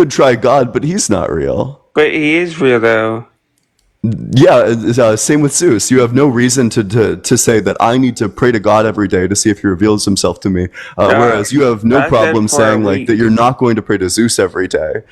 could try God, but he's not real. But he is real, though. Yeah, same with Zeus. You have no reason to say that I need to pray to God every day to see if he reveals himself to me. Whereas you have no I said problem for a saying like that week. you're not going to pray to Zeus every day,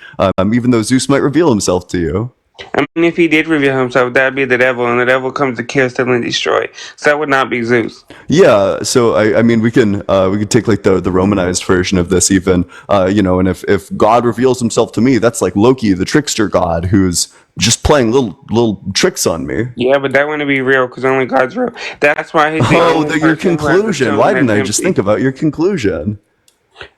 even though Zeus might reveal himself to you. I mean, if he did reveal himself, that'd be the devil, and the devil comes to kill, steal, and destroy. So that would not be Zeus. Yeah, so I mean we could take like the Romanized version of this even, and if God reveals himself to me, that's like Loki, the trickster god, who's just playing little tricks on me. Yeah, but that wouldn't be real because only God's real. That's why he's the Oh, only your person who has a conclusion. tomb Why didn't that's I just think empty. about your conclusion?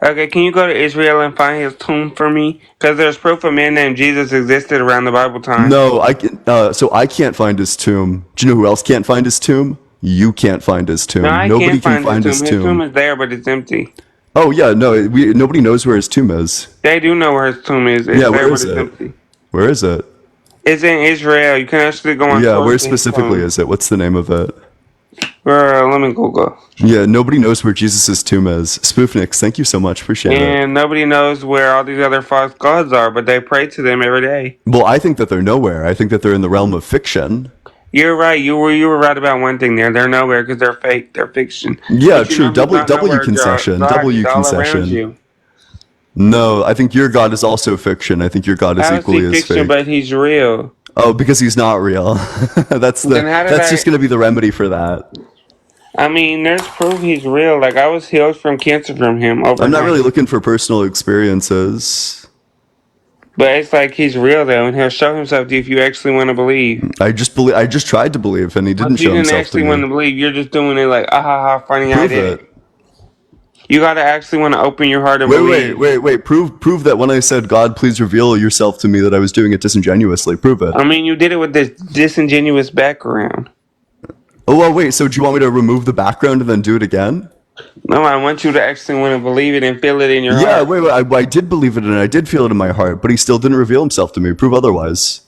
Okay, can you go to Israel and find his tomb for me? Because there's proof a man named Jesus existed around the Bible time. No, I can. So I can't find his tomb. Do you know who else can't find his tomb? You can't find his No, tomb. I Nobody can't can find his find tomb. his His tomb tomb. is there, but it's empty. Oh yeah, no, nobody knows where his tomb is. They do know where his tomb is. Yeah, It's there, where but is it's it? empty. Where is it? It's in Israel. You can actually go on Yeah, tours where to his specifically tomb. is it? What's the name of it? Girl, let me Google. Yeah, nobody knows where Jesus' tomb is. Spoofnix, thank you so much. Appreciate it. And nobody knows where all these other false gods are, but they pray to them every day. Well, I think that they're nowhere. I think that they're in the realm of fiction. You're right. You were right about one thing there. They're nowhere because they're fake. They're fiction. Yeah, But you true. know who's not W nowhere? concession. God. He's W all around concession. you. No, I think your God is also fiction. I think your God is How is he equally as fiction, fake. but he's real? Oh, because he's not real. Then how did That's just going to be the remedy for that. I mean, there's proof he's real. Like I was healed from cancer from him I'm not overnight. really looking for personal experiences. But it's like he's real though, and he'll show himself to you if you actually want to believe. I just tried to believe, and he didn't But you show didn't himself to actually want me. to believe. You're just doing it like, ah ha ha, funny I Prove did it. it. You gotta actually want to open your heart and believe. Wait. Prove that when I said, God, please reveal yourself to me, that I was doing it disingenuously. Prove it. I mean, you did it with this disingenuous background. Oh, well, wait. So do you want me to remove the background and then do it again? No, I want you to actually want to believe it and feel it in your Yeah, heart. wait. I did believe it and I did feel it in my heart, but he still didn't reveal himself to me. Prove otherwise.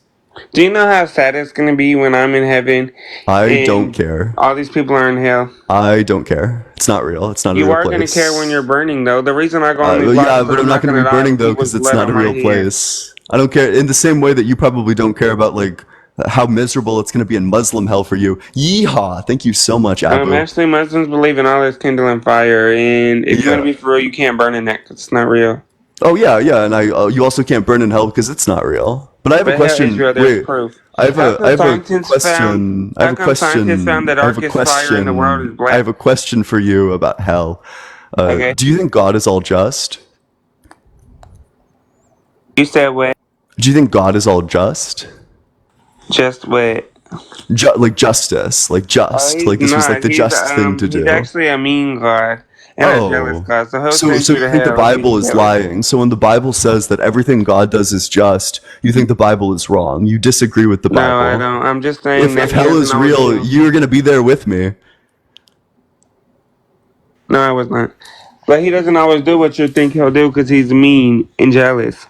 Do you know how sad it's gonna be when I'm in heaven I don't and care. all these people are in hell? I don't care. It's not real. It's not a You real are gonna care when place. you're burning, though. The reason I go on these Yeah, lives, but but I'm I'm not not going to gonna be die burning with though people's because it's blood not a on my real hands. place. I don't care. In the same way that you probably don't care about like how miserable it's going to be in Muslim hell for you. Yeehaw! Thank you so much, Abu. Actually, Muslims believe in all this kindling fire, and if you want to Yeah. be for real, you can't burn in that 'cause it's not real. Oh yeah, and you also can't burn in hell because it's not real. But I have a But hell, question. Israel, there's Wait, proof. I have How a I come have a scientists found? question. I have How a come scientists found the question. I have a darkest fire in the world is question. I have black? a question for you about hell. Okay, Do you think God is all just? you said what? Do you think God is all just? Just what? Like justice, like Oh, just, he's like this was like not. the just thing to He's do. actually a mean god and a jealous Oh, god. So he'll so send so you you to think the hell if he's Bible is jealous. lying? So when the Bible says that everything God does is just, you think the Bible is wrong? You disagree with the No, I Bible? don't. I'm just saying If that he hell doesn't is always real, do. you're gonna be there with me. No, I was not. But he doesn't always do what you think he'll do because he's mean and jealous.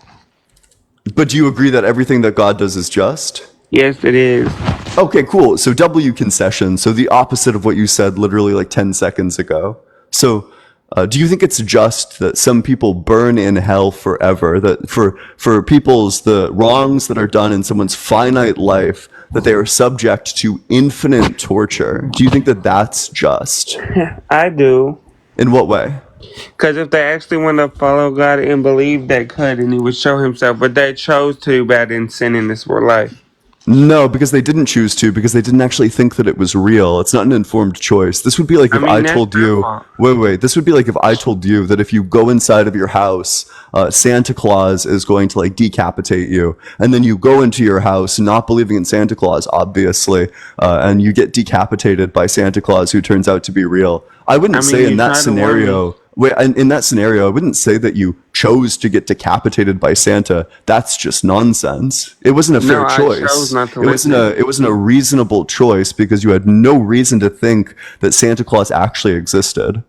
But do you agree that everything that God does is just? Yes, it is. Okay, cool. So W concession. So the opposite of what you said literally like 10 seconds ago. So do you think it's just that some people burn in hell forever? That for people's the wrongs that are done in someone's finite life, that they are subject to infinite torture? Do you think that that's just? I do. In what way? Because if they actually want to follow God and believe, they could, and He would show Himself. But they chose to bad and sin in this world life. No, because they didn't choose to, because they didn't actually think that it was real. It's not an informed choice. This would be like I if mean, I that's told their you, fault. wait, this would be like if I told you that if you go inside of your house, Santa Claus is going to like decapitate you. And then you go into your house not believing in Santa Claus, obviously, and you get decapitated by Santa Claus who turns out to be real. I wouldn't I mean, say in you that tried to warn me. scenario. Wait, in that scenario, I wouldn't say that you chose to get decapitated by Santa. That's just nonsense. It wasn't a fair No, I chose choice. not to It wasn't listen. it wasn't a reasonable choice because you had no reason to think that Santa Claus actually existed.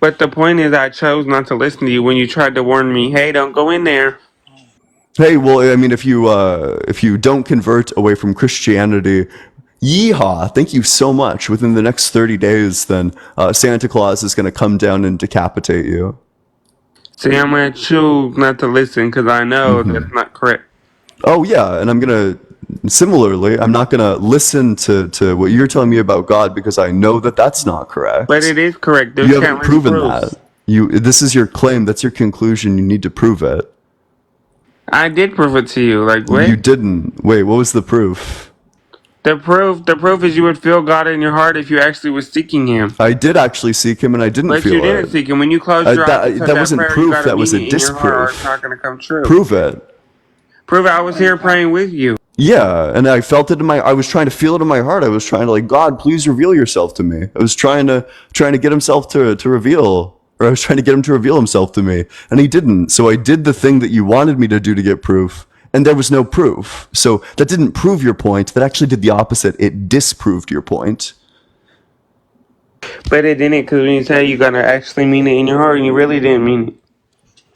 But the point is, I chose not to listen to you when you tried to warn me. Hey, don't go in there. Hey, well, I mean, if you don't convert away from Christianity, yeehaw! Thank you so much. Within the next 30 days, then Santa Claus is going to come down and decapitate you. See, I'm going to choose not to listen because I know that's not correct. Oh yeah, and similarly, I'm not gonna listen to what you're telling me about God because I know that that's not But correct. it is correct. There's You haven't countless proven that. proofs. This is your claim. That's your conclusion. You need to prove it. I did prove it to you. Like, You what? didn't. Wait, what was the proof? The proof is you would feel God in your heart if you actually was seeking Him. I did actually seek him, and I didn't But you feel didn't it. seek Him. When you closed your eyes and said That that wasn't prayer, you proof. got to That was mean a it in your heart, or it's not disproof. going to come true. Prove it. Prove it. I was here praying with you. Yeah, and I felt it in my. I was trying to feel it in my heart. I was trying to like, God, please reveal yourself to me. I was trying to get himself to reveal, or I was trying to get him to reveal himself to me, and he didn't. So I did the thing that you wanted me to do to get proof, and there was no proof. So that didn't prove your point. That actually did the opposite. It disproved your point. But it didn't, because when you say you're going to actually mean it in your heart, and you really didn't mean it.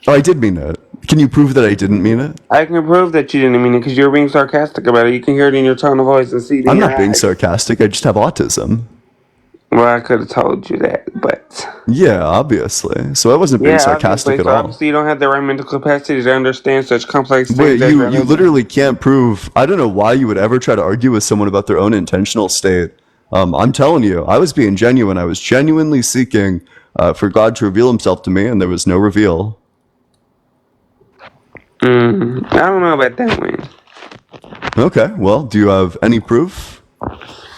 Oh, I did mean it. Can you prove that I didn't mean it? I can prove that you didn't mean it because you're being sarcastic about it. You can hear it in your tone of voice and see it in I'm your not being eyes. sarcastic. I just have autism. Well, I could have told you that, but Yeah, obviously. So I wasn't being yeah, sarcastic obviously. at So all. obviously, you don't have the right mental capacity to understand such complex things Wait, as you religion. literally can't prove. I don't know why you would ever try to argue with someone about their own intentional state. I'm telling you, I was being genuine. I was genuinely seeking for God to reveal Himself to me, and there was no reveal. I don't know about that one. Okay, well, do you have any proof?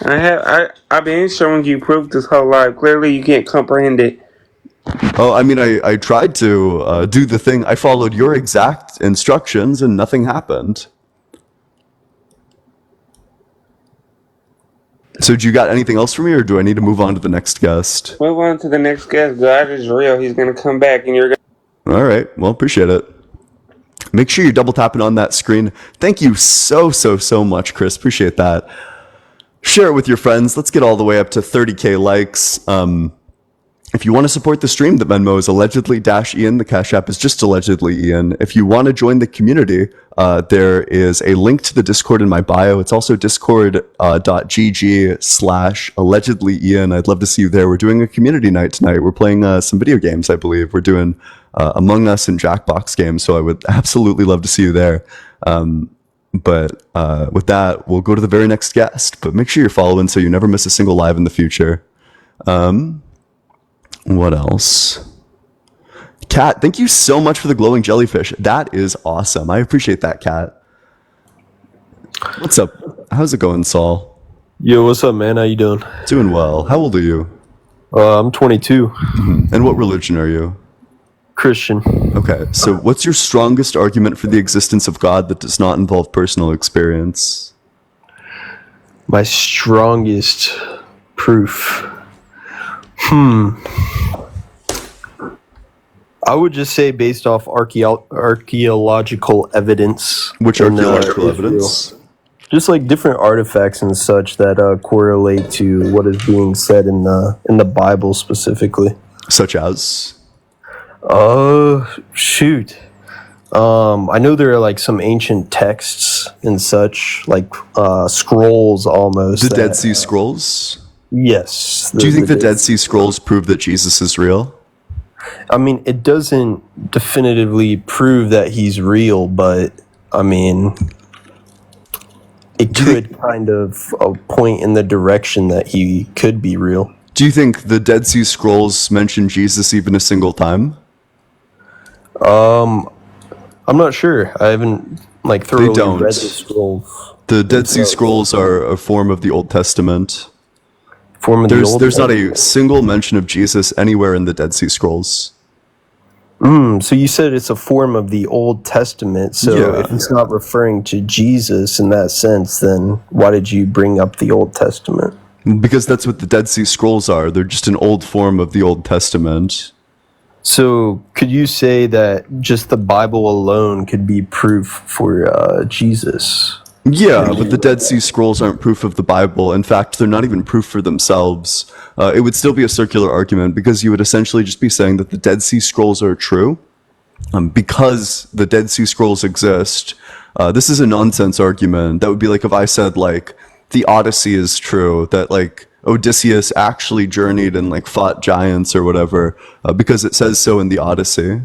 I've been showing you proof this whole life. Clearly, you can't comprehend it. Oh, I mean, I tried to do the thing. I followed your exact instructions, and nothing happened. So, do you got anything else for me, or do I need to move on to the next guest? Move on to the next guest. God is real. He's gonna come back, and you're All right, well, appreciate it. Make sure you're double tapping on that screen. Thank you so much, Chris. Appreciate that. Share it with your friends. Let's get all the way up to 30K likes. If you want to support the stream, the Venmo is allegedly-ian. The Cash App is just allegedly Ian. If you want to join the community, there is a link to the Discord in my bio. It's also discord.gg/allegedly Ian. I'd love to see you there. We're doing a community night tonight. We're playing some video games, I believe. We're doing Among Us and Jackbox games, so I would absolutely love to see you there. But with that, we'll go to the very next guest. But make sure you're following so you never miss a single live in the future. What else? Kat, thank you so much for the glowing jellyfish. That is awesome. I appreciate that, Kat. What's up? How's it going, Saul? Yo, what's up, man? How you doing? Doing well. How old are you? I'm 22, And what religion are you? Christian. Okay, so what's your strongest argument for the existence of God that does not involve personal experience? My strongest proof. I would just say based off archaeological evidence. Which in, archaeological Israel. evidence? Just like different artifacts and such that correlate to what is being said in the Bible specifically. Such as? Shoot. I know there are like some ancient texts and such, like scrolls almost. The Dead Sea Scrolls? Yes. Do you think the Dead Sea Scrolls prove that Jesus is real? I mean, it doesn't definitively prove that he's real, but I mean, it could kind of point in the direction that he could be real. Do you think the Dead Sea Scrolls mention Jesus even a single time? I'm not sure. I haven't like thoroughly don't. read the scrolls. The Dead Sea Scrolls are a form of the Old Testament. Form of the Old There's not a Testament. single mention of Jesus anywhere in the Dead Sea Scrolls. So you said it's a form of the Old Testament. So Yeah. if it's not referring to Jesus in that sense, then why did you bring up the Old Testament? Because that's what the Dead Sea Scrolls are. They're just an old form of the Old Testament. So could you say that just the Bible alone could be proof for Jesus? Yeah, but the Dead Sea Scrolls aren't proof of the Bible. In fact, they're not even proof for themselves. It would still be a circular argument because you would essentially just be saying that the Dead Sea Scrolls are true because the Dead Sea Scrolls exist. This is a nonsense argument. That would be like if I said, like, the Odyssey is true, that, like, Odysseus actually journeyed and, like, fought giants or whatever because it says so in the Odyssey.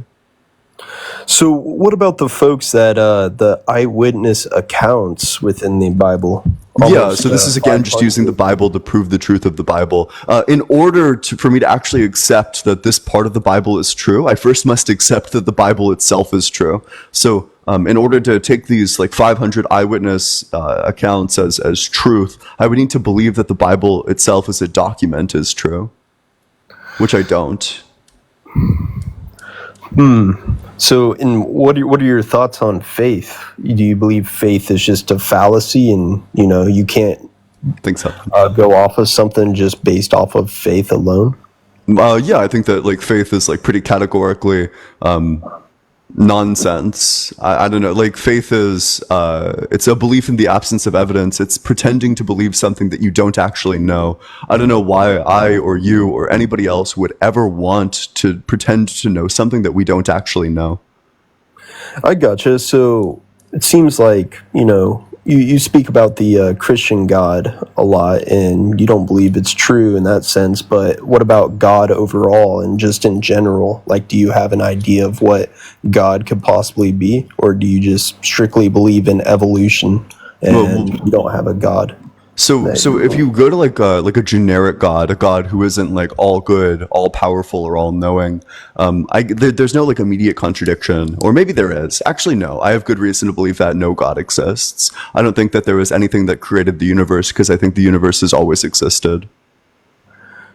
So, what about the folks that the eyewitness accounts within the Bible? Yeah, so this is again just using the 500. Bible to prove the truth of the Bible. In order for me to actually accept that this part of the Bible is true, I first must accept that the Bible itself is true. So in order to take these like 500 eyewitness accounts as truth, I would need to believe that the Bible itself as a document is true, which I don't. So, what are your thoughts on faith? Do you believe faith is just a fallacy, and you can't Think so. go off of something just based off of faith alone? Yeah, I think that like faith is like pretty categorically nonsense. I don't know. Like faith is it's a belief in the absence of evidence. It's pretending to believe something that you don't actually know. I don't know why I or you or anybody else would ever want to pretend to know something that we don't actually know. I gotcha. So it seems like you speak about the Christian God a lot, and you don't believe it's true in that sense. But what about God overall and just in general? Like, do you have an idea of what God could possibly be, or do you just strictly believe in evolution and you don't have a God? So if you go to like a generic God, a God who isn't like all good, all powerful, or all knowing, there's no like immediate contradiction, or maybe there is. Actually, no. I have good reason to believe that no God exists. I don't think that there was anything that created the universe because I think the universe has always existed.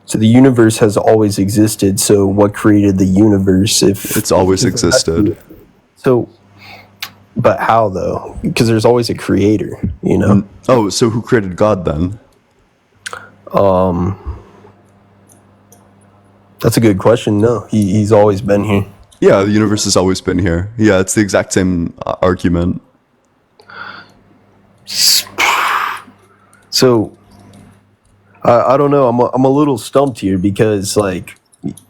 So the universe has always existed. So what created the universe? If It's always existed. So, but how though? Because there's always a creator, Oh, so who created God then? That's a good question. No, he's always been here. Yeah, the universe has always been here. Yeah, it's the exact same argument. So, I don't know. I'm a little stumped here because, like,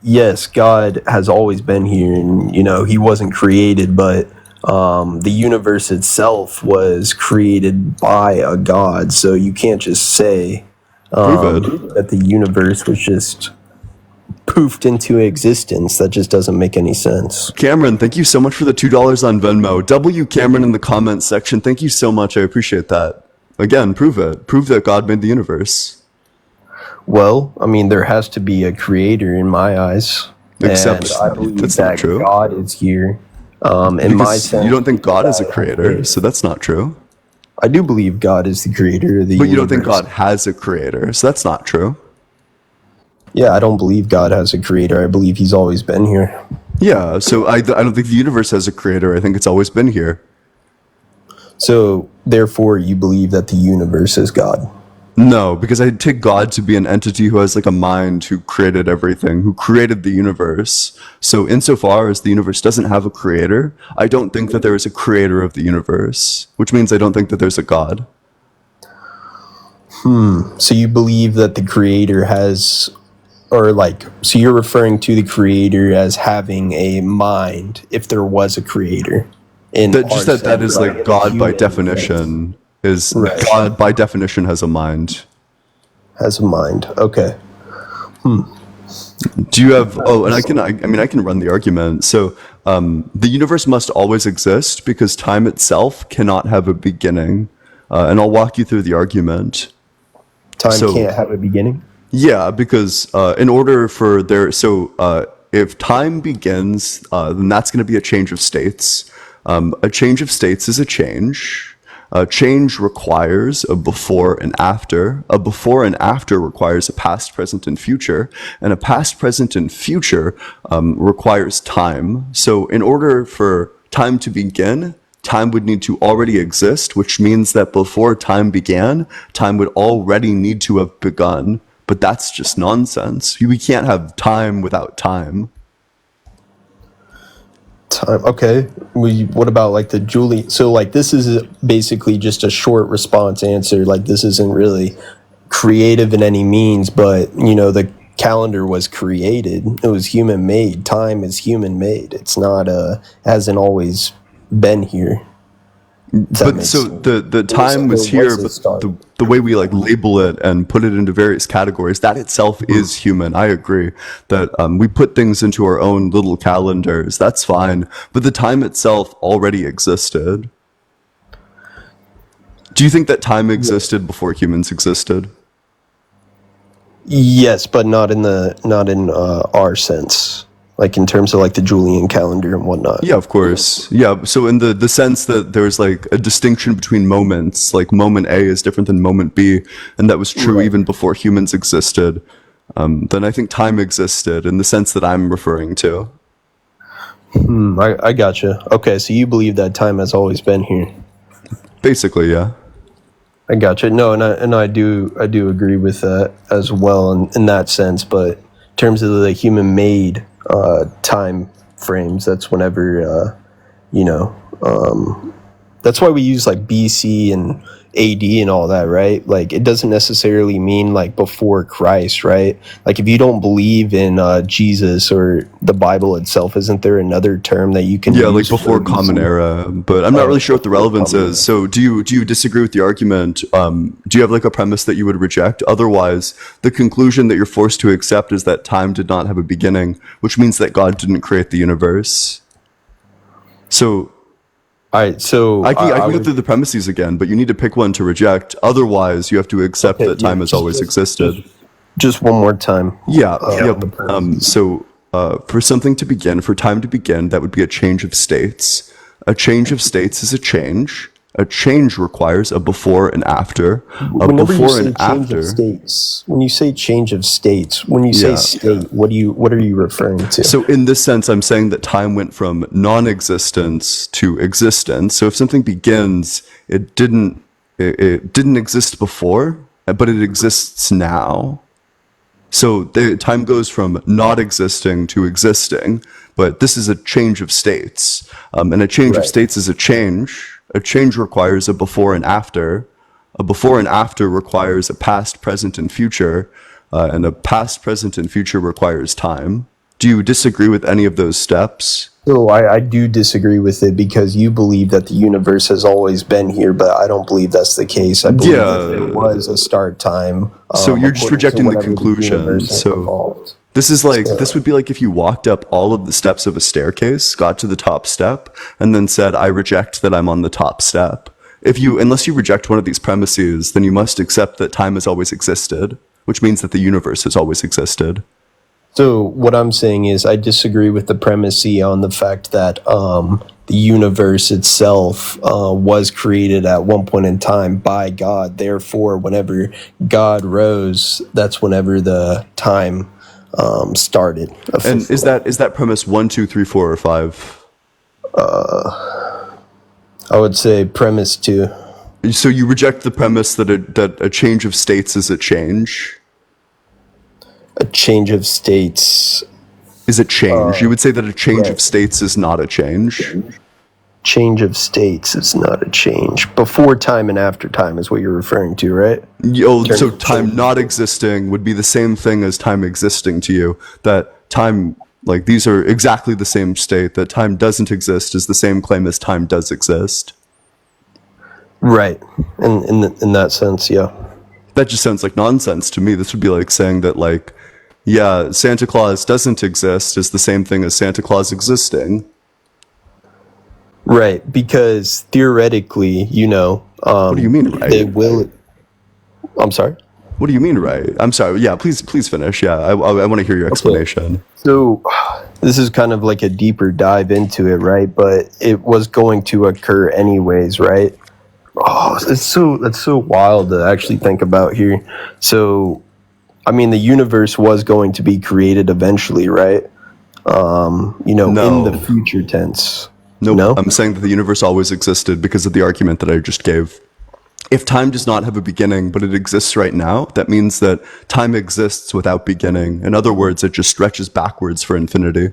yes, God has always been here, and He wasn't created, but the universe itself was created by a God. So you can't just say Prove it. that the universe was just poofed into existence. That just doesn't make any sense. Cameron, thank you so much for the $2 on Venmo. W Cameron in the comments section. Thank you so much. I appreciate that. Again, prove it. Prove that God made the universe. Well, I mean, there has to be a creator in my eyes. Except and I believe that's that not true. God is here. In my Because sense, you don't think God is a creator, so that's not true. I do believe God is the creator of the But universe. you don't think God has a creator, so that's not true. Yeah, I don't believe God has a creator. I believe He's always been here. Yeah, so I don't think the universe has a creator. I think it's always been here. So, therefore, you believe that the universe is God. No, because I take God to be an entity who has like a mind, who created everything, who created the universe. So insofar as the universe doesn't have a creator, I don't think that there is a creator of the universe, which means I don't think that there's a God. So you believe that the creator has, so you're referring to the creator as having a mind, if there was a creator. That is like God by definition is Right. God by definition has a mind. Has a mind. Okay. Do you have? Oh, and I can run the argument. So the universe must always exist because time itself cannot have a beginning, and I'll walk you through the argument. Time can't have a beginning? Yeah, because in order for if time begins, then that's going to be a change of states. A change of states is a change. Change requires a before and after. A before and after requires a past, present, and future. And a past, present, and future requires time. So in order for time to begin, time would need to already exist, which means that before time began, time would already need to have begun. But that's just nonsense. We can't have time without time. Time. Okay. What about like the Julie? So like this is basically just a short response answer. Like this isn't really creative in any means, but the calendar was created. It was human made. Time is human made. It's not hasn't always been here. If that But makes so sense. the time was There here, was a but start. the way we like label it and put it into various categories, that itself is human. I agree that we put things into our own little calendars. That's fine, but the time itself already existed. Do you think that time existed before humans existed? Yes, but not in our sense, like in terms of like the Julian calendar and whatnot. Yeah, of course. Yeah, so in the sense that there's like a distinction between moments, like moment A is different than moment B, and that was true Right. even before humans existed, then I think time existed in the sense that I'm referring to. I gotcha. Okay, so you believe that time has always been here. Basically, yeah. I gotcha. No, and I do agree with that as well in that sense. But in terms of the human made time frames, that's whenever you know. That's why we use like BC and AD and all that, right? Like it doesn't necessarily mean like before Christ, right? Like if you don't believe in Jesus or the Bible itself, isn't there another term that you can Yeah, use like before for Common BC? Era, but I'm not really sure what the Before relevance Common is. Era. So do you disagree with the argument? Do you have like a premise that you would reject? Otherwise, the conclusion that you're forced to accept is that time did not have a beginning, which means that God didn't create the universe. So All right, so I I can go would through the premises again, but you need to pick one to reject. Otherwise, you have to accept okay, that yeah, time has always existed. just one more time. Yeah, On yep. the premises. So for something to begin, for time to begin, that would be a change of states. A change of states is a change. A change requires a before and after. A Whenever you before and say change of after. states, when you say change of states, when you say Yeah. state, what are you referring to? So in this sense, I'm saying that time went from non-existence to existence. So if something begins, it didn't exist before, but it exists now. So the time goes from not existing to existing, but this is a change of states. And a change of Right. states is a change. A change requires a before and after. A before and after requires a past, present, and future. And a past, present, and future requires time. Do you disagree with any of those steps? So I do disagree with it because you believe that the universe has always been here, but I don't believe that's the case. I believe that there Yeah. was a start time. So you're just According to rejecting the whenever the conclusion. universe So evolved. this would be like if you walked up all of the steps of a staircase, got to the top step, and then said, I reject that I'm on the top step. Unless you reject one of these premises, then you must accept that time has always existed, which means that the universe has always existed. So what I'm saying is I disagree with the premise on the fact that the universe itself was created at one point in time by God. Therefore, whenever God rose, that's whenever the time started. And Officially. is that premise 1, 2, 3, 4, or 5? I would say premise 2. So you reject the premise that a change of states is a change? A change of states. Is a change. You would say that a change of Right. states is not a change. Change of states is not a change. Before time and after time is what you're referring to, right? So time not existing would be the same thing as time existing to you. That time, like these are exactly the same state. That time doesn't exist is the same claim as time does exist. Right. In that sense, yeah. That just sounds like nonsense to me. This would be like saying that like, yeah, Santa Claus doesn't exist is the same thing as Santa Claus existing. Right, because theoretically, What do you mean, right? they will. I'm sorry. What do you mean, right? I'm sorry. Yeah, please finish. Yeah, I want to hear your explanation. So, this is kind of like a deeper dive into it, right? But it was going to occur anyways, right? Oh, that's so wild to actually think about here. So, I mean, the universe was going to be created eventually, right? No. In the future tense. Nope. No? I'm saying that the universe always existed because of the argument that I just gave. If time does not have a beginning, but it exists right now, that means that time exists without beginning. In other words, it just stretches backwards for infinity.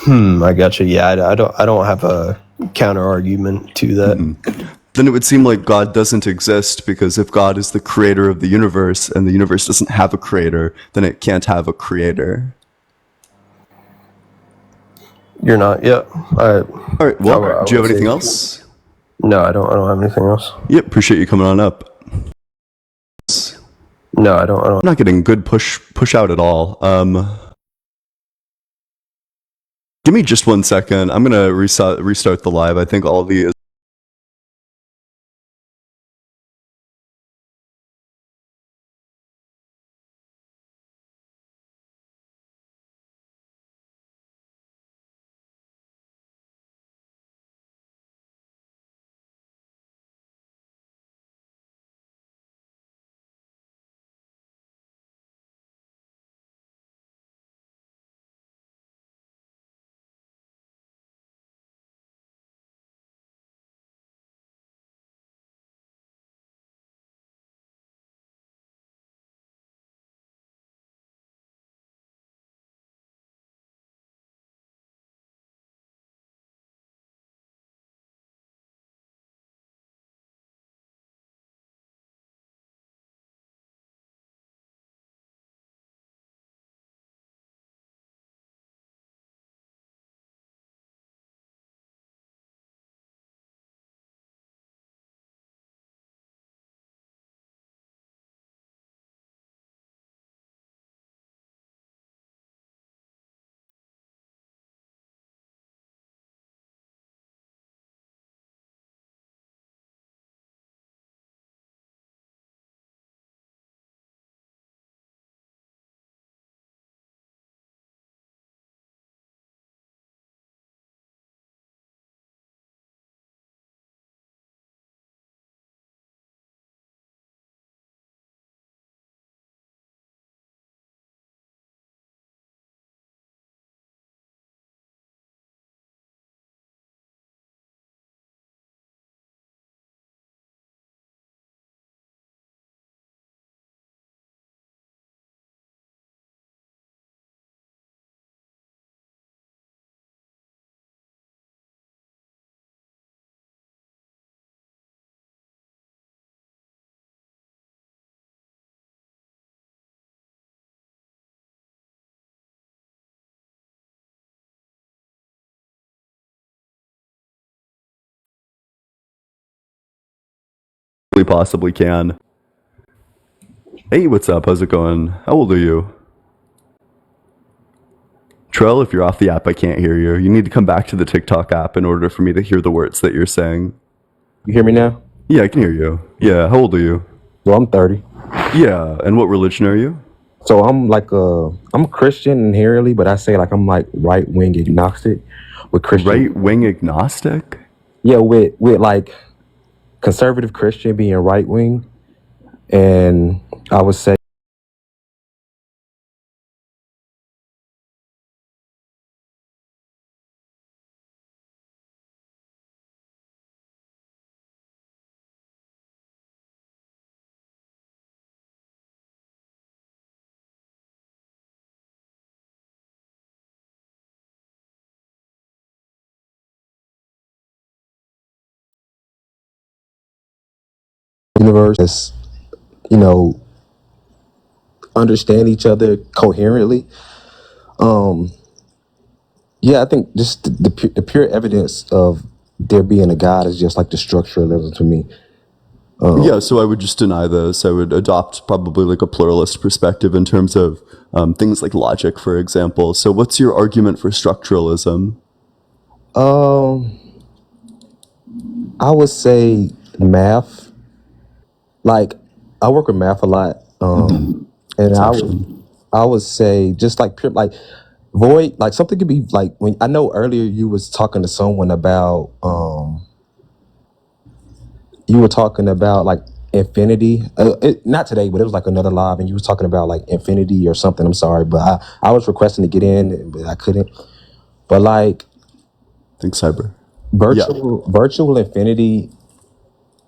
I got you. Yeah, I don't have a counter argument to that. Then it would seem like God doesn't exist because if God is the creator of the universe and the universe doesn't have a creator, then it can't have a creator. You're not. Yeah. All right. Well, I do you have would anything say- else? No, I don't have anything else. Yep. Appreciate you coming on up. No, I don't. I'm not getting good push out at all. Give me just 1 second. I'm gonna restart the live. I think all the possibly can. Hey, what's up? How's it going? How old are you? Trell, if you're off the app, I can't hear you. You need to come back to the TikTok app in order for me to hear the words that you're saying. You hear me now? Yeah, I can hear you. Yeah, how old are you? Well, I'm 30. Yeah, and what religion are you? So I'm a Christian inherently, but I say like I'm like right wing agnostic with Christian. Right wing agnostic? Yeah, with like conservative Christian being right wing, and I would say universe is, you know, understand each other coherently. Yeah, I think just the pure evidence of there being a God is just like the structuralism to me. Yeah, so I would just deny this. I would adopt probably like a pluralist perspective in terms of things like logic, for example. So what's your argument for structuralism? I would say math. Like I work with math a lot, and I would say just like pure like void like something could be like when I know earlier you was talking to someone about you were talking about like infinity. Not today, but it was like another live, and you was talking about like infinity or something. I'm sorry, but I was requesting to get in, but I couldn't. But like Think cyber. virtual infinity,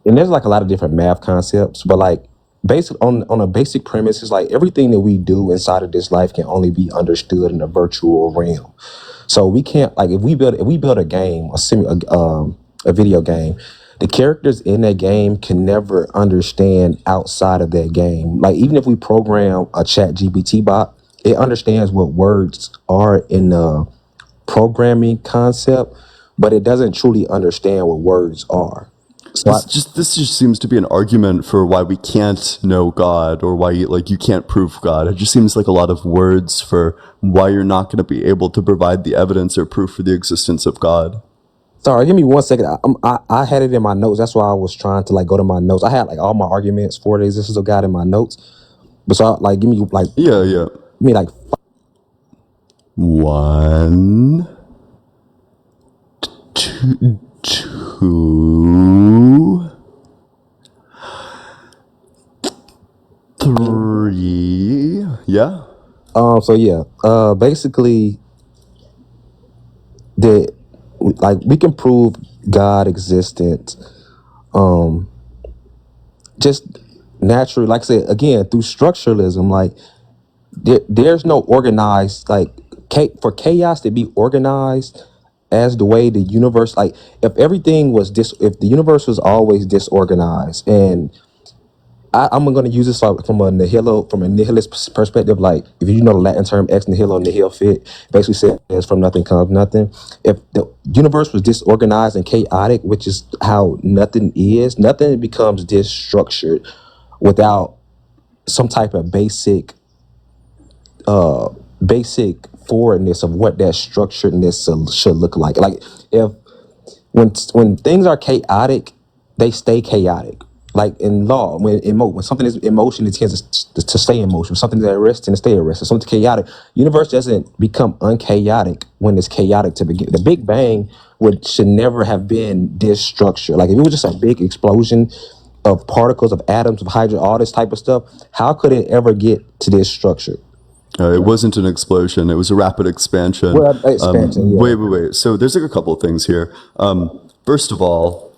and there's like a lot of different math concepts, but like basic on a basic premise is like everything that we do inside of this life can only be understood in a virtual realm. So we can't like if we build a game, a video game, the characters in that game can never understand outside of that game. Like even if we program a chat GPT bot, it understands what words are in programming concept, but it doesn't truly understand what words are. So This just seems to be an argument for why we can't know God or why like you can't prove God. It just seems like a lot of words for why you're not going to be able to provide the evidence or proof for the existence of God. sorry, give me 1 second. I had it in my notes. That's why I was trying to like go to my notes. I had like all my arguments for the existence of God in my notes. But so like give me like 1, 2, 3. Yeah. so yeah. Basically that like we can prove God existence just naturally, like I said, again, through structuralism. Like there's no organized like for chaos to be organized as the way the universe, like if everything was if the universe was always disorganized, and I'm going to use this like from a nihilist perspective. Like if you know the Latin term ex nihilo nihil fit, basically says from nothing comes nothing. If the universe was disorganized and chaotic, which is how nothing is, nothing becomes disstructured without some type of basic forwardness of what that structuredness should look like. Like if when things are chaotic, they stay chaotic. Like in law, when something is in motion, it tends to stay in motion. When something is at rest, and to stay at rest. If something's chaotic, universe doesn't become unchaotic when it's chaotic to begin. The Big Bang should never have been this structure. Like if it was just a big explosion of particles, of atoms, of hydrogen, all this type of stuff, how could it ever get to this structure? It wasn't an explosion. It was a rapid expansion. Well, expansion, yeah. Wait. So there's like a couple of things here. First of all,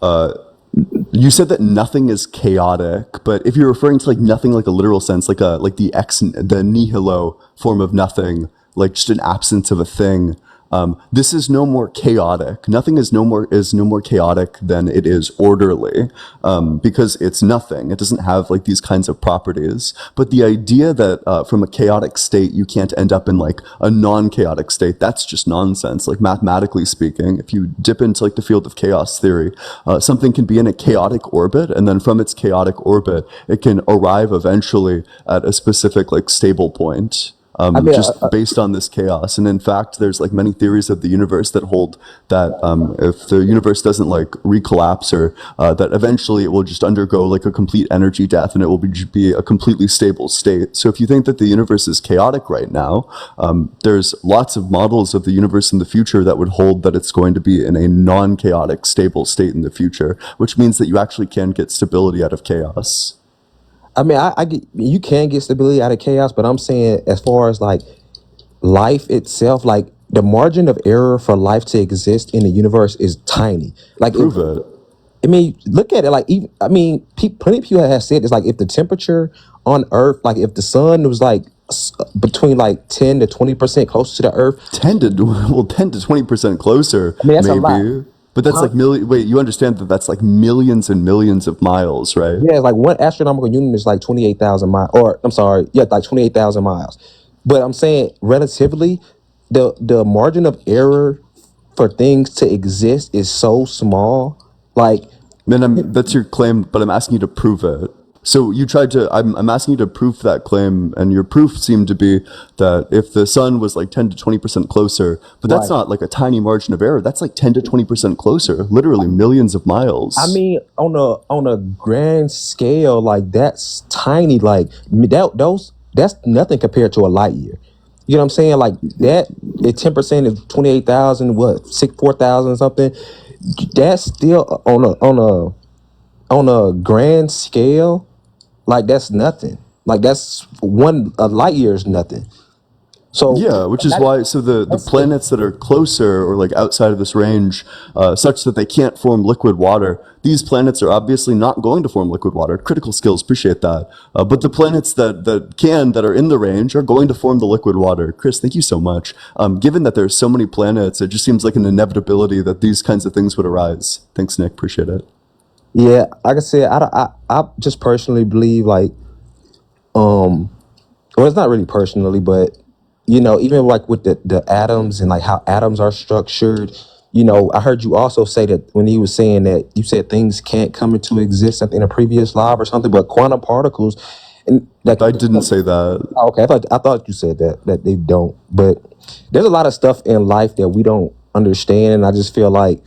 you said that nothing is chaotic, but if you're referring to like nothing like a literal sense, like the nihilo form of nothing, like just an absence of a thing, this is no more chaotic. Nothing is no more chaotic than it is orderly, because it's nothing. It doesn't have like these kinds of properties. But the idea that from a chaotic state you can't end up in like a non-chaotic state, that's just nonsense. Like mathematically speaking, if you dip into like the field of chaos theory, something can be in a chaotic orbit, and then from its chaotic orbit, it can arrive eventually at a specific like stable point. Just based on this chaos. And in fact, there's like many theories of the universe that hold that if the universe doesn't like recollapse, or that eventually it will just undergo like a complete energy death, and it will be a completely stable state. So if you think that the universe is chaotic right now, there's lots of models of the universe in the future that would hold that it's going to be in a non-chaotic stable state in the future, which means that you actually can get stability out of chaos. I mean, I get, you can get stability out of chaos, but I'm saying as far as like life itself, like the margin of error for life to exist in the universe is tiny. Like, Prove it. I mean, look at it. Like, even I mean, plenty of people have said it's like if the temperature on Earth, like if the sun was like between like 10 to 20% closer to the Earth, 10 to 20% closer, I mean that's a maybe. lot. But that's like wait, you understand that that's like millions and millions of miles, right? Yeah, it's like one astronomical unit is like 28,000 miles, or I'm sorry, yeah, like 28,000 miles. But I'm saying relatively, the margin of error for things to exist is so small. Like, Man, that's your claim, but I'm asking you to prove it. So you tried to, I'm asking you to prove that claim, and your proof seemed to be that if the sun was like 10 to 20% closer, but that's right. not like a tiny margin of error. That's like 10 to 20% closer, literally millions of miles. I mean, on a grand scale, like that's tiny. Like that's nothing compared to a light year. You know what I'm saying? Like that, if 10% is 28,000, what 4,000 something. That's still on a grand scale. Like that's nothing. Like that's a light year is nothing. So Yeah, which is why, so the planets that are closer or like outside of this range, such that they can't form liquid water, these planets are obviously not going to form liquid water. Critical skills, appreciate that. But the planets that are in the range are going to form the liquid water. Chris, thank you so much. Given that there's so many planets, it just seems like an inevitability that these kinds of things would arise. Thanks, Nick, appreciate it. yeah, like I said, I just personally believe like well, it's not really personally, but even like with the atoms and like how atoms are structured. I heard you also say that when he was saying that you said things can't come into existence in a previous live or something, but quantum particles and like I didn't say that. okay, I thought you said that they don't, but there's a lot of stuff in life that we don't understand, and I just feel like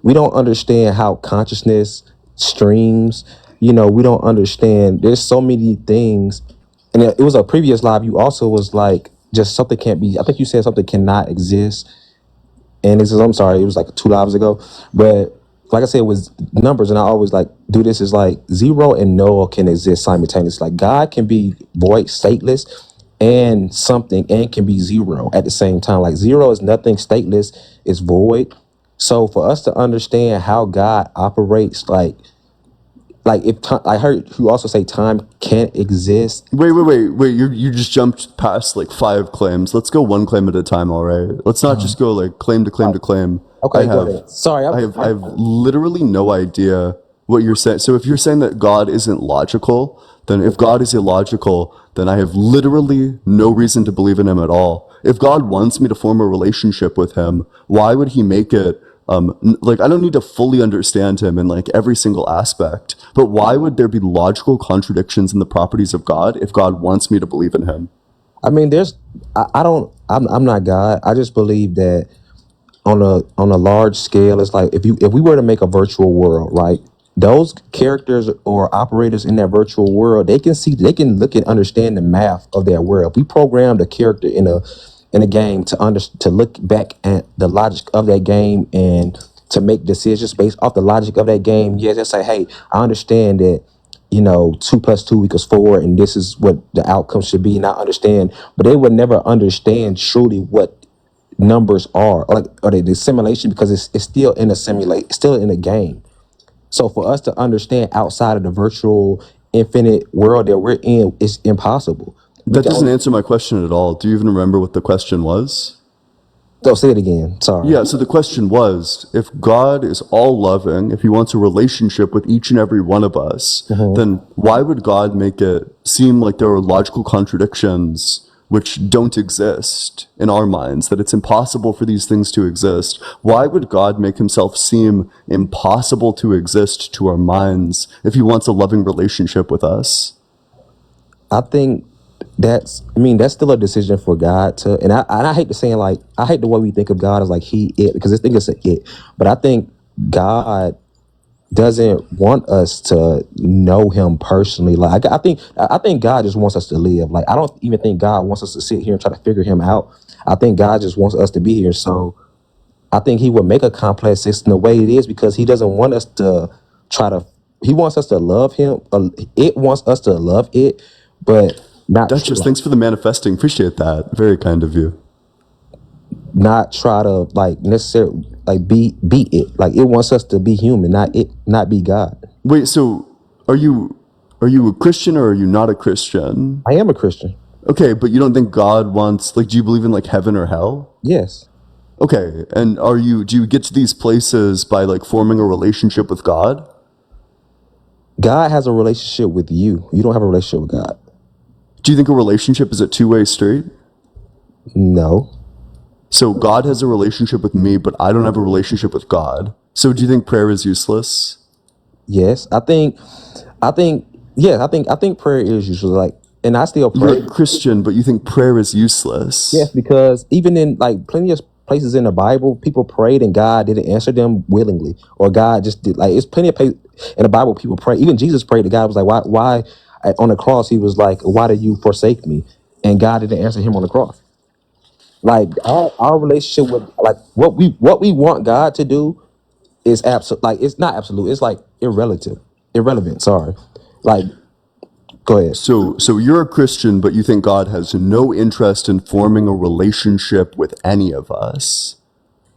we don't understand how consciousness streams. We don't understand. There's so many things, and it was a previous live. You also was like, just something can't be. I think you said something cannot exist, and it says, I'm sorry, it was like 2 lives ago, but like I said, it was numbers, and I always like do this is like zero and null can exist simultaneously. Like God can be void, stateless, and something, and can be zero at the same time. Like zero is nothing, stateless is void. So for us to understand how God operates, like if time, I heard you also say time can't exist. Wait. You just jumped past like 5 claims. Let's go one claim at a time, all right? Let's not just go like claim to claim to claim. Okay, go ahead. Sorry, I have literally no idea what you're saying. So if you're saying that God isn't logical, then if God is illogical, then I have literally no reason to believe in him at all. If God wants me to form a relationship with him, why would he make it like I don't need to fully understand him in like every single aspect, but why would there be logical contradictions in the properties of God if God wants me to believe in him? I mean, I don't, I'm not God. I just believe that on a large scale, it's like if we were to make a virtual world, right? Those characters or operators in that virtual world, they can look and understand the math of that world. If we programmed a character in a game to look back at the logic of that game and to make decisions based off the logic of that game, yeah, just say, hey, I understand that 2 + 2 = 4, and this is what the outcome should be, and I understand, but they would never understand truly what numbers are, or the simulation, because it's still in a simulate, it's still in a game. So for us to understand outside of the virtual infinite world that we're in, it's impossible. We That can doesn't only, answer my question at all. Do you even remember what the question was? so say it again. Sorry. Yeah, so the question was, if God is all loving, if he wants a relationship with each and every one of us, then why would God make it seem like there are logical contradictions which don't exist in our minds, that it's impossible for these things to exist? Why would God make himself seem impossible to exist to our minds if he wants a loving relationship with us? I think that's still a decision for God to, and I hate to saying, like, I hate the way we think of God as like it, because I think it's a it, but I think God doesn't want us to know him personally. Like I think God just wants us to live. Like I don't even think God wants us to sit here and try to figure him out. I think God just wants us to be here. So I think he would make a complex system the way it is because he doesn't want us to try to. He wants us to love him. It wants us to love it, but not Duchess, thanks for the manifesting. Appreciate that. Very kind of you. not try to like necessarily like be it. Like it wants us to be human, not be God. Wait, so are you a Christian or are you not a Christian? I am a Christian. Okay, but you don't think God wants, like, do you believe in like heaven or hell? Yes. Okay, and do you get to these places by like forming a relationship with God? God has a relationship with you. You don't have a relationship with God. Do you think a relationship is a two-way street? No. So God has a relationship with me, but I don't have a relationship with God. So do you think prayer is useless? Yes. I think prayer is usually like, and I still pray. You're a Christian, but you think prayer is useless. Yes, because even in like plenty of places in the Bible, people prayed and God didn't answer them willingly, or God just did. Like it's plenty of places in the Bible people pray. Even Jesus prayed to God, was like, why on the cross he was like, why do you forsake me? And God didn't answer him on the cross. Like our relationship with like what we want God to do is absolute. Like it's not absolute. It's like irrelevant. Sorry. Like go ahead. So you're a Christian, but you think God has no interest in forming a relationship with any of us.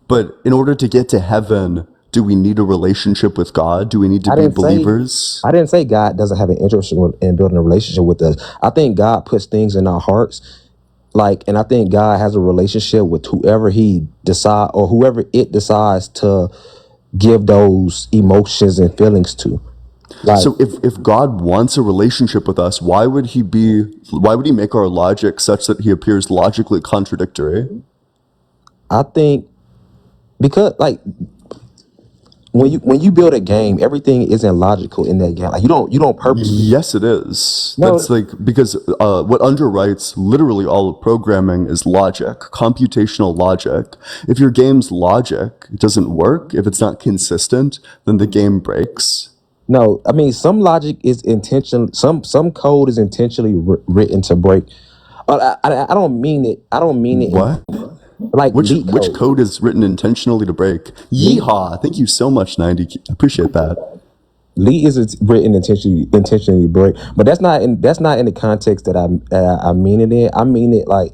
But in order to get to heaven, do we need a relationship with God? Do we need to I be didn't say believers? I didn't say God doesn't have an interest in building a relationship with us. I think God puts things in our hearts, like, and I think God has a relationship with whoever He decide or whoever it decides to give those emotions and feelings to. Like, So if God wants a relationship with us, why would he make our logic such that he appears logically contradictory? I think because like when you build a game, everything isn't logical in that game. Like you don't purposely. Yes, it is. That's No, like because what underwrites literally all of programming is logic, computational logic. If your game's logic doesn't work, if it's not consistent, then the game breaks. no. I mean, some logic is intentional. Some code is intentionally written to break. I don't mean it. I don't mean it in What? like leak Which code. code is written intentionally to break? Leak Yeehaw! Thank you so much, 90. Appreciate that. leak is written intentionally to break. But that's not in the context I mean it in. I mean it like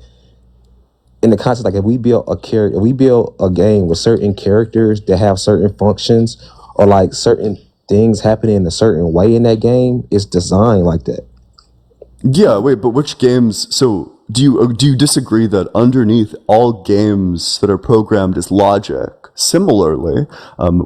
in the context like if we build a character, we build a game with certain characters that have certain functions or like certain things happening in a certain way in that game, it's designed like that. Yeah, wait, but which games? So do you disagree that underneath all games that are programmed as logic, similarly,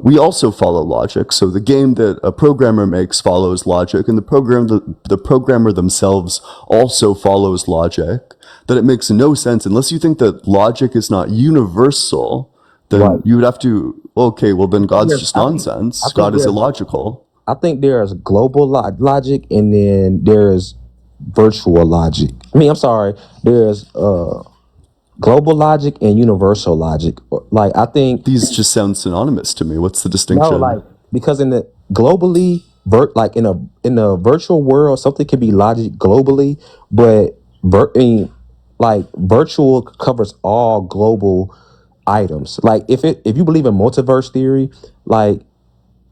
we also follow logic. So the game that a programmer makes follows logic, and the programmer themselves also follows logic. That it makes no sense unless you think that logic is not universal. Right. Then you would have to. Okay, well then God's There's, just nonsense. God is illogical. I think there's global logic and then there's virtual logic. I mean, I'm sorry. There's global logic and universal logic. Like I think These just sound synonymous to me. What's the no, distinction? like because in the globally, like in a virtual world, something can be logic globally, but I mean, like virtual covers all global items. Like if you believe in multiverse theory, like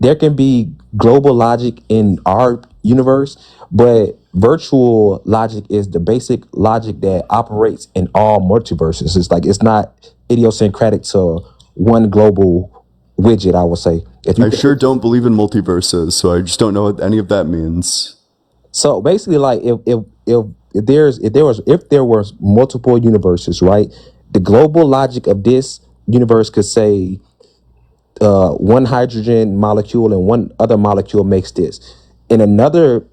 there can be global logic in our universe, but virtual logic is the basic logic that operates in all multiverses. It's like it's not idiosyncratic to one global widget, I would say. If you I could, sure don't believe in multiverses, so I just don't know what any of that means. so basically like if there was multiple universes, right? The global logic of this universe could say one hydrogen molecule and one other molecule makes this. In another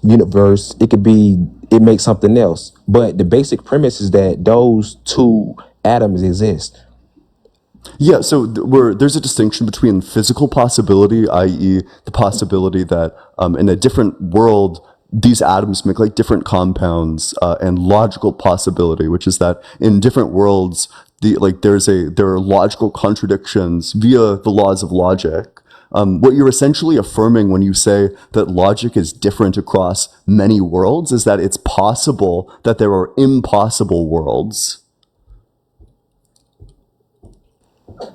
universe, it makes something else. But the basic premise is that those two atoms exist. Yeah, so there's a distinction between physical possibility, i.e., the possibility that in a different world, these atoms make like different compounds, and logical possibility, which is that in different worlds, there are logical contradictions via the laws of logic. What you're essentially affirming when you say that logic is different across many worlds is that it's possible that there are impossible worlds.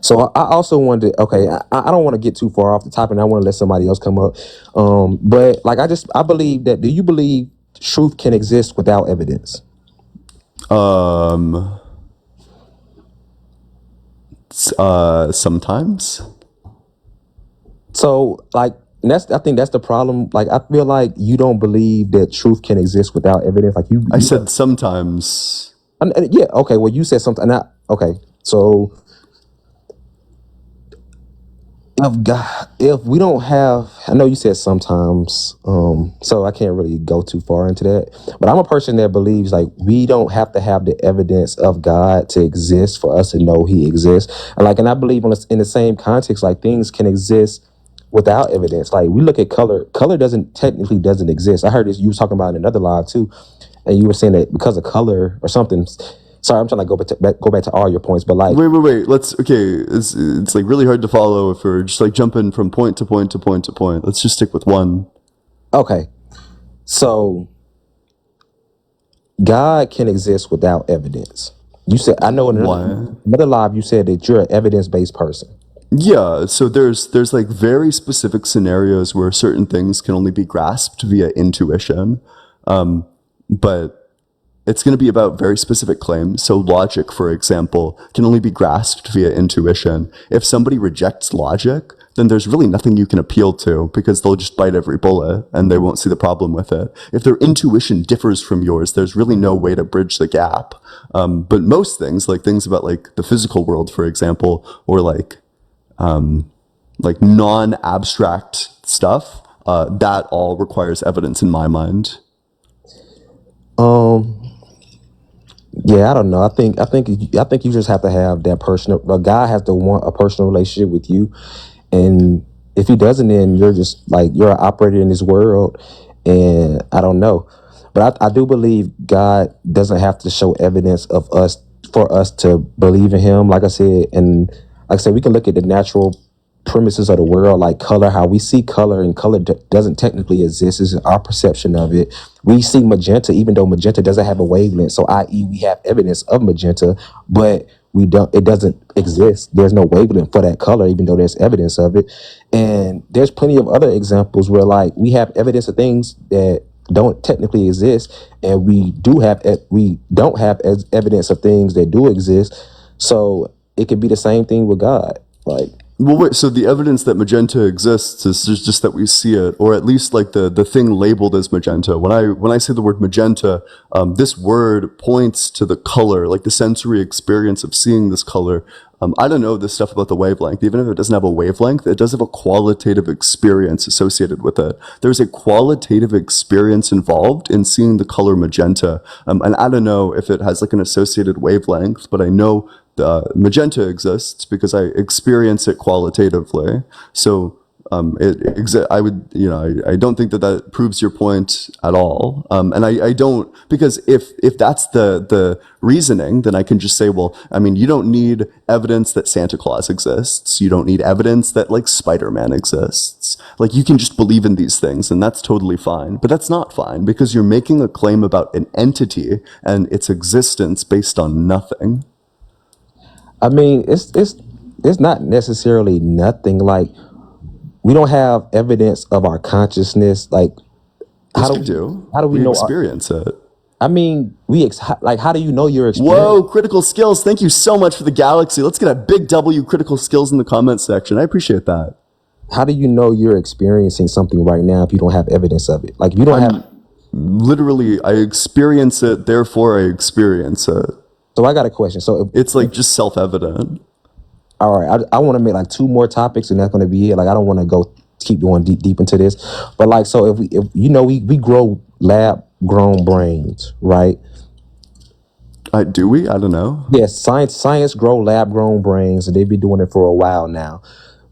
So I also wanted to, okay, I don't want to get too far off the topic and I want to let somebody else come up. But like I believe that, do you believe truth can exist without evidence? Um, Sometimes. So like and I think that's the problem. Like I feel like you don't believe that truth can exist without evidence. Like I said sometimes. yeah, okay. Well, you said something. Okay. So if we don't have, I know you said sometimes, so I can't really go too far into that. But I'm a person that believes like we don't have to have the evidence of God to exist for us to know He exists. And I believe in the same context, like things can exist without evidence. Like we look at color. Color doesn't exist. I heard this you was talking about in another live too, and you were saying that because of color or something. Sorry, I'm trying to go back to all your points, but like Wait. It's like really hard to follow if we're just like jumping from point to point to point to point. Let's just stick with one. okay, so God can exist without evidence. You said I know in Why? another live you said that you're an evidence-based person. Yeah, so there's like very specific scenarios where certain things can only be grasped via intuition, but it's going to be about very specific claims. So logic, for example, can only be grasped via intuition. If somebody rejects logic, then there's really nothing you can appeal to because they'll just bite every bullet and they won't see the problem with it. If their intuition differs from yours, there's really no way to bridge the gap. But most things, like things about like the physical world, for example, or like like non-abstract stuff, that all requires evidence in my mind. Yeah, I don't know. I think you just have to have that personal. A guy has to want a personal relationship with you, and if he doesn't, then you're just like you're an operator in this world. And I don't know, but I do believe God doesn't have to show evidence of us for us to believe in Him. Like I said, we can look at the natural premises of the world, like color, how we see color, and color doesn't technically exist. It's our perception of it. We see magenta, even though magenta doesn't have a wavelength. So, i.e., we have evidence of magenta, but we don't. It doesn't exist. There's no wavelength for that color, even though there's evidence of it. And there's plenty of other examples where, like, we have evidence of things that don't technically exist, and we don't have evidence of things that do exist. So it could be the same thing with God, like. Well, wait, so the evidence that magenta exists is just that we see it, or at least like the thing labeled as magenta. When I say the word magenta, this word points to the color, like the sensory experience of seeing this color. I don't know this stuff about the wavelength. Even if it doesn't have a wavelength, it does have a qualitative experience associated with it. There's a qualitative experience involved in seeing the color magenta. And I don't know if it has like an associated wavelength, but I know magenta exists because I experience it qualitatively. So I would, I don't think that proves your point at all. And I don't, because if that's the reasoning, then I can just say, well, I mean, you don't need evidence that Santa Claus exists. You don't need evidence that like Spider-Man exists. Like you can just believe in these things and that's totally fine. But that's not fine because you're making a claim about an entity and its existence based on nothing. I mean, it's not necessarily nothing. Like we don't have evidence of our consciousness. Like Yes, we do. how do we We know? experience it. I mean, like how do you know your experience? Whoa, critical skills. Thank you so much for the galaxy. Let's get a big W critical skills in the comments section. I appreciate that. How do you know you're experiencing something right now if you don't have evidence of it? Like if you don't have. Literally, I experience it, therefore I experience it. So I got a question. So It's like just self-evident. all right, I want to make like two more topics, and that's going to be it. Like I don't want to keep going deep into this, but like so if we grow lab grown brains, right? Do we? I don't know. Yes, science grow lab grown brains, and they've been doing it for a while now.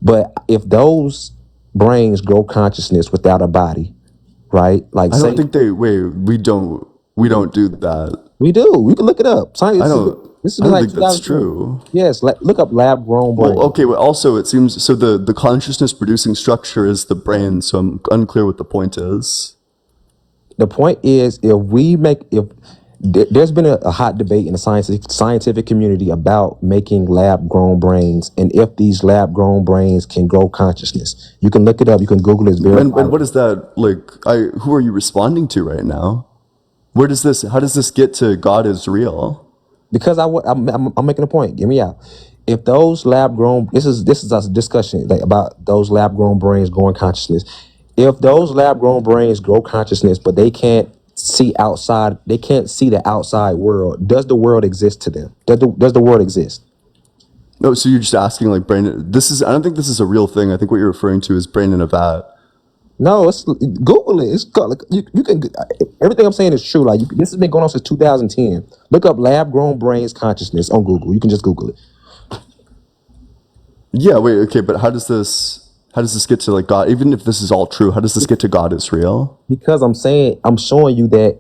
But if those brains grow consciousness without a body, right? Like I say don't think we don't do that. we do. We can look it up. Science. I don't This is I don't like think that's 2020. true. Yes, look up lab grown brains. Well, okay, well, also it seems so the consciousness producing structure is the brain, so I'm unclear what the point is. The point is, there's been a hot debate in the scientific community about making lab grown brains, and if these lab grown brains can grow consciousness. You can look it up. You can Google it. It's very And what is that like? Who are you responding to right now? How does this get to God is real? because I'm making a point. Get me out. If those lab grown, this is a discussion like, about those lab grown brains growing consciousness. If those lab grown brains grow consciousness, but they can't see outside, they can't see the outside world. Does the world exist to them? Does the world exist? No, so you're just asking like brain. I don't think this is a real thing. I think what you're referring to is brain in a vat. No, it's Google it. It's called, like, you can everything I'm saying is true. Like this has been going on since 2010. Look up lab grown brains consciousness on Google. You can just Google it. Yeah, wait, okay, but how does this get to like God? Even if this is all true, how does this get to God is real? Because I'm showing you that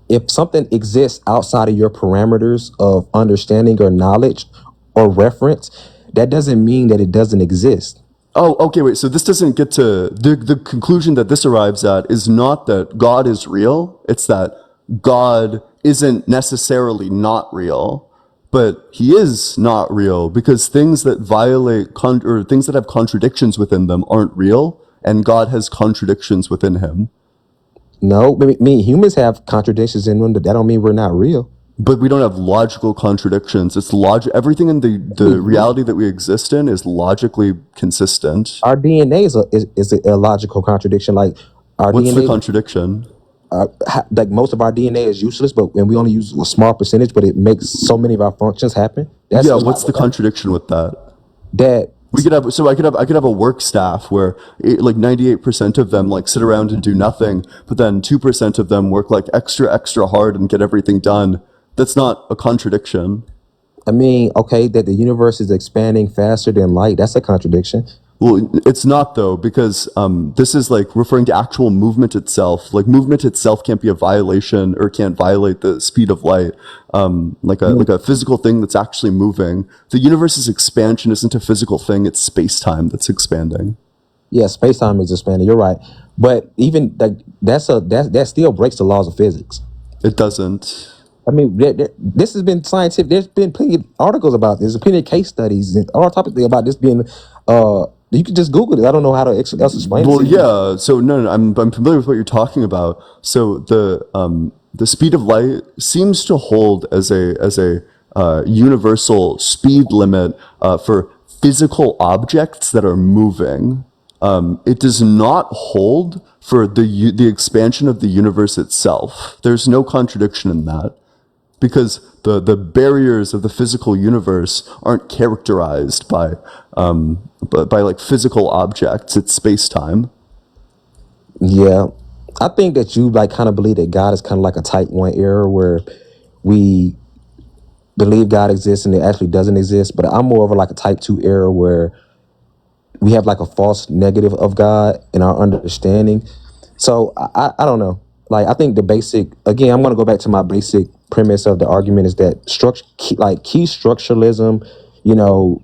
if something exists outside of your parameters of understanding or knowledge or reference, that doesn't mean that it doesn't exist. Oh, okay, wait. So this doesn't get to the conclusion that this arrives at is not that God is real. It's that God isn't necessarily not real, but he is not real because things that violate or things that have contradictions within them aren't real, and God has contradictions within him. No, humans have contradictions in them. That don't mean we're not real. But we don't have logical contradictions. It's everything in the reality that we exist in is logically consistent. Our DNA is a illogical contradiction. Like our What's DNA, the contradiction? like most of our DNA is useless, and we only use a small percentage, but it makes so many of our functions happen. Yeah, what's the contradiction with that? That I could have a work staff where like 98% of them like sit around and do nothing, but then 2% of them work like extra hard and get everything done. That's not a contradiction. I mean, okay, that the universe is expanding faster than light. That's a contradiction. Well, it's not though, because this is like referring to actual movement itself. Like movement itself can't be a violation or can't violate the speed of light. Like a physical thing that's actually moving. The universe's expansion isn't a physical thing; it's space time that's expanding. Yeah, space time is expanding. You're right, but even that still breaks the laws of physics. It doesn't. I mean, this has been scientific. There's been plenty of articles about this, plenty of case studies, and all topic about this being. You can just Google it. I don't know how to else explain it. Well, To you. yeah. So no, I'm familiar with what you're talking about. So the speed of light seems to hold as a universal speed limit for physical objects that are moving. It does not hold for the expansion of the universe itself. There's no contradiction in that, because the barriers of the physical universe aren't characterized by like physical objects. It's space time. Yeah, I think that you like kind of believe that God is kind of like a type 1 error where we believe God exists and it actually doesn't exist. But I'm more of like a type 2 error where we have like a false negative of God in our understanding. So I don't know. Like I think the basic again, I'm gonna go back to my basic premise of the argument is that key structuralism, you know,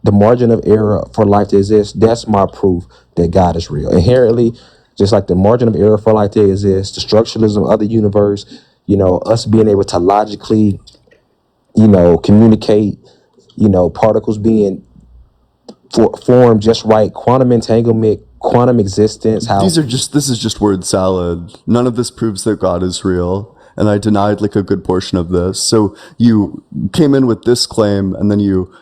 the margin of error for life to exist, that's my proof that God is real. Inherently, just like the margin of error for life to exist, the structuralism of the universe, you know, us being able to logically, you know, communicate, you know, particles being formed just right, quantum entanglement, quantum existence, how This is just word salad. None of this proves that God is real. And I denied like a good portion of this. So you came in with this claim and then you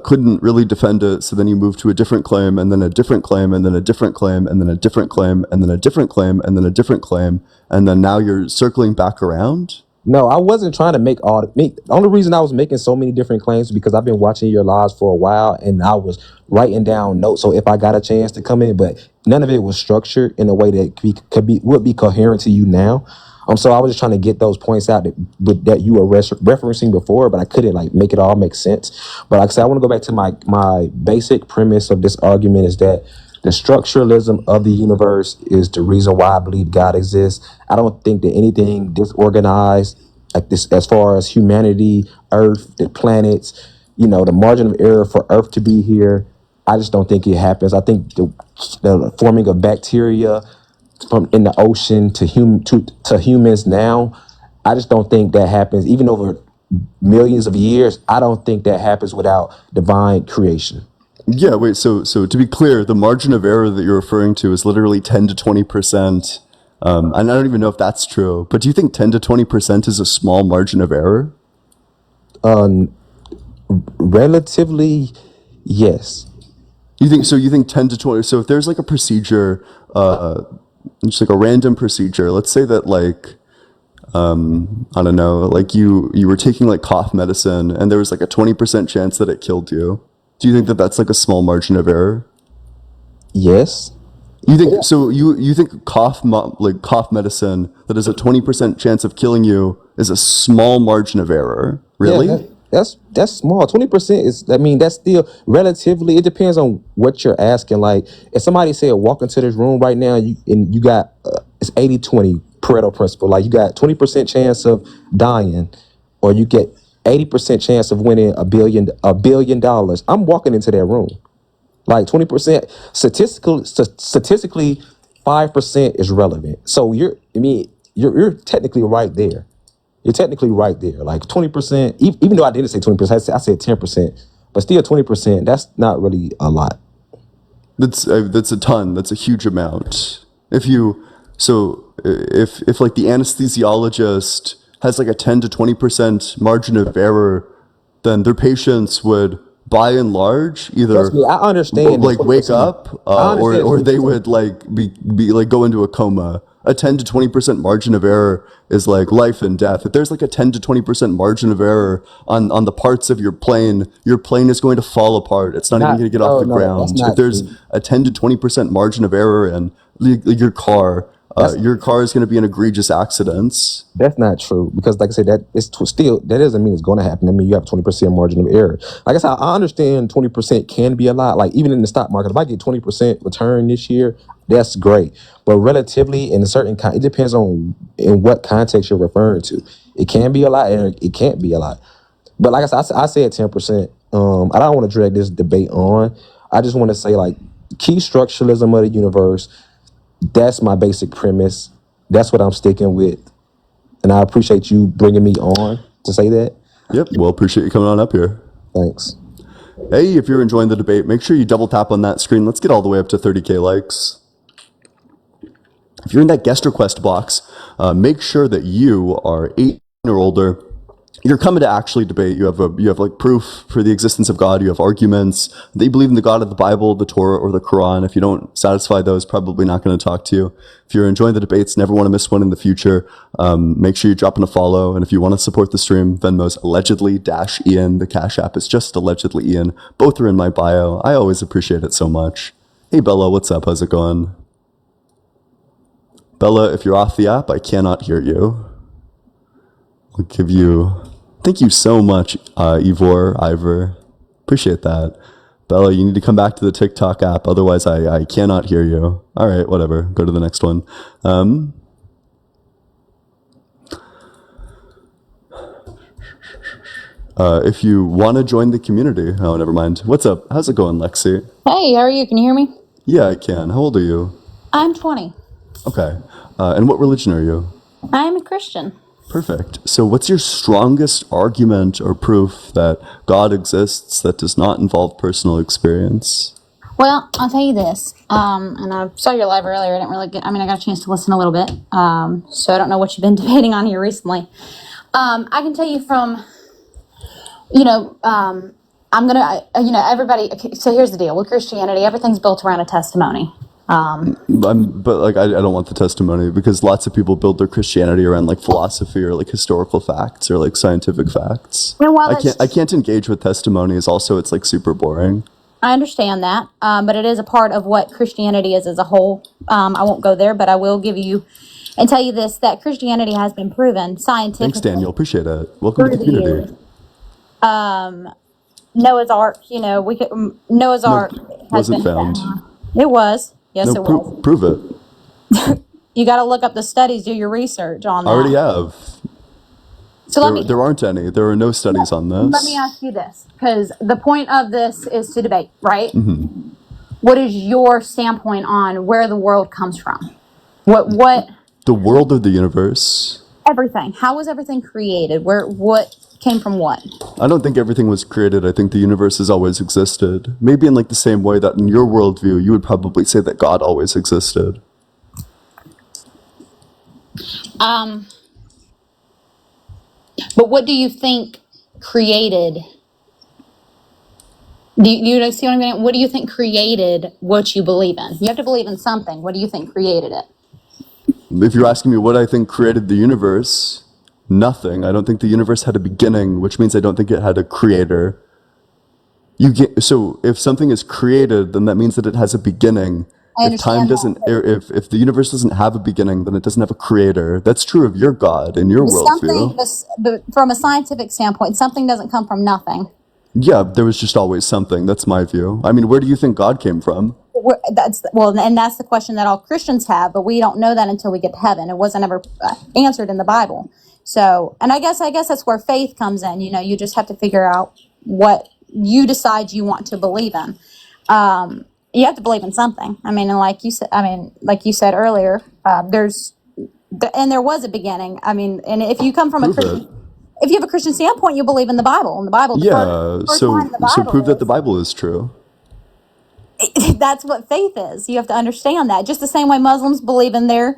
couldn't really defend it. So then you moved to a different claim and then a different claim and then a different claim and then a different claim and then a different claim and then a different claim. And then now you're circling back around. No, I wasn't trying to the only reason I was making so many different claims is because I've been watching your lives for a while and I was writing down notes. So if I got a chance to come in, but none of it was structured in a way that would be coherent to you now. So I was just trying to get those points out that you were referencing before, but I couldn't like make it all make sense. But like I said, I want to go back to my basic premise of this argument is that the structuralism of the universe is the reason why I believe God exists. I don't think that anything disorganized like this, as far as humanity, Earth, the planets, you know, the margin of error for Earth to be here, I just don't think it happens. I think the forming of bacteria from in the ocean to humans now, I just don't think that happens. Even over millions of years, I don't think that happens without divine creation. Yeah, wait, so to be clear, the margin of error that you're referring to is literally 10 to 20%. And I don't even know if that's true, but do you think 10 to 20% is a small margin of error? Relatively, yes. You think 10 to 20, so if there's like a procedure, just like a random procedure, let's say that like, I don't know, like you were taking like cough medicine and there was like a 20% chance that it killed you. Do you think that that's like a small margin of error? Yes. You think so? You think cough medicine that has a 20% chance of killing you is a small margin of error? Really? Yeah, that's small. 20% is. I mean, that's still relatively. It depends on what you're asking. Like, if somebody said walk into this room right now, you got it's 80-20 Pareto principle. Like, you got 20% chance of dying, or you get 80% chance of winning $1 billion. I'm walking into that room. Like 20% statistically, 5% is relevant. So you're technically right there. You're technically right there. Like 20%, even though I didn't say 20%, I said 10%, but still 20%, that's not really a lot. That's a ton. That's a huge amount. If like the anesthesiologist has like a 10 to 20% margin of error, then their patients would by and large, Trust either me, I understand the like wake 20%. up, I understand the or they 20%. would like be like go into a coma. A 10 to 20% margin of error is like life and death. If there's like a 10 to 20% margin of error on the parts of your plane is going to fall apart. It's not even Not going to get off no the no. That's ground. If not there's true. a 10 to 20% margin of error in That's your car is going to be in egregious accidents. That's not true because, like I said, that it's still that doesn't mean it's going to happen. I mean, you have 20% margin of error. Like I said, I understand 20% can be a lot. Like even in the stock market, if I get 20% return this year, that's great. But relatively, in a certain it depends on in what context you're referring to. It can be a lot, and it can't be a lot. But like I said 10%. I don't want to drag this debate on. I just want to say like key structuralism of the universe. That's my basic premise. That's what I'm sticking with. And I appreciate you bringing me on to say that. Yep. Well, appreciate you coming on up here. Thanks. Hey, if you're enjoying the debate, make sure you double tap on that screen. Let's get all the way up to 30K likes. If you're in that guest request box, make sure that you are 18 or older. You're coming to actually debate. You have like proof for the existence of God. You have arguments that you believe in the God of the Bible, the Torah, or the Quran. If you don't satisfy those, probably not going to talk to you. If you're enjoying the debates, never want to miss one in the future, make sure you drop in a follow. And if you want to support the stream, Venmo's allegedly-ian. The Cash App is just allegedly Ian. Both are in my bio. I always appreciate it so much. Hey Bella, what's up? How's it going? Bella, if you're off the app, I cannot hear you. I'll give you... Thank you so much, Ivor. Appreciate that. Bella, you need to come back to the TikTok app. Otherwise, I cannot hear you. All right, whatever. Go to the next one. If you want to join the community... Oh, never mind. What's up? How's it going, Lexi? Hey, how are you? Can you hear me? Yeah, I can. How old are you? I'm 20. Okay. And what religion are you? I'm a Christian. Perfect. So what's your strongest argument or proof that God exists that does not involve personal experience? Well, I'll tell you this. And I saw your live earlier. I didn't really I got a chance to listen a little bit. So I don't know what you've been debating on here recently. I can tell you from, I'm going to, everybody. Okay, so here's the deal with Christianity. Everything's built around a testimony. But like I don't want the testimony because lots of people build their Christianity around like philosophy or like historical facts or like scientific facts. And while I can't engage with testimonies. Also, it's like super boring. I understand that, but it is a part of what Christianity is as a whole. I won't go there, but I will give you and tell you this, that Christianity has been proven scientifically. Thanks, Daniel. Appreciate it. Welcome to the community. Noah's Ark, Noah's Ark has Wasn't been found. It was. Yes, No, it was. prove it. You got to look up the studies, do your research on that. I already have. So There aren't any. There are no studies on this. Let me ask you this, because the point of this is to debate, right? Mm-hmm. What is your standpoint on where the world comes from? What? The world or the universe? Everything. How was everything created? What came from what? I don't think everything was created. I think the universe has always existed. Maybe in like the same way that in your worldview, you would probably say that God always existed. But what do you think created? Do you see what I mean? What do you think created what you believe in? You have to believe in something. What do you think created it? If you're asking me what I think created the universe, nothing. I don't think the universe had a beginning, which means I don't think it had a creator. So if something is created, then that means that it has a beginning. If time doesn't, if the universe doesn't have a beginning, then it doesn't have a creator. That's true of your God and your worldview. But from a scientific standpoint, something doesn't come from nothing. Yeah, there was just always something. That's my view. I mean, where do you think God came from? That's the question that all Christians have, but we don't know that until we get to heaven. It wasn't ever answered in the Bible. So, and I guess that's where faith comes in. You just have to figure out what you decide you want to believe in. You have to believe in something. I mean, and like you said earlier, there was a beginning. I mean, and if you come from if you have a Christian standpoint, you believe in the Bible. And the Bible, so prove that the Bible is true. That's what faith is. You have to understand that. Just the same way Muslims believe in their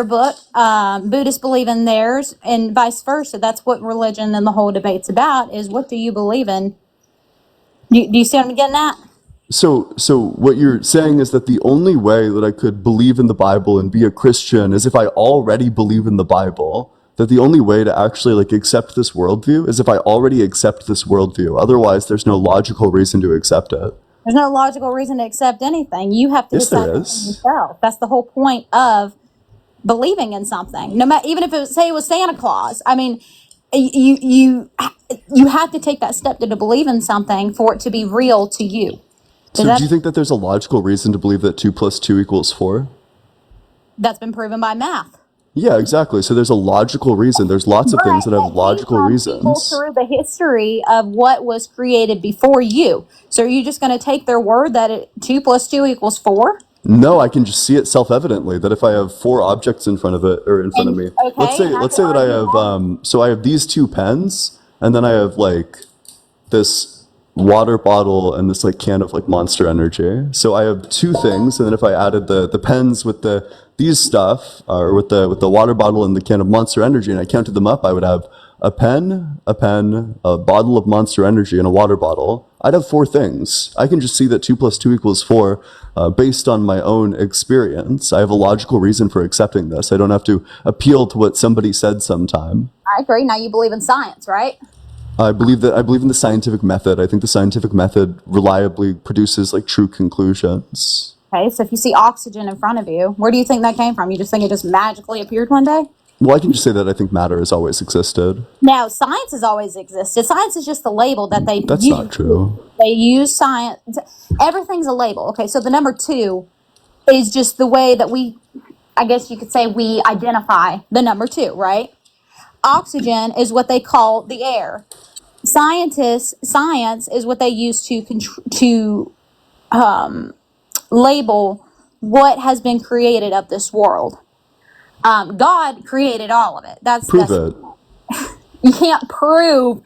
book, Buddhists believe in theirs, and vice versa. That's what religion and the whole debate's about, is what do you believe in? Do you see what I'm getting at? So what you're saying is that the only way that I could believe in the Bible and be a Christian is if I already believe in the Bible. That the only way to actually like accept this worldview is if I already accept this worldview. Otherwise, there's no logical reason to accept it. There's no logical reason to accept anything. You have to Yes, decide there for is. yourself. That's the whole point of believing in something. No matter, even if it was, say it was Santa Claus. I mean, you have to take that step to believe in something for it to be real to you. So do you think that there's a logical reason to believe that 2 + 2 = 4? That's been proven by math. Yeah, exactly. So there's a logical reason. There's lots of things that have But it came logical from people reasons. through the history of what was created before you. So are you just going to take their word that 2 + 2 = 4? No, I can just see it self-evidently that if I have 4 objects in front of it or in front of And me, okay, and let's say that I have so I have these 2 pens, and then I have like this water bottle and this like can of like Monster Energy. So I have 2 things, and then if I added the pens with these stuff or with the water bottle and the can of Monster Energy, and I counted them up, I would have a pen, a bottle of Monster Energy, and a water bottle. I'd have 4 things. I can just see that 2 + 2 = 4 based on my own experience. I have a logical reason for accepting this. I don't have to appeal to what somebody said sometime. I agree. Now you believe in science, right? I believe in the scientific method. I think the scientific method reliably produces like true conclusions. Okay, so if you see oxygen in front of you, where do you think that came from? You just think it just magically appeared one day? Well, I can just say that I think matter has always existed. Now, science has always existed. Science is just the label that they That's use. not true. They use science. Everything's a label. Okay, so the number 2 is just the way that I guess you could say, we identify the number 2, right? Oxygen is what they call the air. Science is what they use to label what has been created of this world. God created all of it. Prove it. You can't prove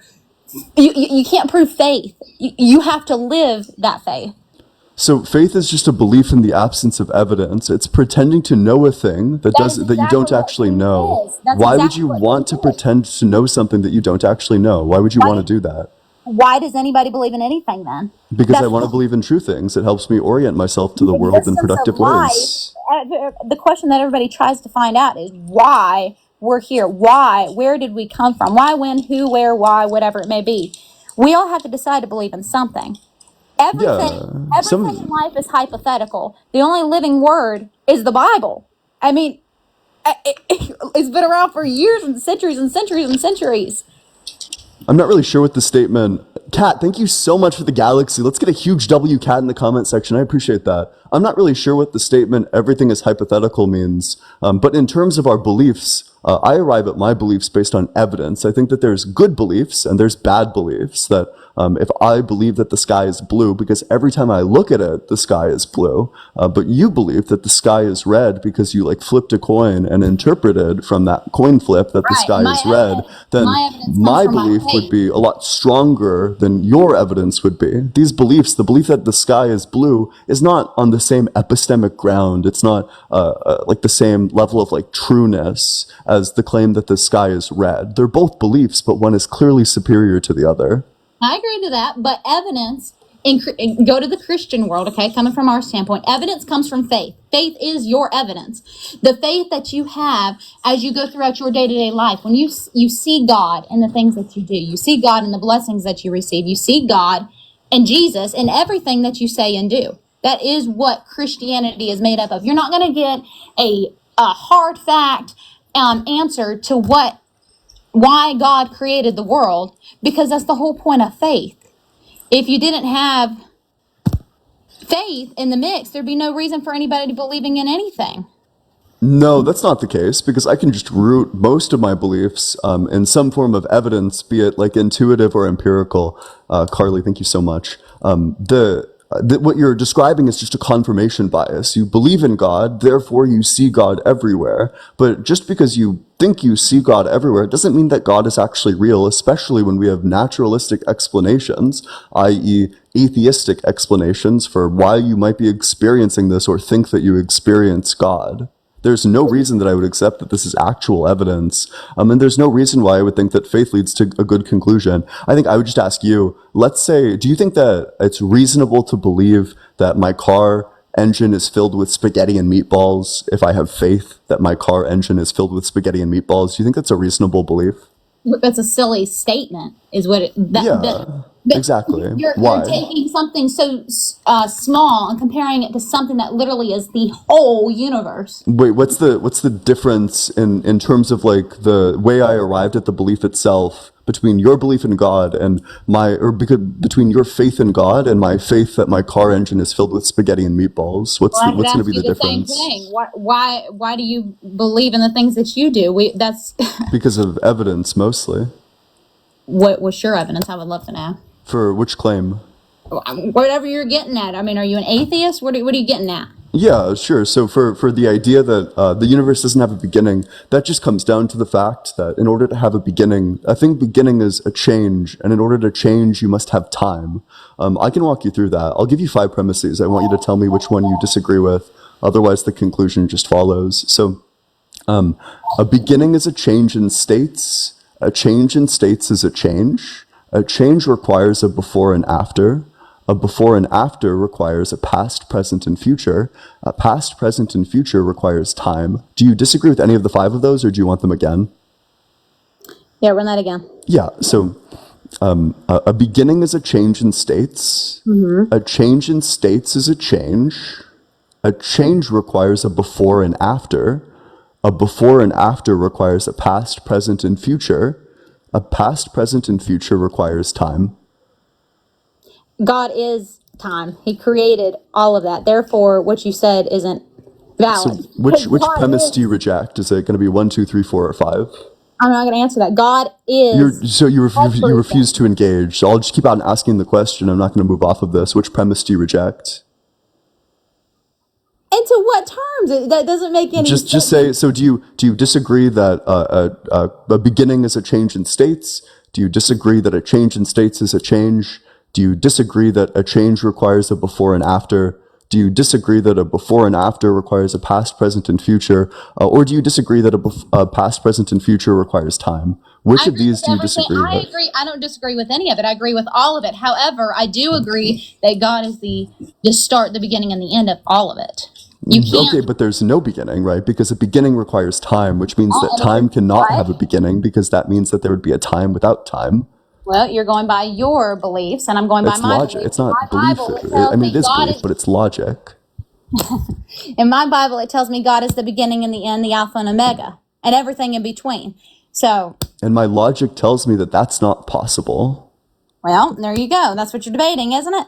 you can't prove faith. You have to live that faith. So faith is just a belief in the absence of evidence. It's pretending to know a thing that you don't exactly what actually faith know. is. That's Why would exactly you what want to faith is. pretend to know something that you don't actually know? Why would you want to do that? Why does anybody believe in anything then? Because I That's want to believe in true things. It helps me orient myself to the world in existence productive of life. ways. The question that everybody tries to find out is why we're here. Why? Where did we come from? Why, when, who, where, why, whatever it may be. We all have to decide to believe in something. Everything in life is hypothetical. The only living word is the Bible. I mean, it's been around for years and centuries and centuries and centuries. I'm not really sure what the statement. Kat, thank you so much for the galaxy. Let's get a huge W, Kat, in the comment section. I appreciate that. I'm not really sure what the statement "everything is hypothetical" means, but in terms of our beliefs, I arrive at my beliefs based on evidence. I think that there's good beliefs and there's bad beliefs. That if I believe that the sky is blue because every time I look at it, the sky is blue, but you believe that the sky is red because you like flipped a coin and interpreted from that coin flip that the sky is red, then my belief would be a lot stronger than your evidence would be. These beliefs, the belief that the sky is blue, is not on the same epistemic ground. It's not like the same level of like trueness as the claim that the sky is red. They're both beliefs, but one is clearly superior to the other. I agree to that, but evidence, go to the Christian world, okay, coming from our standpoint, evidence comes from faith. Faith is your evidence. The faith that you have as you go throughout your day-to-day life, when you see God in the things that you do, you see God in the blessings that you receive, you see God and Jesus in everything that you say and do. That is what Christianity is made up of. You're not going to get a hard fact answer to why God created the world, because that's the whole point of faith. If you didn't have faith in the mix, there'd be no reason for anybody believing in anything. No, that's not the case, because I can just root most of my beliefs in some form of evidence, be it like intuitive or empirical. Carly, thank you so much. What you're describing is just a confirmation bias. You believe in God, therefore you see God everywhere. But just because you think you see God everywhere doesn't mean that God is actually real, especially when we have naturalistic explanations, i.e. atheistic explanations for why you might be experiencing this or think that you experience God. There's no reason that I would accept that this is actual evidence. And there's no reason why I would think that faith leads to a good conclusion. I think I would just ask you, let's say, do you think that it's reasonable to believe that my car engine is filled with spaghetti and meatballs if I have faith that my car engine is filled with spaghetti and meatballs? Do you think that's a reasonable belief? That's a silly statement, is what Yeah, exactly. You're Why? taking something so small and comparing it to something that literally is the whole universe. Wait, what's the difference in terms of like the way I arrived at the belief itself between your belief in God and between your faith in God and my faith that my car engine is filled with spaghetti and meatballs? What's Well, going to be the same difference? thing. Why do you believe in the things that you do? That's Because of evidence, mostly. what was your evidence? I would love to know. For which claim? Whatever you're getting at. I mean, are you an atheist? What are you getting at? Yeah, sure. So for the idea that the universe doesn't have a beginning, that just comes down to the fact that in order to have a beginning, I think beginning is a change, and in order to change, you must have time. I can walk you through that. I'll give you 5 premises. I want you to tell me which one you disagree with. Otherwise, the conclusion just follows. So a beginning is a change in states. A change in states is a change. A change requires a before and after. A before and after requires a past, present, and future. A past, present, and future requires time. Do you disagree with any of the 5 of those, or do you want them again? Yeah, run that again. Yeah, so a beginning is a change in states. Mm-hmm. A change in states is a change. A change requires a before and after. A before and after requires a past, present, and future. A past, present, and future requires time. God is time. He created all of that. Therefore, what you said isn't valid. So which God premise is- do you reject? Is it going to be 1, 2, 3, 4, or 5? I'm not going to answer that. God is. You refuse to engage. So I'll just keep on asking the question. I'm not going to move off of this. Which premise do you reject? And to what terms? That doesn't make any sense. Just say. So do you disagree that a beginning is a change in states? Do you disagree that a change in states is a change? Do you disagree that a change requires a before and after? Do you disagree that a before and after requires a past, present, and future? Or do you disagree that a past, present, and future requires time? Which of these do you disagree with? I agree. I don't disagree with any of it. I agree with all of it. However, I do agree that God is the start, the beginning, and the end of all of it. You can't. Okay, but there's no beginning, right? Because a beginning requires time, which means that time cannot have a beginning, because that means that there would be a time without time. Well, you're going by your beliefs, and I'm going by my Logic. beliefs. It's not My belief. Bible, it I tells mean, me it is God belief, but it's logic. In my Bible, it tells me God is the beginning and the end, the Alpha and Omega, and everything in between. So, And my logic tells me that that's not possible. well, there you go. That's what you're debating, isn't it?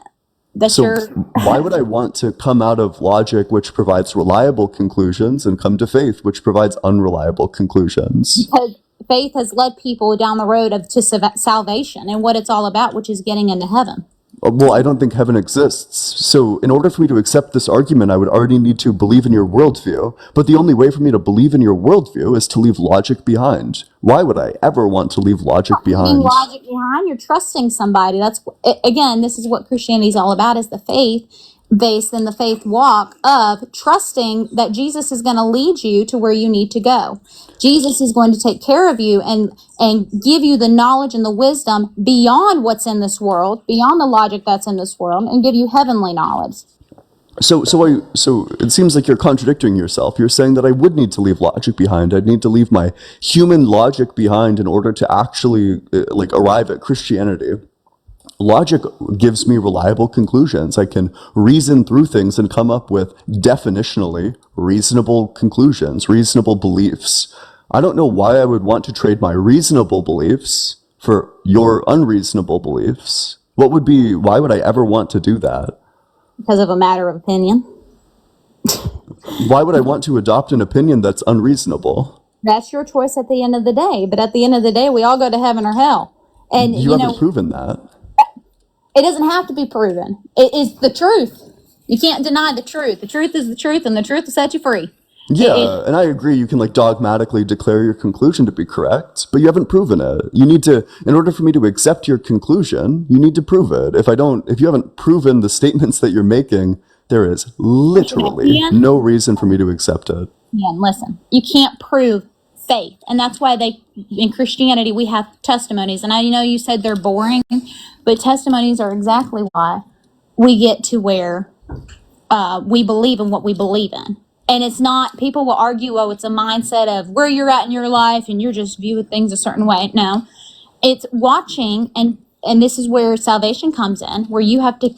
That's So your. why would I want to come out of logic, which provides reliable conclusions, and come to faith, which provides unreliable conclusions? Because faith has led people down the road to salvation and what it's all about, which is getting into heaven. Well, I don't think heaven exists. So in order for me to accept this argument, I would already need to believe in your worldview. But the only way for me to believe in your worldview is to leave logic behind. Why would I ever want to leave logic behind? Leaving logic behind, you're trusting somebody. That's, again, this is what Christianity is all about, is the faith based in the faith walk of trusting that Jesus is going to lead you to where you need to go. Jesus is going to take care of you and give you the knowledge and the wisdom beyond what's in this world, beyond the logic that's in this world, and give you heavenly knowledge. So it seems like you're contradicting yourself. You're saying that I would need to leave logic behind. I'd need to leave my human logic behind in order to actually arrive at Christianity. Logic gives me reliable conclusions. I can reason through things and come up with definitionally reasonable conclusions, reasonable beliefs. I don't know why I would want to trade my reasonable beliefs for your unreasonable beliefs. Why would I ever want to do that? Because of a matter of opinion. Why would I want to adopt an opinion that's unreasonable? That's your choice at the end of the day. But at the end of the day, we all go to heaven or hell. And You haven't proven that. it doesn't have to be proven. It is the truth. You can't deny the truth. The truth is the truth, and the truth will set you free. Yeah, and I agree. You can dogmatically declare your conclusion to be correct, but you haven't proven it. You need to, in order for me to accept your conclusion, you need to prove it. If you haven't proven the statements that you're making, there is literally no reason for me to accept it. And listen, you can't prove faith. And that's why in Christianity, we have testimonies. And I know you said they're boring, but testimonies are exactly why we get to where we believe in what we believe in. And it's not, people will argue, oh, it's a mindset of where you're at in your life and you're just viewing things a certain way. No, it's watching, and this is where salvation comes in, where you have to,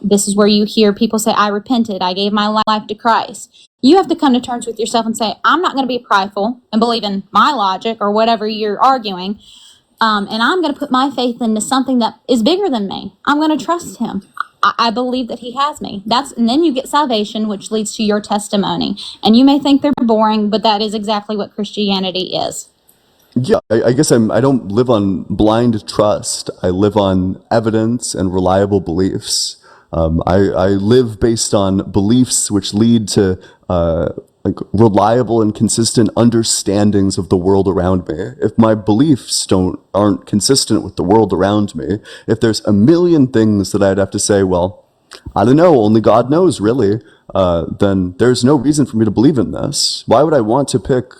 this is where you hear people say, I repented, I gave my life to Christ. You have to come to terms with yourself and say, I'm not going to be prideful and believe in my logic or whatever you're arguing. And I'm going to put my faith into something that is bigger than me. I'm going to trust him. I believe that he has me. And then you get salvation, which leads to your testimony. And you may think they're boring, but that is exactly what Christianity is. Yeah, I guess I don't live on blind trust. I live on evidence and reliable beliefs. I live based on beliefs which lead to like reliable and consistent understandings of the world around me. If my beliefs aren't consistent with the world around me, if there's a million things that I'd have to say, well, I don't know, only God knows, really, then there's no reason for me to believe in this. Why would I want to pick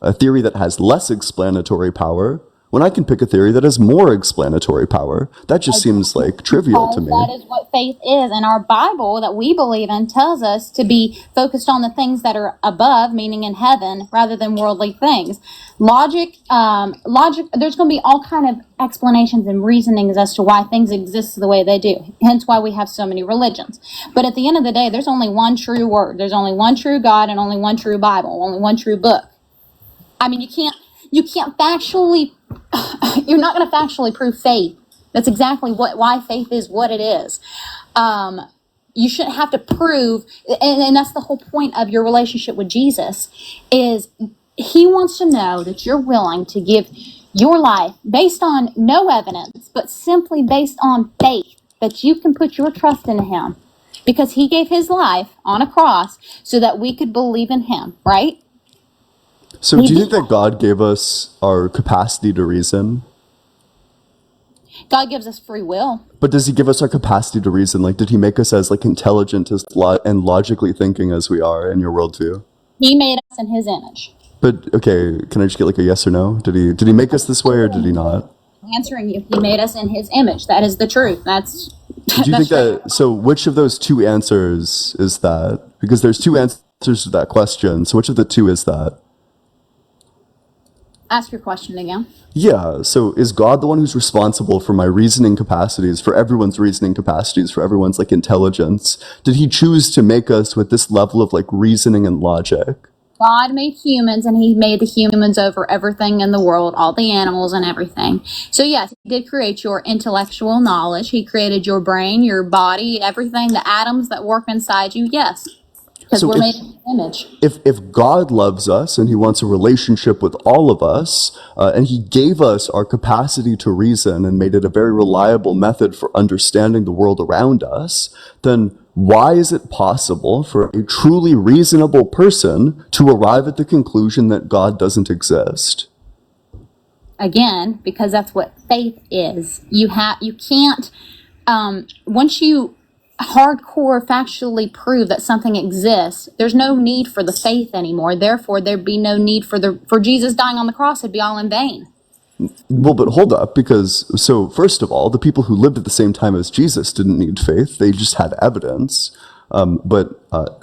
a theory that has less explanatory power when I can pick a theory that has more explanatory power? That just seems like trivial to me. That is what faith is. And our Bible that we believe in tells us to be focused on the things that are above, meaning in heaven, rather than worldly things. Logic, there's going to be all kind of explanations and reasonings as to why things exist the way they do. Hence why we have so many religions. But at the end of the day, there's only one true word. There's only one true God and only one true Bible, only one true book. I mean, you can't factually, you're not going to factually prove faith. That's exactly why faith is what it is. You shouldn't have to prove, and that's the whole point of your relationship with Jesus, is he wants to know that you're willing to give your life based on no evidence, but simply based on faith, that you can put your trust in him because he gave his life on a cross so that we could believe in him, right? So do you think that God gave us our capacity to reason? God gives us free will. But does he give us our capacity to reason? Like, did he make us as like intelligent and logically thinking as we are in your worldview? He made us in his image. But okay, can I just get like a yes or no? Did he make us this way or did he not? I'm answering you. He made us in his image. That is the truth. Do you think that, so which of those two answers is that? Because there's two answers to that question. So which of the two is that? Ask your question again. Yeah, so is God the one who's responsible for my reasoning capacities, for everyone's reasoning capacities, for everyone's like intelligence? Did he choose to make us with this level of like reasoning and logic? God made humans, and he made the humans over everything in the world, all the animals and everything. So yes, he did create your intellectual knowledge. He created your brain, your body, everything, the atoms that work inside you. Yes, because we're made in his image. If God loves us and he wants a relationship with all of us, and he gave us our capacity to reason and made it a very reliable method for understanding the world around us, then why is it possible for a truly reasonable person to arrive at the conclusion that God doesn't exist? Again, because that's what faith is. You can't, once you hardcore factually prove that something exists, there's no need for the faith anymore. Therefore, there'd be no need for Jesus dying on the cross. It'd be all in vain. Well, but hold up, because, so first of all, the people who lived at the same time as Jesus didn't need faith. They just had evidence. But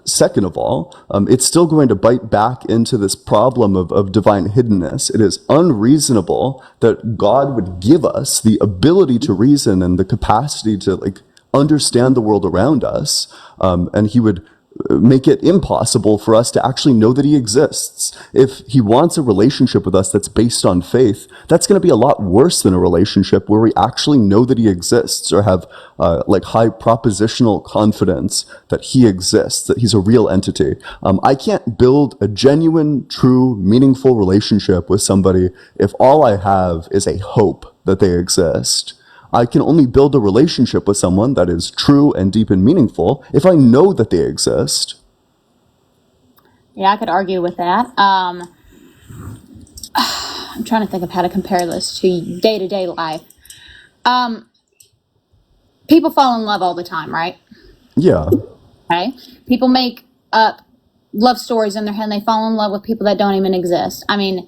second of all, it's still going to bite back into this problem of divine hiddenness. It is unreasonable that God would give us the ability to reason and the capacity to like understand the world around us, and he would make it impossible for us to actually know that he exists. If he wants a relationship with us that's based on faith, that's going to be a lot worse than a relationship where we actually know that he exists or have like high propositional confidence that he exists, that he's a real entity. I can't build a genuine, true, meaningful relationship with somebody if all I have is a hope that they exist. I can only build a relationship with someone that is true and deep and meaningful if I know that they exist. Yeah, I could argue with that. I'm trying to think of how to compare this to day-to-day life. People fall in love all the time, right? Yeah. Okay. People make up love stories in their head and they fall in love with people that don't even exist. I mean,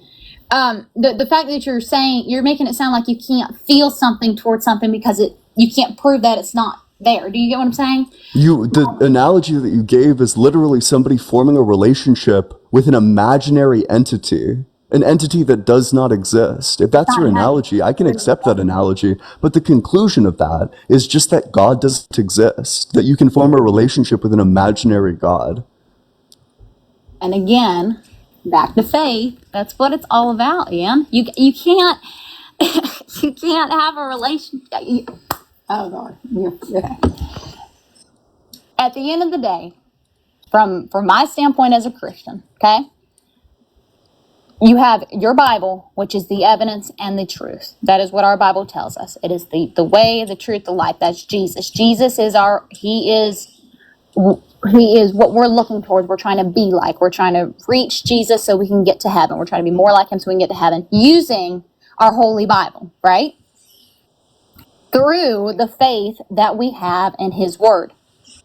the fact that you're saying, you're making it sound like you can't feel something towards something because you can't prove that it's not there. Do you get what I'm saying? The analogy that you gave is literally somebody forming a relationship with an imaginary entity, an entity that does not exist. If that's your analogy, I can accept that analogy. But the conclusion of that is just that God doesn't exist, that you can form a relationship with an imaginary God. And again, back to faith. That's what it's all about, Ian. You can't you can't have a relationship. Oh God, at the end of the day, from my standpoint as a Christian, okay, you have your Bible, which is the evidence and the truth. That is what our Bible tells us. It is the way, the truth, the life. That's Jesus. Jesus is he is what we're looking towards. We're trying to be like. We're trying to reach Jesus so we can get to heaven. We're trying to be more like him so we can get to heaven using our Holy Bible, right? Through the faith that we have in his word,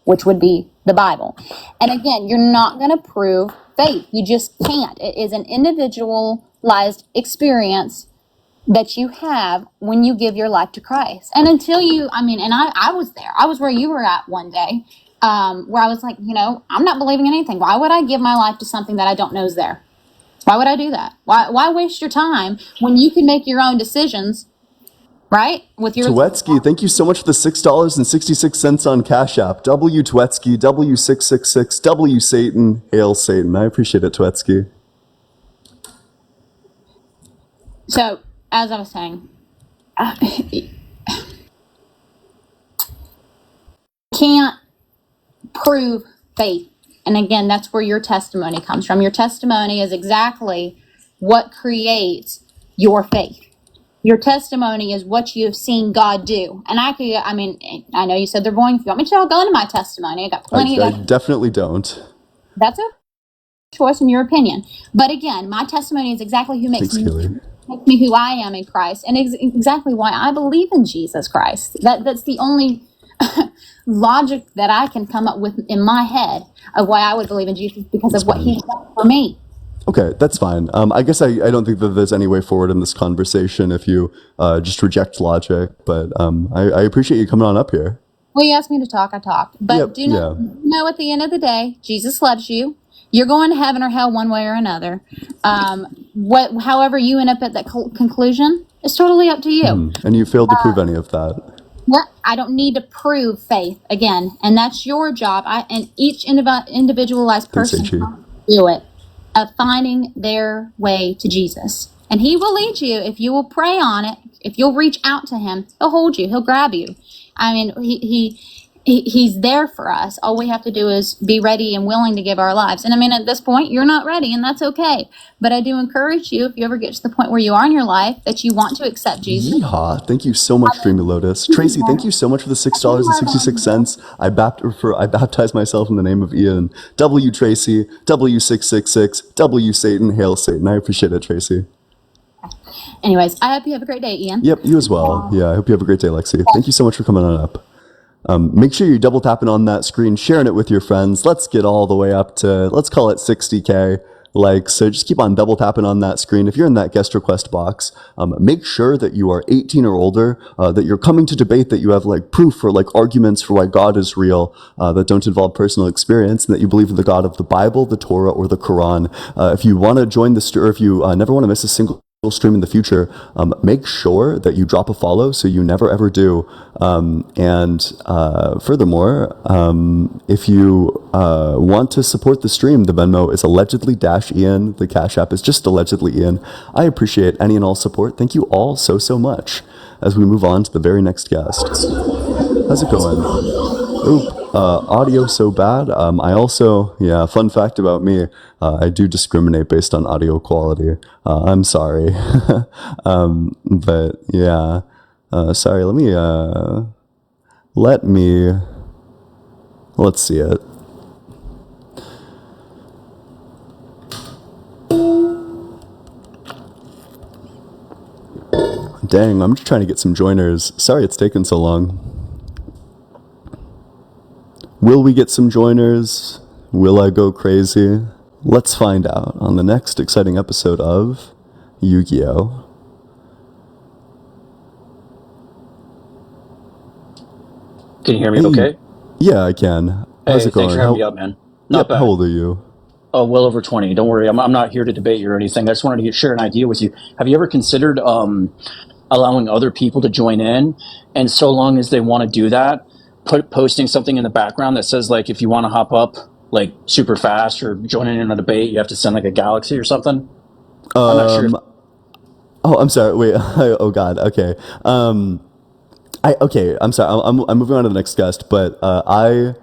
which would be the Bible. And again, you're not going to prove faith. You just can't. It is an individualized experience that you have when you give your life to Christ. And until you, and I was there. I was where you were at one day, where I was like, I'm not believing in anything. Why would I give my life to something that I don't know is there? Why would I do that? Why waste your time when you can make your own decisions, right? With your Twetsky, thank you so much for the $6.66 on Cash App. W Twetsky, W666, W Satan, Hail Satan. I appreciate it, Twetsky. So, as I was saying, can't prove faith. And again, that's where your testimony comes from. Your testimony is exactly what creates your faith. Your testimony is what you have seen God do. And I know you said they're boring. If you want me to, I'll go into my testimony. I got plenty I of definitely don't. That's a choice in your opinion. But again, my testimony is exactly who makes Thanks, Kaylee. me who I am in Christ, and exactly why I believe in Jesus Christ. That's the only logic that I can come up with in my head of why I would believe in Jesus, because of what he's done for me. Okay, that's fine. I guess I don't think that there's any way forward in this conversation if you just reject logic, but I appreciate you coming on up here. Well, you asked me to talk, I talked. But do know at the end of the day, Jesus loves you. You're going to heaven or hell one way or another. However you end up at that conclusion is totally up to you. And you failed to prove any of that. Well, I don't need to prove faith again, and that's your job. And each individualized person can do it, of finding their way to Jesus, and he will lead you if you will pray on it. If you'll reach out to him, he'll hold you. He'll grab you. He's there for us. All we have to do is be ready and willing to give our lives. And at this point, you're not ready, and that's okay. But I do encourage you, if you ever get to the point where you are in your life, that you want to accept Jesus. Yeehaw. Thank you so much, Dreamy Lotus. Tracy, thank you so much for the $6.66. I baptized myself in the name of Ian. W Tracy, W666, W Satan, Hail Satan. I appreciate it, Tracy. Anyways, I hope you have a great day, Ian. Yep, you as well. Yeah, I hope you have a great day, Lexi. Thank you so much for coming on up. Make sure you're double tapping on that screen, sharing it with your friends. Let's get all the way up to, let's call it 60K likes. So just keep on double tapping on that screen. If you're in that guest request box, make sure that you are 18 or older, that you're coming to debate, that you have proof or arguments for why God is real, that don't involve personal experience, and that you believe in the God of the Bible, the Torah, or the Quran. If you want to join the, or if you never want to miss a single stream in the future, make sure that you drop a follow so you never ever do. Furthermore, if you want to support the stream, the Venmo is allegedly-ian. The Cash App is just allegedly Ian. I appreciate any and all support. Thank you all so much. As we move on to the very next guest. How's it going? Audio so bad. I also, fun fact about me, I do discriminate based on audio quality. I'm sorry. But yeah, sorry, let's see it. Dang, I'm just trying to get some joiners. Sorry it's taken so long. Will we get some joiners? Will I go crazy? Let's find out on the next exciting episode of Yu-Gi-Oh! Can you hear me Hey. okay? Yeah, I can. How's Hey, it going? thanks for having me up, man. Not Yep, bad. how old are you? Oh, well over 20. Don't worry. I'm not here to debate you or anything. I just wanted to share an idea with you. Have you ever considered allowing other people to join in? And so long as they want to do that, posting something in the background that says, like, if you want to hop up, like, super fast or join in a debate, you have to send, like, a galaxy or something? I'm not sure if... Oh, I'm sorry. Wait. Oh God. Okay. Okay. I'm sorry. I'm moving on to the next guest, but I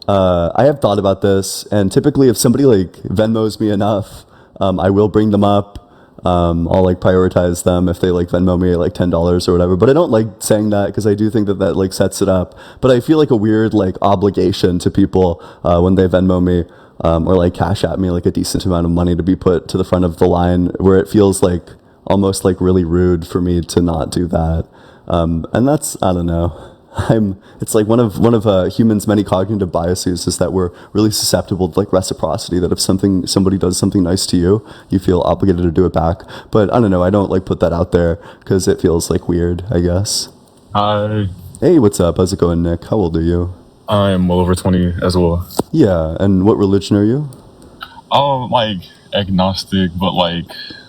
have thought about this, and typically, if somebody like Venmos me enough, I will bring them up. I'll like prioritize them if they like Venmo me like $10 or whatever. But I don't like saying that because I do think that like sets it up. But I feel like a weird like obligation to people when they Venmo me or like Cash App me like a decent amount of money to be put to the front of the line, where it feels like almost like really rude for me to not do that. And that's, I don't know. It's like one of humans' many cognitive biases is that we're really susceptible to like reciprocity. That if somebody does something nice to you, you feel obligated to do it back. But I don't know. I don't like put that out there because it feels like weird, I guess. Hi, Hey, what's up? How's it going, Nick? How old are you? I'm well over 20 as well. Yeah, and what religion are you? I'm like agnostic, but like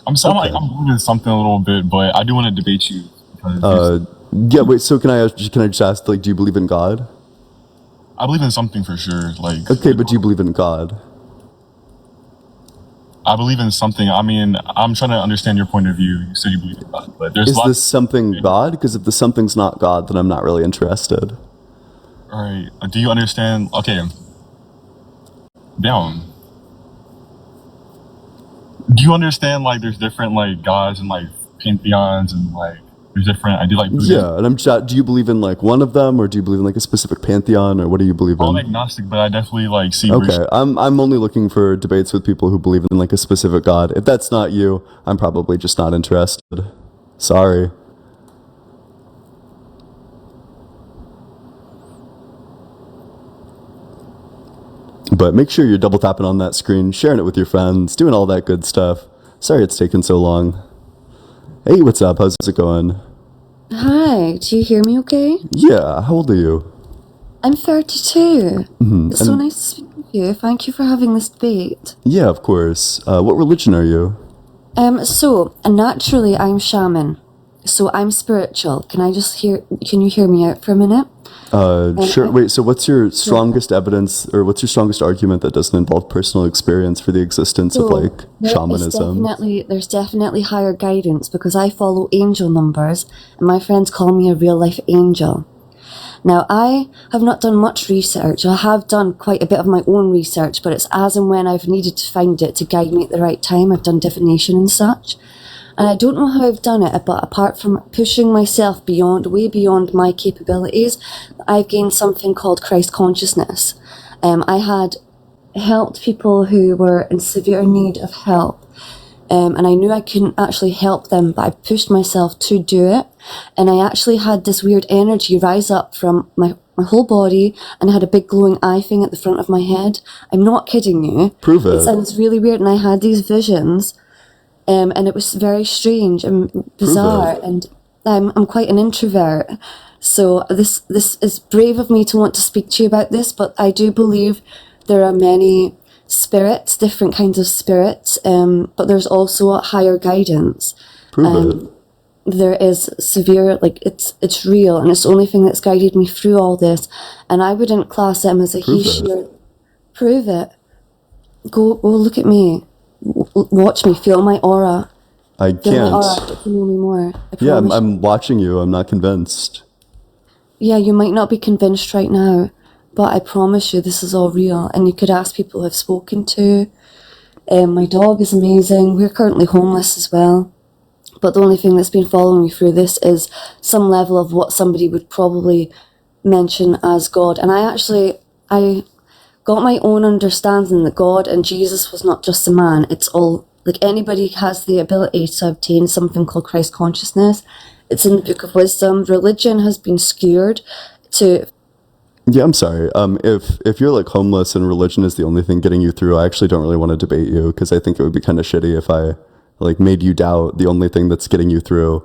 I'm believing in something a little bit, but I do want to debate you because Yeah, wait. So can I just ask, like, do you believe in God? I believe in something for sure. Like, Okay, but do you believe in God? I believe in something. I mean, I'm trying to understand your point of view. You said you believe in God, but there's Is lots. this something God? Because if the something's not God, then I'm not really interested. All right. Do you understand? Okay. Down. Do you understand? Like, there's different like gods and like pantheons and like there's different. I do like Buddhism. Yeah, and do you believe in like one of them, or do you believe in like a specific pantheon, or what do you believe I'm in? agnostic, but I definitely like see. Okay, I'm only looking for debates with people who believe in like a specific God. If that's not you, I'm probably just not interested. Sorry. But make sure you're double tapping on that screen, sharing it with your friends, doing all that good stuff. Sorry it's taken so long. Hey, what's up? How's it going? Hi, do you hear me okay? Yeah, how old are you? I'm 32. It's so nice to speak with you. Thank you for having this debate. Yeah, of course. What religion are you? So, naturally, I'm shaman. So I'm spiritual. Can you hear me out for a minute? Sure. Wait, so what's your strongest evidence, or what's your strongest argument that doesn't involve personal experience for the existence of like shamanism? There's definitely higher guidance because I follow angel numbers and my friends call me a real life angel. Now, I have not done much research. I have done quite a bit of my own research, but it's as and when I've needed to find it to guide me at the right time. I've done divination and such. And I don't know how I've done it, but apart from pushing myself way beyond my capabilities, I've gained something called Christ consciousness. I had helped people who were in severe need of help. And I knew I couldn't actually help them, but I pushed myself to do it. And I actually had this weird energy rise up from my whole body, and I had a big glowing eye thing at the front of my head. I'm not kidding you. Prove it. It sounds really weird, and I had these visions. And it was very strange and bizarre, and I'm quite an introvert, so this is brave of me to want to speak to you about this, but I do believe there are many spirits, different kinds of spirits, but there's also a higher guidance. Prove it. There is severe, like it's real, and it's the only thing that's guided me through all this, and I wouldn't class them as a he, she, or... Prove it. Go look at me. Watch me, feel my aura. I Feel my aura, can't. get to know me more. I Yeah, promise you. I'm watching you. I'm not convinced. Yeah, you might not be convinced right now, but I promise you this is all real. And you could ask people I've spoken to. My dog is amazing. We're currently homeless as well. But the only thing that's been following me through this is some level of what somebody would probably mention as God. And I got my own understanding that God and Jesus was not just a man. It's all, like, anybody has the ability to obtain something called Christ consciousness. It's in the Book of Wisdom. Religion has been skewed to Yeah, I'm sorry. If you're like homeless and religion is the only thing getting you through, I actually don't really want to debate you because I think it would be kind of shitty if I like made you doubt the only thing that's getting you through.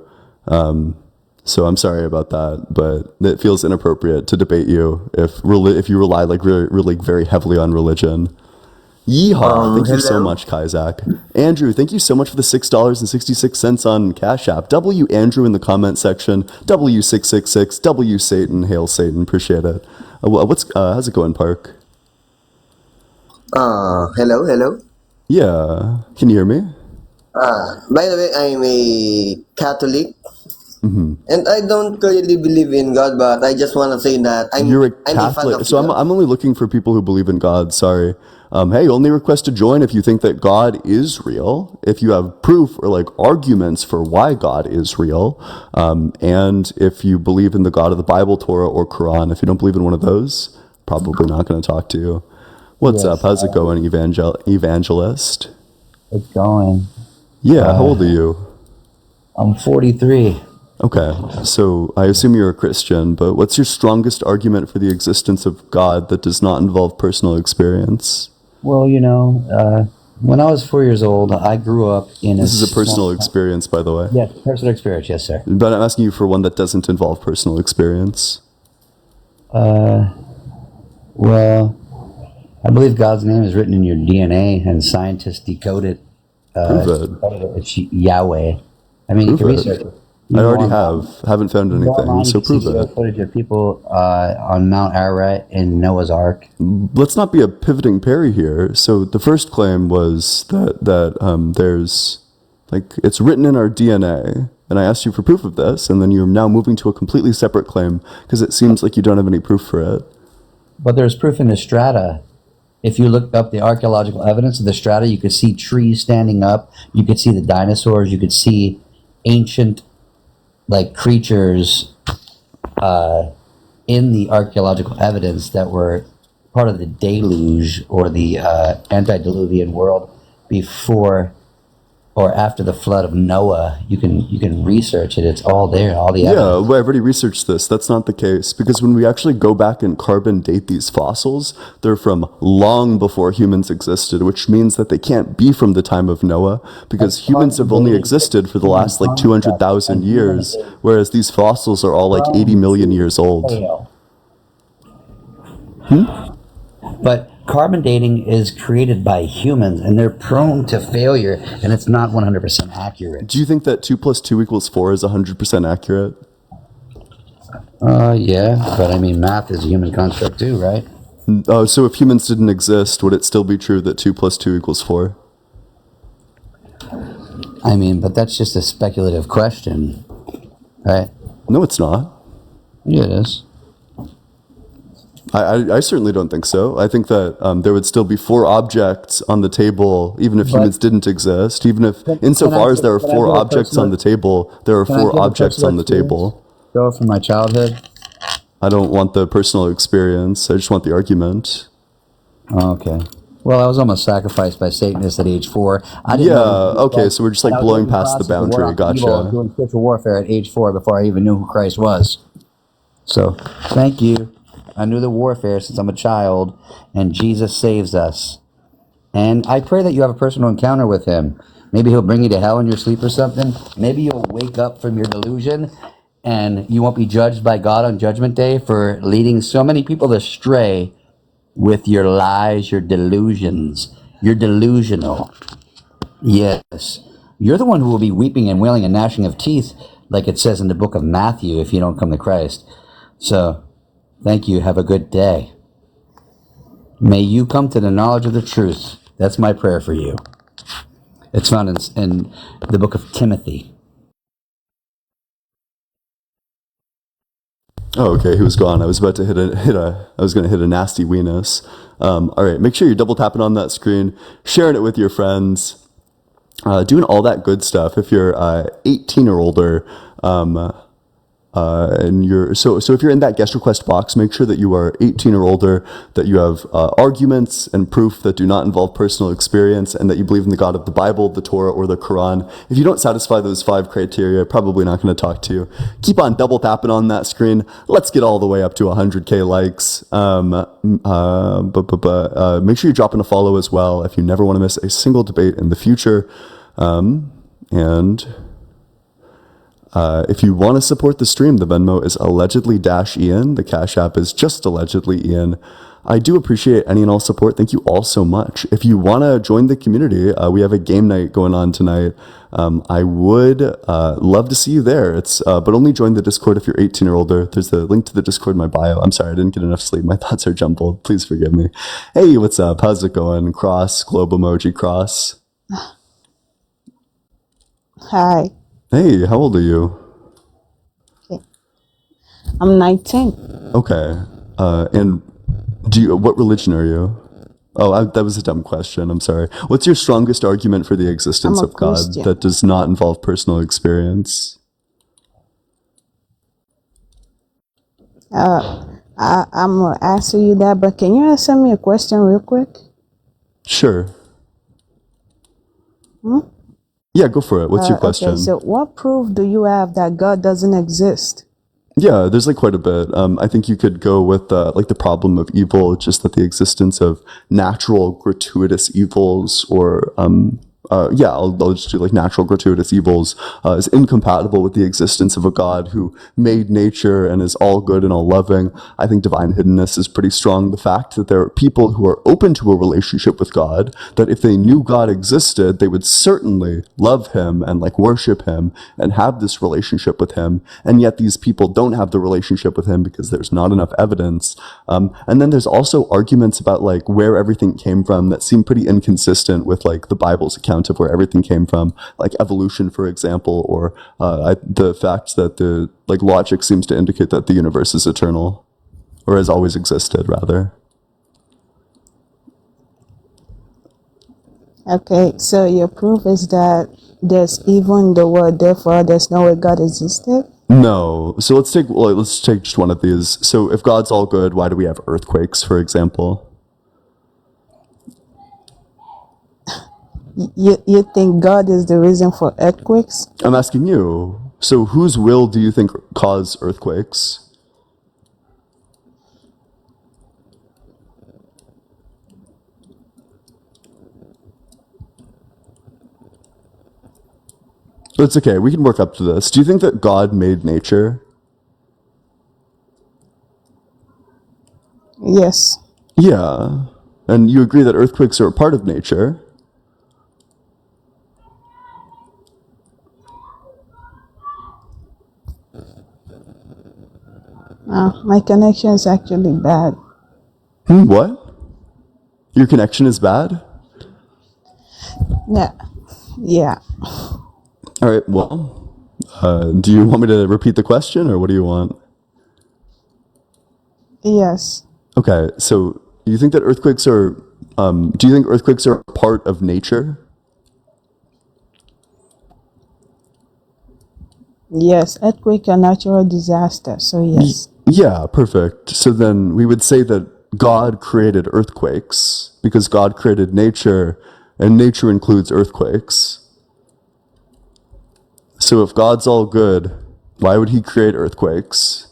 So I'm sorry about that, but it feels inappropriate to debate you if you rely like really very heavily on religion. Yeehaw! Thank you so Hello. much, Kaisak. Andrew, thank you so much for the $6.66 on Cash App. W Andrew in the comment section. W666. W Satan. Hail Satan. Appreciate it. How's it going, Park? Hello. Yeah. Can you hear me? By the way, I'm a Catholic, and I don't really believe in God, but I just want to say that You're a I'm a fan Catholic. of So God. I'm only looking for people who believe in God. Sorry. Hey, only request to join if you think that God is real, if you have proof or like arguments for why God is real, and if you believe in the God of the Bible, Torah, or Quran. If you don't believe in one of those, probably not going to talk to you. What's up? Yes, How's it going, evangelist? it's going. Yeah, how old are you? I'm 43. Okay, so I assume you're a Christian, but what's your strongest argument for the existence of God that does not involve personal experience? Well, when I was 4 years old, I grew up in This is a personal experience, by the way. Yes, personal experience. Yes, sir. But I'm asking you for one that doesn't involve personal experience. Well, I believe God's name is written in your DNA, and scientists decode it. Prove it. It's Yahweh. I mean, you can Prove it. research it. I already haven't found You go anything, online, so you can see prove video it. footage of people on Mount Ararat in Noah's Ark. Let's not be a pivoting Perry here. So the first claim was that there's like it's written in our DNA, and I asked you for proof of this, and then you're now moving to a completely separate claim because it seems like you don't have any proof for it. But there's proof in the strata. If you look up the archaeological evidence of the strata, you could see trees standing up. You could see the dinosaurs. You could see ancient, like, creatures in the archaeological evidence that were part of the deluge or the antediluvian world before or after the flood of Noah. You can research it. It's all there, all the Yeah, evidence. well, I've already researched this. That's not the case because when we actually go back and carbon date these fossils, they're from long before humans existed, which means that they can't be from the time of Noah because humans have only existed for the last like 200,000 years, whereas these fossils are all like 80 million years old. But carbon dating is created by humans, and they're prone to failure, and it's not 100% accurate. Do you think that 2 plus 2 equals 4 is 100% accurate? Yeah, but I mean, math is a human construct too, right? So if humans didn't exist, would it still be true that 2 plus 2 equals 4? I mean, but that's just a speculative question, right? No, it's not. Yeah, it is. I certainly don't think so. I think that there would still be 4 objects on the table, even if humans didn't exist. Even if, insofar as there are 4 objects on the table, there are 4 objects on the table. Go from my childhood. I don't want the personal experience. I just want the argument. Okay. Well, I was almost sacrificed by Satanists at age 4. I didn't Yeah. know Okay. So we're just like I was blowing in the past the process of war boundary. on evil, Gotcha. doing spiritual warfare at age 4 before I even knew who Christ was. So, thank you. I knew the warfare since I'm a child, and Jesus saves us. And I pray that you have a personal encounter with him. Maybe he'll bring you to hell in your sleep or something. Maybe you'll wake up from your delusion, and you won't be judged by God on Judgment Day for leading so many people astray with your lies, your delusions. You're delusional. Yes. You're the one who will be weeping and wailing and gnashing of teeth, like it says in the book of Matthew, if you don't come to Christ. So, thank you. Have a good day. May you come to the knowledge of the truth. That's my prayer for you. It's found in the book of Timothy. Oh, okay. He was gone. I was about to I was going to hit a nasty weenus. All right. Make sure you're double tapping on that screen, sharing it with your friends, doing all that good stuff. If you're 18 or older, and so if you're in that guest request box, make sure that you are 18 or older, that you have arguments and proof that do not involve personal experience, and that you believe in the God of the Bible, the Torah, or the Quran. If you don't satisfy those 5 criteria, probably not going to talk to you. Keep on double tapping on that screen. Let's get all the way up to 100K likes. Make sure you're dropping a follow as well if you never want to miss a single debate in the future. If you want to support the stream, the Venmo is allegedly-ian. The Cash App is just allegedly-ian. I do appreciate any and all support. Thank you all so much. If you want to join the community, we have a game night going on tonight. I would love to see you there. But only join the Discord if you're 18 or older. There's the link to the Discord in my bio. I'm sorry, I didn't get enough sleep. My thoughts are jumbled. Please forgive me. Hey, what's up? How's it going? Cross, globe emoji, cross. Hi. Hey, how old are you? Okay. I'm 19. Okay. And what religion are you? Oh, that was a dumb question. I'm sorry. What's your strongest argument for the existence I'm a of God Christian. that does not involve personal experience? I'm gonna answer you that, but can you answer me a question real quick? Sure. Yeah, go for it. What's your question? Okay, so what proof do you have that God doesn't exist? Yeah, there's like quite a bit. I think you could go with like the problem of evil, just that the existence of natural gratuitous evils, or I'll just do like natural gratuitous evils is incompatible with the existence of a God who made nature and is all good and all loving. I think divine hiddenness is pretty strong. The fact that there are people who are open to a relationship with God, that if they knew God existed, they would certainly love him and like worship him and have this relationship with him. And yet these people don't have the relationship with him because there's not enough evidence. And then there's also arguments about like where everything came from that seem pretty inconsistent with like the Bible's account of where everything came from, like evolution, for example, or the fact that the like logic seems to indicate that the universe is eternal, or has always existed, rather. Okay, so your proof is that there's evil in the world, therefore there's no way God existed? No. So let's take just one of these. So if God's all good, why do we have earthquakes, for example? You think God is the reason for earthquakes? I'm asking you. So whose will do you think caused earthquakes? It's okay. We can work up to this. Do you think that God made nature? Yes. Yeah. And you agree that earthquakes are a part of nature? My connection is actually bad. What? Your connection is bad? Yeah. All right, well, do you want me to repeat the question, or what do you want? Yes. Okay, so you think that earthquakes are, do you think earthquakes are part of nature? Yes, earthquake are natural disaster, so yes. Yeah, perfect. So then we would say that God created earthquakes because God created nature, and nature includes earthquakes. So if God's all good, why would he create earthquakes?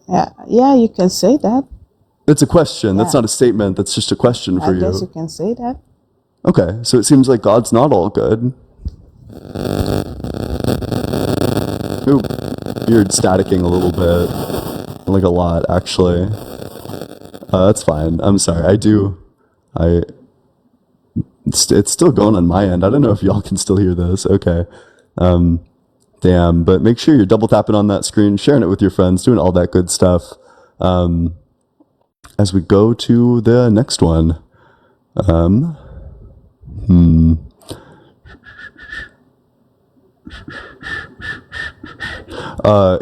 Yeah, you can say that. It's a question. That's Yeah. not a statement. That's just a question for I guess you. you can say that. Okay, so it seems like God's not all good. Ooh, you're staticking a little bit. Like a lot, actually. That's fine. I'm sorry. It's still going on my end. I don't know if y'all can still hear this. Okay. Damn, but make sure you're double tapping on that screen, sharing it with your friends, doing all that good stuff. As we go to the next one.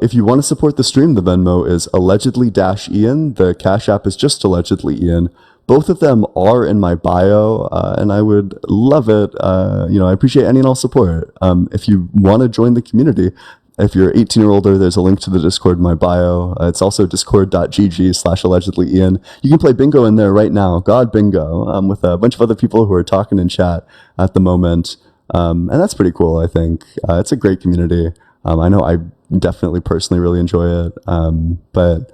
If you want to support the stream, the Venmo is allegedly-ian. The Cash App is just allegedly-ian. Both of them are in my bio, and I would love it. I appreciate any and all support. If you want to join the community, if you're 18 or older, there's a link to the Discord in my bio. It's also discord.gg/allegedly.ian. You can play bingo in there right now, God Bingo, with a bunch of other people who are talking in chat at the moment. And that's pretty cool, I think. It's a great community. I know I definitely personally really enjoy it. But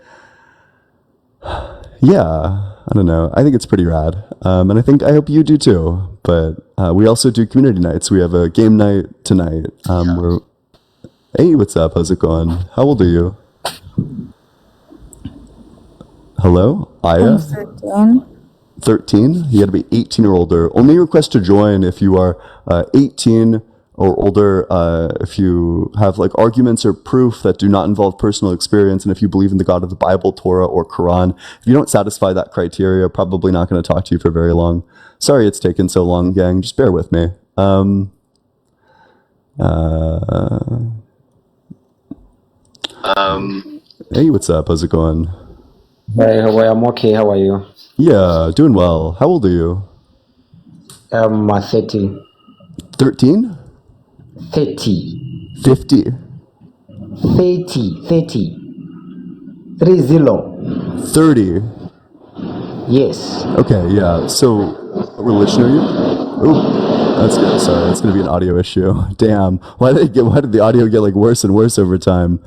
yeah, I don't know. I think it's pretty rad. And I hope you do too. But we also do community nights. We have a game night tonight. Hey, what's up? How's it going? How old are you? Hello? Aya? 13. 13? You gotta be 18 or older. Only request to join if you are 18 or older, if you have like arguments or proof that do not involve personal experience, and if you believe in the God of the Bible, Torah, or Quran. If you don't satisfy that criteria, probably not going to talk to you for very long. Sorry it's taken so long, gang. Just bear with me. Hey, what's up? How's it going? Hey, how are you? I'm okay. How are you? Yeah, doing well. How old are you? 30. 13? 30. 50? 30. 30. 30. 30? Yes. Okay, yeah. So, what religion are you? Oh, that's good. Sorry, it's gonna be an audio issue. Damn. Why did the audio get like worse and worse over time?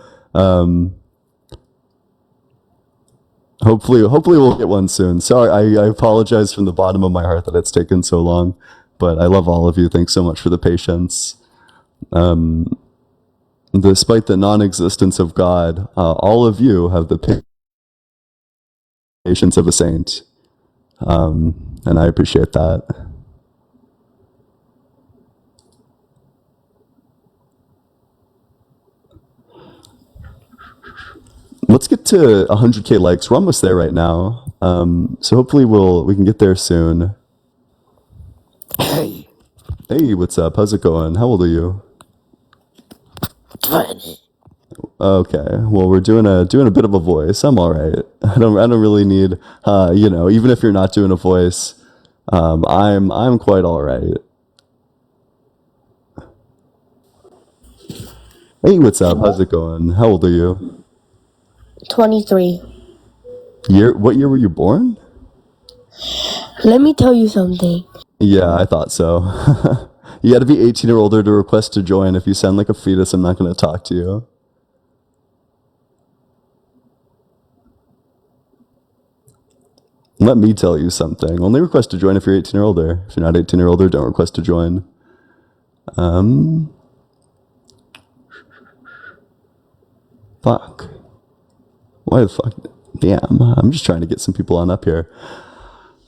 Hopefully we'll get one soon. Sorry, I apologize from the bottom of my heart that it's taken so long, but I love all of you. Thanks so much for the patience. Despite the non-existence of God, all of you have the patience of a saint, and I appreciate that. Let's get to 100K likes. We're almost there right now. So hopefully we can get there soon. Hey, Hey, what's up? How's it going? How old are you? 20. Okay. Well, we're doing a bit of a voice. I'm all right. I don't really need even if you're not doing a voice, I'm quite all right. Hey, what's up? How's it going? How old are you? 23. What year were you born? Let me tell you something. Yeah, I thought so. You got to be 18 or older to request to join. If you sound like a fetus, I'm not going to talk to you. Let me tell you something. Only request to join if you're 18 or older. If you're not 18 or older, don't request to join. Fuck. Why the fuck? Damn. I'm just trying to get some people on up here.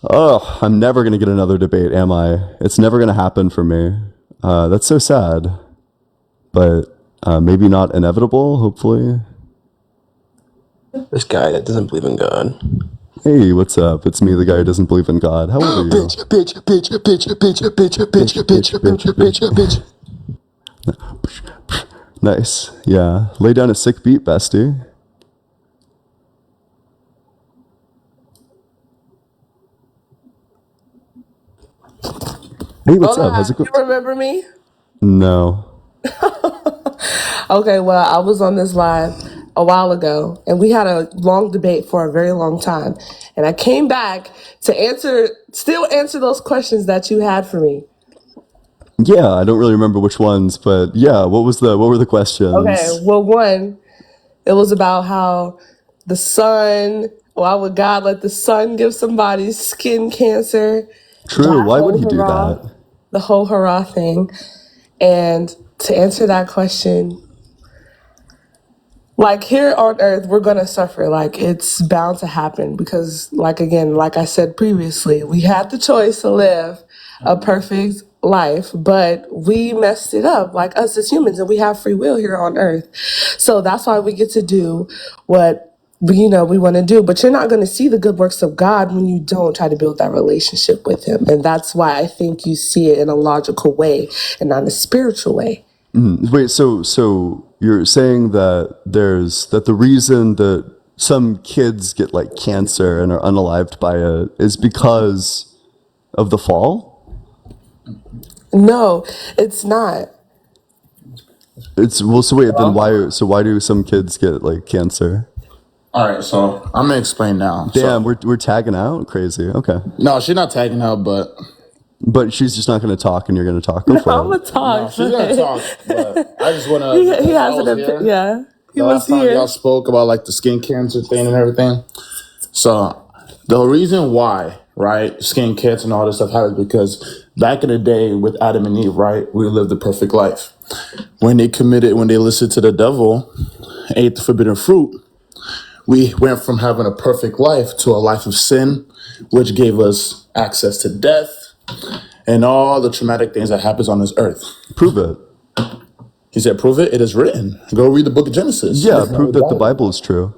Oh, I'm never going to get another debate, am I? It's never going to happen for me. That's so sad. But maybe not inevitable, hopefully. This guy that doesn't believe in God. Hey, what's up? It's me, the guy who doesn't believe in God. How old are you? Bitch. Nice. Yeah. Lay down a sick beat, bestie. Hey, what's up? How's it You going? remember me? No. Okay, well, I was on this live a while ago, and we had a long debate for a very long time. And I came back to still answer those questions that you had for me. Yeah, I don't really remember which ones, but yeah, what were the questions? Okay, well, one, it was about how the sun, why would God let the sun give somebody skin cancer? True. Why would he do that? The whole hurrah thing. And to answer that question, like here on earth, we're going to suffer. Like it's bound to happen because like I said previously, we had the choice to live a perfect life, but we messed it up like us as humans, and we have free will here on earth. So that's why we get to do what we want to do, but you're not going to see the good works of God when you don't try to build that relationship with him. And that's why I think you see it in a logical way and not in a spiritual way. Wait, so you're saying that the reason that some kids get like cancer and are unalived by it is because of the fall? No, it's not. It's well. So wait, then why? So why do some kids get like cancer? All right, so I'm gonna explain now. Damn, we're tagging out. Crazy. Okay. No, she's not tagging out, but she's just not going to talk, and you're going to talk. Go for I'm it. gonna talk. No, she's gonna talk. But I just wanna. He has an opinion. Yeah, he was Last time here. y'all spoke about like the skin cancer thing and everything. So the reason why, right, skin cancer and all this stuff happens because back in the day with Adam and Eve, right, we lived the perfect life. When they listened to the devil, ate the forbidden fruit, we went from having a perfect life to a life of sin, which gave us access to death and all the traumatic things that happens on this earth. Prove it. He said, prove it. It is written. Go read the book of Genesis. Yeah, prove that the Bible is true.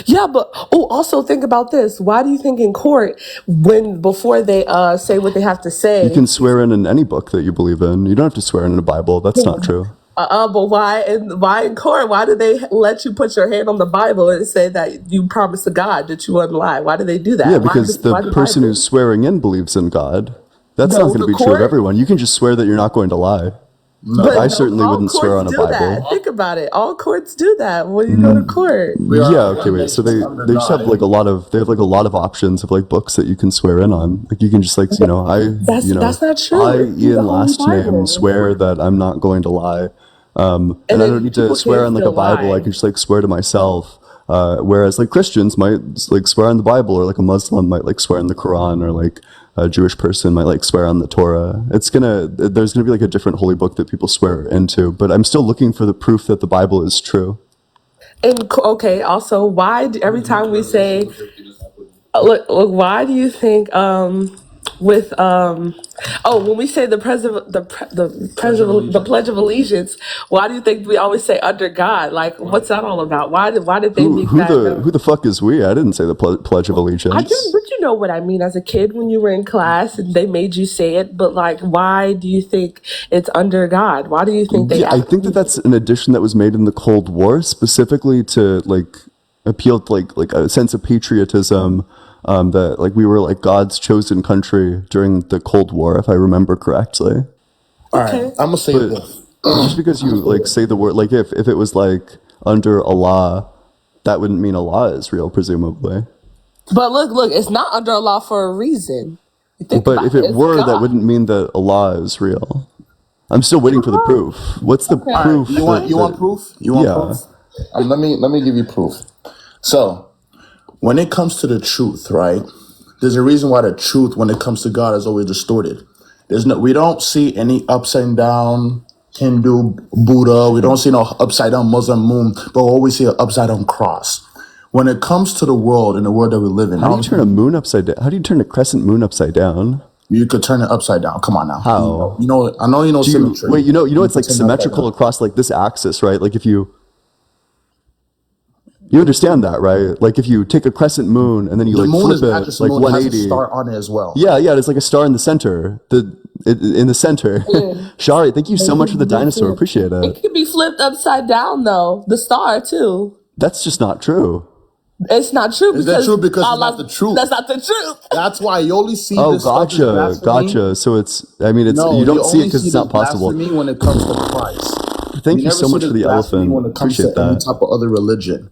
Yeah, but also think about this. Why do you think in court, before they say what they have to say? You can swear in any book that you believe in. You don't have to swear in a Bible. That's not true. But why in court? Why do they let you put your hand on the Bible and say that you promise to God that you wouldn't lie? Why do they do that? Yeah, because the person who's swearing in believes in God. That's not going to be true of everyone. You can just swear that you're not going to lie. But I certainly wouldn't swear on a Bible. That. Think about it. All courts do that when you go to court. Yeah. Okay. Wait. So they just have like a lot of options of like books that you can swear in on. Like you can just like that's not true. I Ian last name swear that I'm not going to lie, and I don't need to swear on like a Bible. Lie. I can just like swear to myself. Whereas like Christians might like swear on the Bible, or like a Muslim might like swear on the Quran, or like a Jewish person might like swear on the Torah. There's gonna be like a different holy book that people swear into, but I'm still looking for the proof that the Bible is true. And okay, also, why every time we say, look, why do you think when we say the Pledge of Allegiance, why do you think we always say under God? Like, what's that all about? Why did they make that? Who the fuck is we? I didn't say the Pledge of Allegiance. I didn't, but you know what I mean. As a kid, when you were in class and they made you say it, but like, why do you think it's under God? Why do you think they? Yeah, I think that's an addition that was made in the Cold War specifically to like appeal to like a sense of patriotism. That like we were like God's chosen country during the Cold War, if I remember correctly. All right, I'm gonna say this. Just because you like say the word, like if it was like under Allah, that wouldn't mean Allah is real, presumably. But look, it's not under Allah for a reason. But if it were, that wouldn't mean that Allah is real. I'm still waiting for the proof. What's the proof? You want proof? You want proof? Let me give you proof. So, when it comes to the truth, right? There's a reason why the truth, when it comes to God, is always distorted. We don't see any upside down Hindu Buddha. We don't see no upside down Muslim moon, but we always see an upside down cross. When it comes to the world and the world that we live in, how do you turn a moon upside down? How do you turn a crescent moon upside down? You could turn it upside down. Come on now. How? I know you know symmetry. Wait, you know it's like symmetrical across like this axis, right? Like if you understand that, right? Like if you take a crescent moon and then you like flip it like 180. Has a star on it as well. Yeah, it's like a star in the center. In the center. Shari, thank you so much for the dinosaur. Appreciate it. It could be flipped upside down though. The star too. That's just not true. It's not true. Is that true because it's not the truth? That's not the truth. That's why you only see. Oh, this gotcha. So it's. I mean, it's you don't see it because it's not possible. Blasphemy when it comes to Christ. Thank you so much for the elephant. When it comes Appreciate to any type of other religion.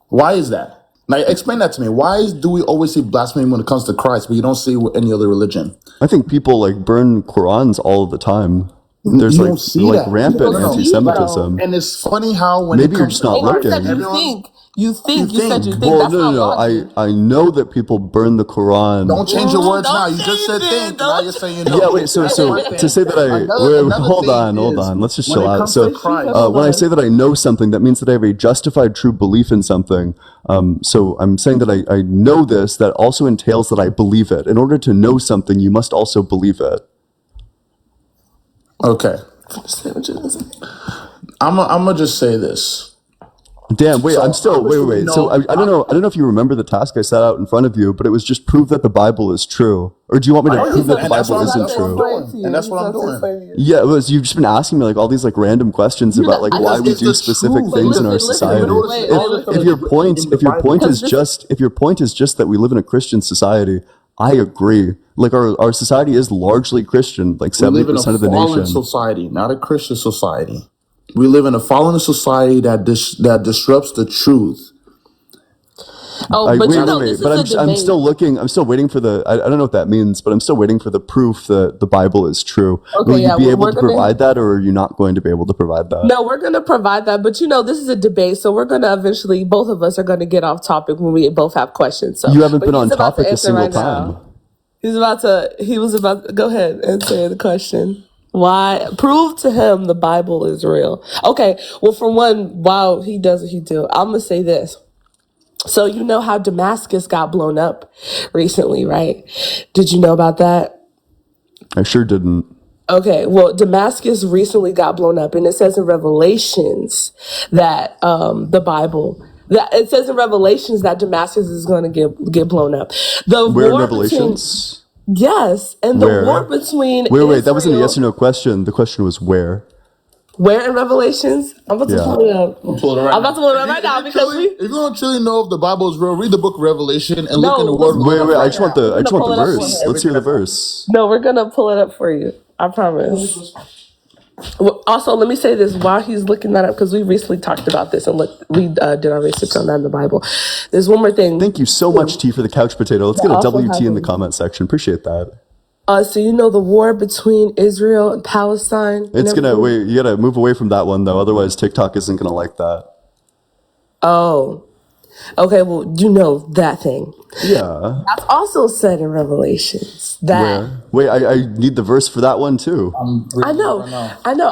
Why is that? Now, explain that to me. Why do we always see blasphemy when it comes to Christ, but you don't see with any other religion? I think people like burn Qurans all the time. There's like rampant anti-Semitism. And it's funny how when maybe you're just not looking. You said you think. Well, no. I know that people burn the Quran. Don't change your words now. You just said think. Now you're saying you know. Yeah, wait. So to say that hold on. Let's just chill out. So when I say that I know something, that means that I have a justified true belief in something. So I'm saying that I know this. That also entails that I believe it. In order to know something, you must also believe it. Okay. I'm gonna just say this. Damn, wait, So I'm still, wait, obviously wait, we wait. So know. I don't know if you remember the task I set out in front of you, but it was just prove that the Bible is true. Or do you want me to I prove am, that the and that's Bible what I'm, isn't that's what I'm true? doing, and that's what I'm doing. Yeah, it was, you've just been asking me like all these like random questions about like why Because we it's do the specific truth. things in our Because society. notice all the things in the If your Bible. point is just that we live in a Christian society, I agree. Like our society is largely Christian, like We live in a 70% of the fallen nation. society, not a Christian society. We live in a fallen society that disrupts the truth. Oh, I, but wait, you wait, know, wait. this But is a I'm still debate. looking. I'm still waiting for the. I don't know what that means, but I'm still waiting for the proof that the Bible is true. Will Okay, you yeah, be able we're to gonna. provide that, or are you not going to be able to provide that? No, we're gonna provide that, but you know, this is a debate, so we're gonna eventually. Both of us are gonna get off topic when we both have questions. So, You haven't but been on he's about to topic a answer single right time. now. He was about to go ahead and answer the question. Why? Prove to him the Bible is real. Okay, well, for one, while he does what he do, I'm going to say this. So, you know how Damascus got blown up recently, right? Did you know about that? I sure didn't. Okay, well, Damascus recently got blown up, and it says in Revelations that the Bible. That it says in Revelations that Damascus is going to get blown up. The Where in war between Revelations? yes, and the war Where? between Wait. That wasn't a yes or Israel. no question. The question was where. Where in Revelations? I'm about to Yeah. pull it up. Pull it right I'm about to pull it up now. right now If because we. you don't truly know if the Bible is real, read the book of Revelation and look in No, the let's Word pull within it the up first right I just want now. the We're gonna pull it up for verse. him. Let's hear the verse. No, we're gonna pull it up for you. I promise. Well, also, let me say this while he's looking that up because we recently talked about this and we did our research on that in the Bible. There's one more thing. Thank you so much, T, for the couch potato. Let's that get a also WT in the happened. comment section. Appreciate that. So you know the war between Israel and Palestine. And It's gonna everything? wait. You gotta move away from that one though. Otherwise, TikTok isn't gonna like that. Oh, okay. Well, you know that thing. Yeah. That's also said in Revelations that. Where? Wait, I need the verse for that one too. I know.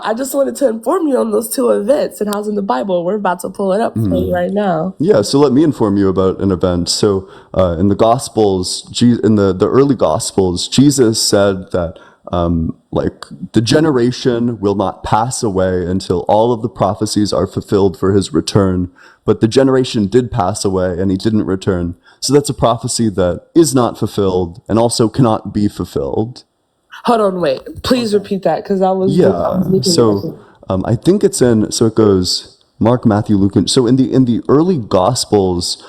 I just wanted to inform you on those two events and how's in the Bible. We're about to pull it up for you right now. Yeah, so let me inform you about an event. So in the Gospels, in the early Gospels, Jesus said that like the generation will not pass away until all of the prophecies are fulfilled for his return. But the generation did pass away and he didn't return. So that's a prophecy that is not fulfilled and also cannot be fulfilled. Hold on, wait. Please repeat that because I was Yeah. looking So I think it's in. So it goes Mark, Matthew, Luke. And so in the early Gospels,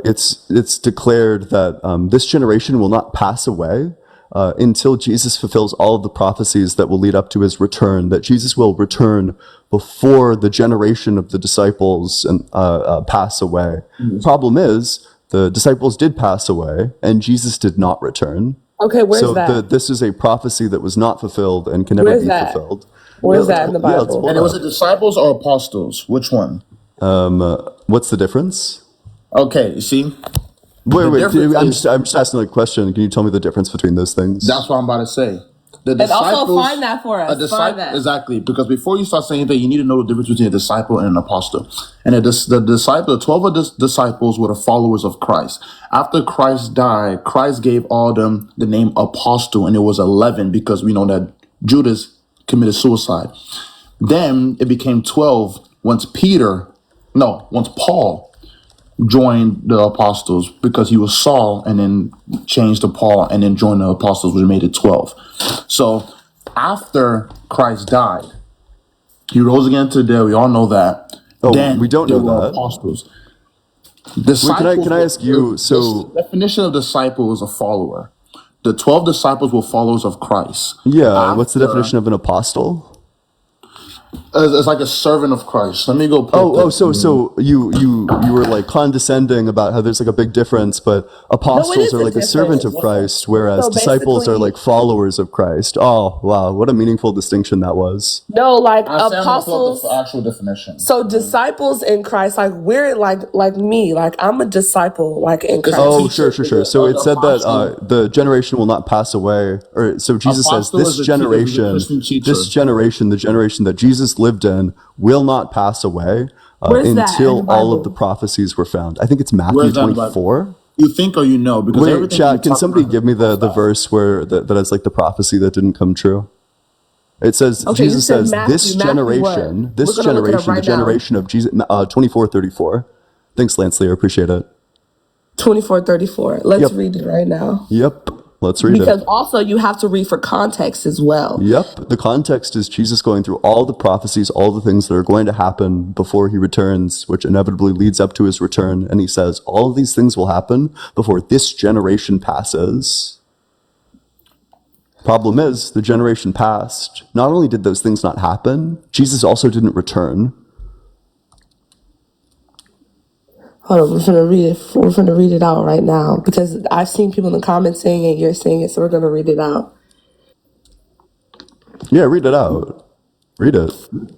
it's declared that this generation will not pass away until Jesus fulfills all of the prophecies that will lead up to his return. That Jesus will return before the generation of the disciples and pass away. Problem is, the disciples did pass away, and Jesus did not return. Okay, where's So that? this is a prophecy that was not fulfilled and can never Where's be that? fulfilled. Where's that in the Yeah, let's Bible? pull And it it was up. the disciples or apostles? Which one? What's the difference? Okay, you see, Wait. difference is I'm just asking a question. Can you tell me the difference between those things? that's what I'm about to say. The And also disciples, find that for us. a Find disciple, that. exactly, because before you start saying anything, you need to know the difference between a disciple and an apostle. And the disciple, the 12 of the disciples were the followers of Christ. After Christ died, Christ gave all them the name apostle, and it was 11 because we know that Judas committed suicide. Then it became 12 once Paul joined the apostles because he was Saul and then changed to Paul and then joined the apostles, which made it 12. So after Christ died, he rose again to the dead. We all know that. Oh, Then we don't there know were that. apostles. Wait, Disciples can I ask you? So the definition of disciple is a follower. The 12 disciples were followers of Christ. yeah, what's the After, definition of an apostle? it's like a servant of Christ. Let me go pull So you were like condescending about how there's like a big difference, but apostles is are a like a servant of difference. Christ, whereas So disciples are basically, like followers of Christ. Oh wow, what a meaningful distinction that was. no, like I say I'm gonna pull up apostles. the actual definition. So disciples in Christ, like we're like me, like I'm a disciple, like in Christ. Oh, sure. So it said that Apostle. the generation will not pass away. Or so Jesus says, Apostle is a Christian teacher. the generation that Jesus lived in, will not pass away Where's that in until the all of the Bible? prophecies were found. I think it's Matthew Where's that in the Bible? 24. You think or you know? Because Wait, everything chat. you Can talk somebody about give me the is verse where that has like the prophecy that didn't come true? It says, Okay, you Jesus said says, Matthew. Matthew what? We're gonna look it up the right now. generation of Jesus, 24:34. Thanks, Lance Lee, I appreciate it. 24:34. Let's Yep. read it right now. Yep. Let's read Because it. also you have to read for context as well. Yep. The context is Jesus going through all the prophecies, all the things that are going to happen before he returns, which inevitably leads up to his return. And he says, all of these things will happen before this generation passes. Problem is, the generation passed. Not only did those things not happen, Jesus also didn't return. Hold on, we're gonna read it. We're gonna read it out right now because I've seen people in the comments saying it, you're saying it, so we're gonna read it out. Yeah, read it out. Read it. Do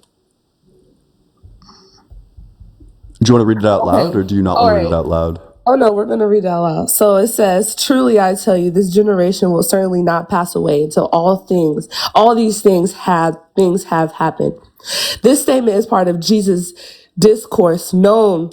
you want to read it out loud, or do you not All want to read it right. out loud? Oh no, we're gonna read it out loud. So it says, "Truly I tell you, this generation will certainly not pass away until all these things have happened." This statement is part of Jesus' discourse known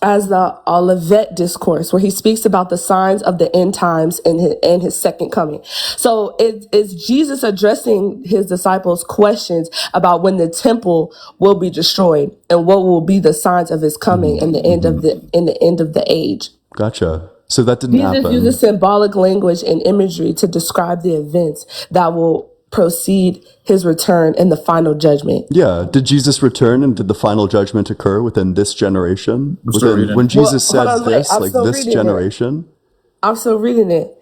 as the Olivet discourse, where he speaks about the signs of the end times and his second coming. So it's Jesus addressing his disciples' questions about when the temple will be destroyed and what will be the signs of his coming and the end of the age. Gotcha. So that didn't Jesus happen. uses symbolic language and imagery to describe the events that will precede his return and the final judgment. Yeah. Did Jesus return and did the final judgment occur within this generation? When Jesus said this, like this generation? I'm still reading it.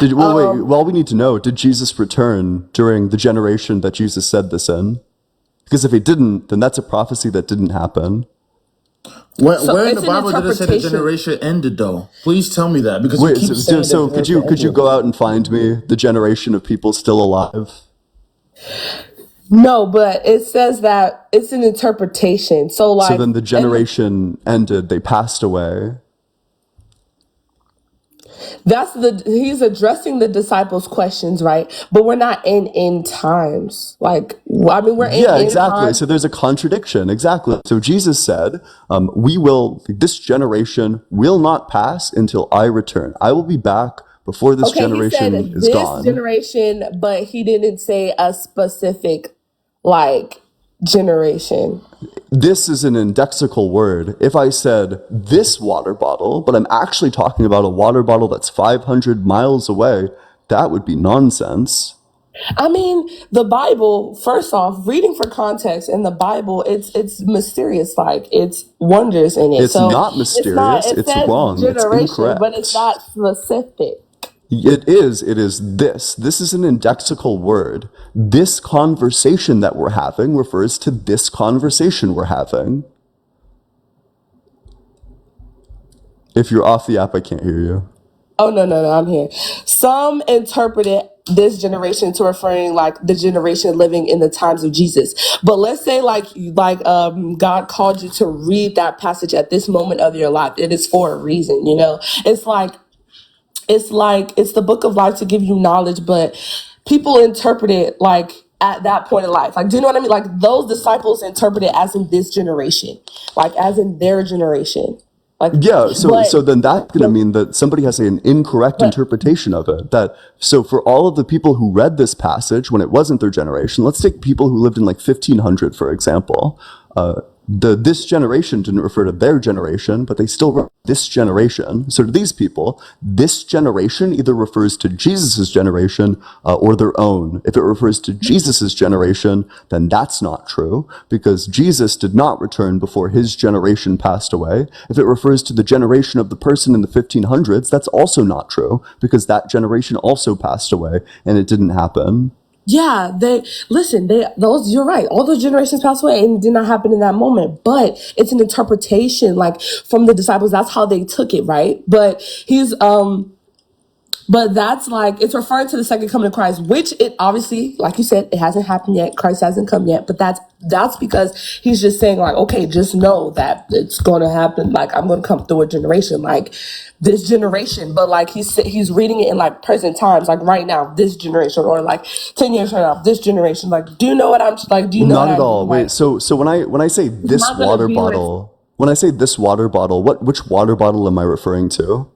Wait. Well, we need to know, did Jesus return during the generation that Jesus said this in? Because if he didn't, then that's a prophecy that didn't happen. Where in the Bible did it say the generation ended, though? Please tell me that, because wait. So could you go out and find me the generation of people still alive? No, but it says that it's an interpretation. So then the generation ended; they passed away. He's addressing the disciples' questions, right? But we're not in end times. We're in end times. So there's a contradiction. Exactly. So Jesus said, this generation will not pass until I return. I will be back before this generation is gone. This generation, but he didn't say a specific generation. This is an indexical word. If I said this water bottle, but I'm actually talking about a water bottle that's 500 miles away, that would be nonsense. I mean, the Bible, first off, reading for context in the Bible, it's mysterious, it's wonders in it. It's not mysterious, it's wrong, it's incorrect. But it's not specific. It is this. This is an indexical word. This conversation that we're having refers to this conversation we're having. If you're off the app, I can't hear you. Oh, no, I'm here. Some interpreted this generation to referring the generation living in the times of Jesus. But let's say God called you to read that passage at this moment of your life. It is for a reason, It's the book of life to give you knowledge, but people interpret it at that point in life. Do you know what I mean? Those disciples interpret it as in this generation, as in their generation. So then that's going to mean that somebody has an incorrect interpretation of it. So for all of the people who read this passage when it wasn't their generation, let's take people who lived in 1500, for example. This generation didn't refer to their generation, but they still wrote this generation. So to these people, this generation either refers to Jesus's generation or their own. If it refers to Jesus's generation, then that's not true, because Jesus did not return before his generation passed away. If it refers to the generation of the person in the 1500s, that's also not true, because that generation also passed away and it didn't happen. Yeah, you're right. All those generations passed away and it did not happen in that moment. But it's an interpretation, from the disciples. That's how they took it, right? But but that's it's referring to the second coming of Christ, which it obviously, like you said, it hasn't happened yet. Christ hasn't come yet. But that's because he's just saying okay, just know that it's going to happen. I'm going to come through a generation, this generation. But he's reading it in present times, right now, this generation, or 10 years from now, this generation. Do you know what I'm do you know? Not at all. Wait. So when I say this water bottle, which water bottle am I referring to?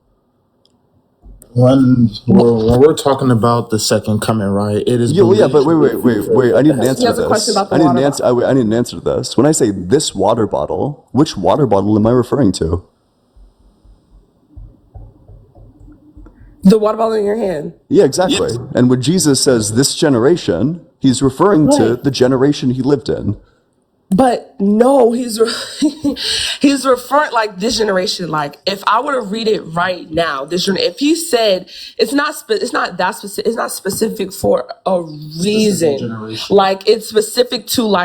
when we're talking about the second coming, right? It is Yeah, well, yeah, believed. but wait. I need an answer He to has a question this. about the I need an water answer. bottle. I need an answer to this. When I say this water bottle, which water bottle am I referring to? The water bottle in your hand. Yeah, exactly. And when Jesus says this generation, he's referring to Right. the generation he lived in. But no, he's referring like this generation. Like if I were to read it right now, if he said it's not that specific, it's not specific for a reason. Like it's specific to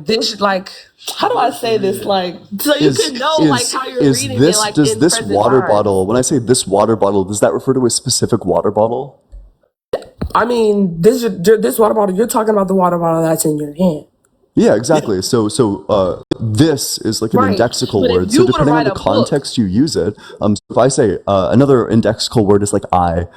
this. Like how do I say this? Like so you can know like how you're reading it. Like Does in this present water time. bottle, when I say this water bottle, does that refer to a specific water bottle? I mean, this water bottle. You're talking about the water bottle that's in your hand. Yeah, exactly. So this is like an Right. indexical But if word. So you were to depending on write the a book, context you use it, so if I say another indexical word is like I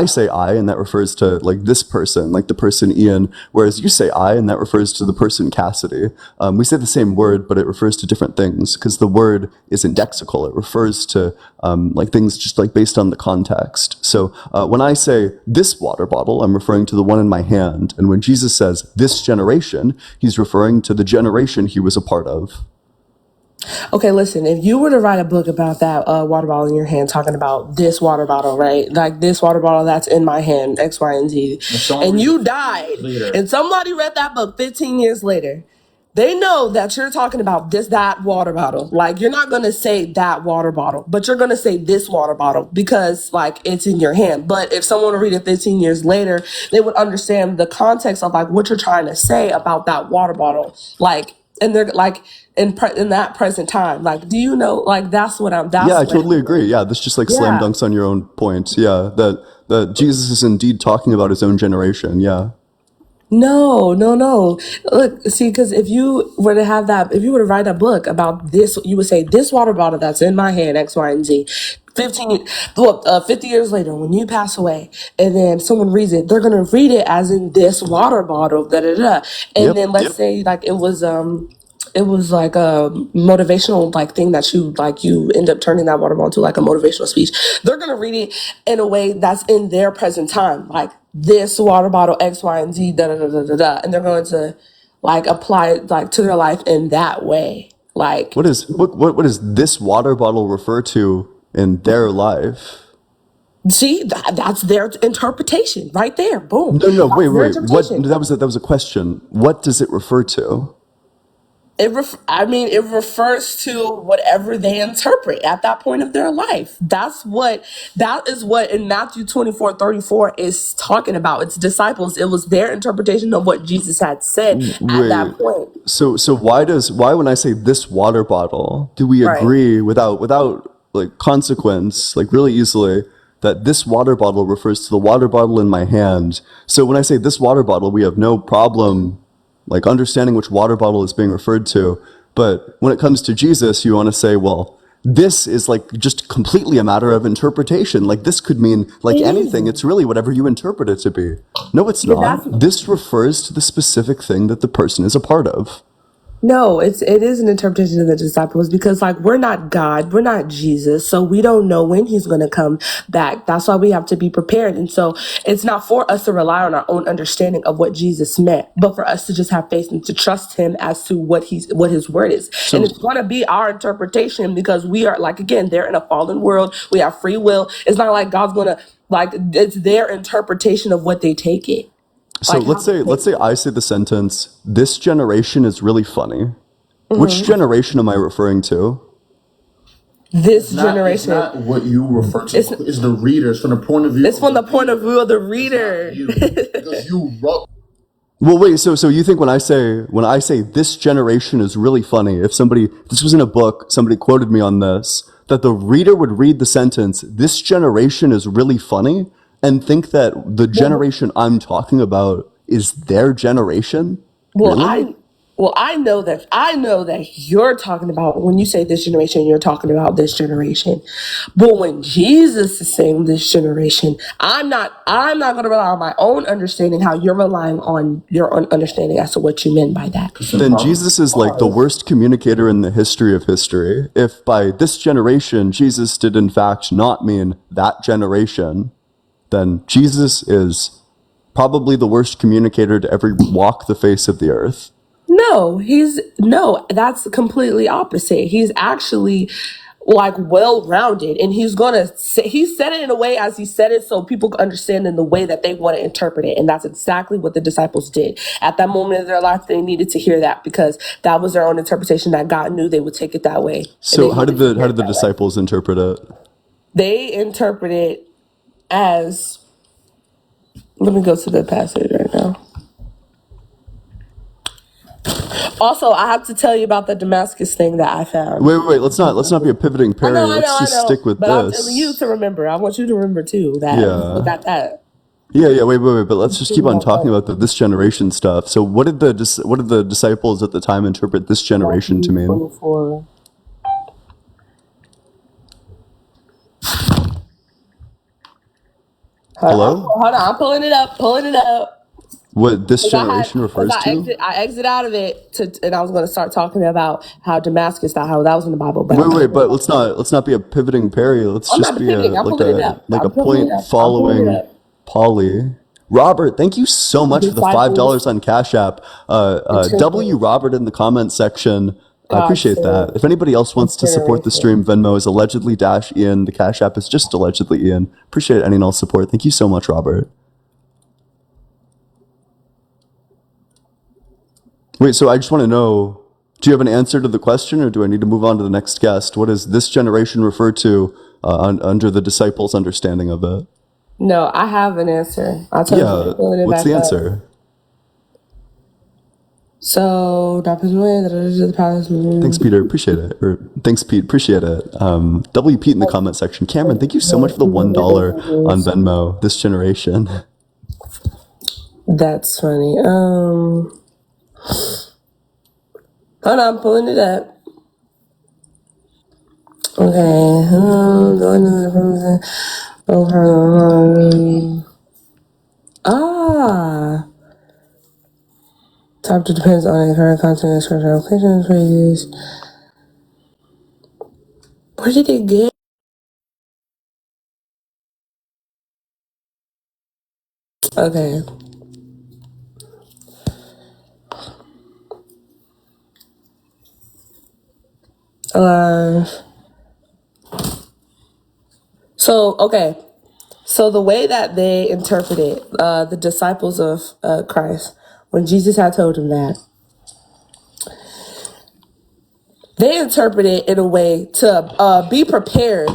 say I, and that refers to like this person, like the person Ian, whereas you say I, and that refers to the person Cassidy. We say the same word, but it refers to different things because the word is indexical. It refers to like things just like based on the context. So when I say this water bottle, I'm referring to the one in my hand. And when Jesus says this generation, he's referring to the generation he was a part of. okay, listen, if you were to write a book about that water bottle in your hand, talking about this water bottle, right? Like this water bottle that's in my hand, X, Y, and Z, and you died, and somebody read that book 15 years later, they know that you're talking about that water bottle. Like, you're not going to say that water bottle, but you're going to say this water bottle because, like, it's in your hand. But if someone would read it 15 years later, they would understand the context of, like, what you're trying to say about that water bottle. Like, and they're, like, in that present time. Like, do you know, like, that's Yeah, I totally agree. Yeah, this just like slam yeah. dunks on your own point. Yeah, that Jesus is indeed talking about his own generation. Yeah. No. Look, see, because if you were to write a book about this, you would say this water bottle that's in my hand, X, Y, and Z. 50 years later, when you pass away, and then someone reads it, they're gonna read it as in this water bottle, da da da. And then let's say like it was like a motivational like thing that you end up turning that water bottle into like a motivational speech. They're gonna read it in a way that's in their present time, like this water bottle X, Y, and Z, da da da da da da, and they're going to like apply it like to their life in that way. Like What does this water bottle refer to in their life? see that's their interpretation right there. Boom. No, wait. That's their What? interpretation. That was a question. What does it refer to? It refers to whatever they interpret at that point of their life. That is what in Matthew 24:34 is talking about. It's disciples. It was their interpretation of what Jesus had said at that Wait. point. So why when I say this water bottle, do we Right. agree without like consequence, like really easily, that this water bottle refers to the water bottle in my hand? So when I say this water bottle, we have no problem like understanding which water bottle is being referred to. But when it comes to Jesus, you want to say, well, this is like just completely a matter of interpretation. Like this could mean like It anything. is. It's really whatever you interpret it to be. No, it's But that's not. This refers to the specific thing that the person is a part of. No, it is an interpretation of the disciples because like we're not God, we're not Jesus, so we don't know when he's going to come back. That's why we have to be prepared. And so it's not for us to rely on our own understanding of what Jesus meant, but for us to just have faith and to trust him as to what his word is. And it's going to be our interpretation because we are like again, they're in a fallen world. We have free will. It's not like God's going to like it's their interpretation of what they take it. So Like how they let's take say it. I say the sentence, this generation is really funny. Which generation am I referring to? This It's generation. not what you refer to. It's the readers from the point of view. It's from the point of view of the reader. Because you wrote. Well, wait. So you think when I say this generation is really funny, if this was in a book, somebody quoted me on this, that the reader would read the sentence, "This generation is really funny," and think that the generation I'm talking about is their generation? Well, Really? Well, I know that you're talking about, when you say this generation, you're talking about this generation. But when Jesus is saying this generation, I'm not going to rely on my own understanding how you're relying on your own understanding as to what you meant by that. Then Jesus is like the worst communicator in the history of history. If by this generation Jesus did in fact not mean that generation, then Jesus is probably the worst communicator to ever walk the face of the earth. No, that's completely opposite. He's actually like well-rounded, and he said it in a way as he said it so people understand in the way that they want to interpret it. And that's exactly what the disciples did. At that moment of their life, they needed to hear that because that was their own interpretation that God knew they would take it that way. So how did the disciples interpret it? They interpret it as, let me go to the passage right now. Also, I have to tell you about the Damascus thing that I found. Wait. Let's not be a pivoting parry. Let's just stick with but this. I'm telling you to remember. I want you to remember too that we got that. Yeah. Wait. But let's just keep on talking about this generation stuff. So, what did the disciples at the time interpret this generation to mean? 24. Hello? Hold on, I'm pulling it up. What this generation refers to? I exit out of it and I was going to start talking about how Damascus, how that was in the Bible. Wait, but let's not be a pivoting parry. Let's just be a point following Polly. Robert, thank you so much for the $5 on Cash App. W Robert in the comments section. I appreciate that. If anybody else wants to support the stream, Venmo is allegedly-ian. The Cash App is just allegedly-ian. Appreciate any and all support. Thank you so much, Robert. Wait, so I just want to know, do you have an answer to the question or do I need to move on to the next guest? What is this generation referred to under the disciples' understanding of it? No, I have an answer. I'll tell you. What's the answer? So, thanks, Peter. Appreciate it. Or thanks, Pete. Appreciate it. W Pete in the comment section. Cameron, thank you so much for the $1 on Venmo. This generation. That's funny. Hold on, I'm pulling it up. Okay. Top to depends on the current content, structure, applications, phrases. Where did it get? Okay. So the way that they interpret it, the disciples of Christ, when Jesus had told them that, they interpret it in a way to be prepared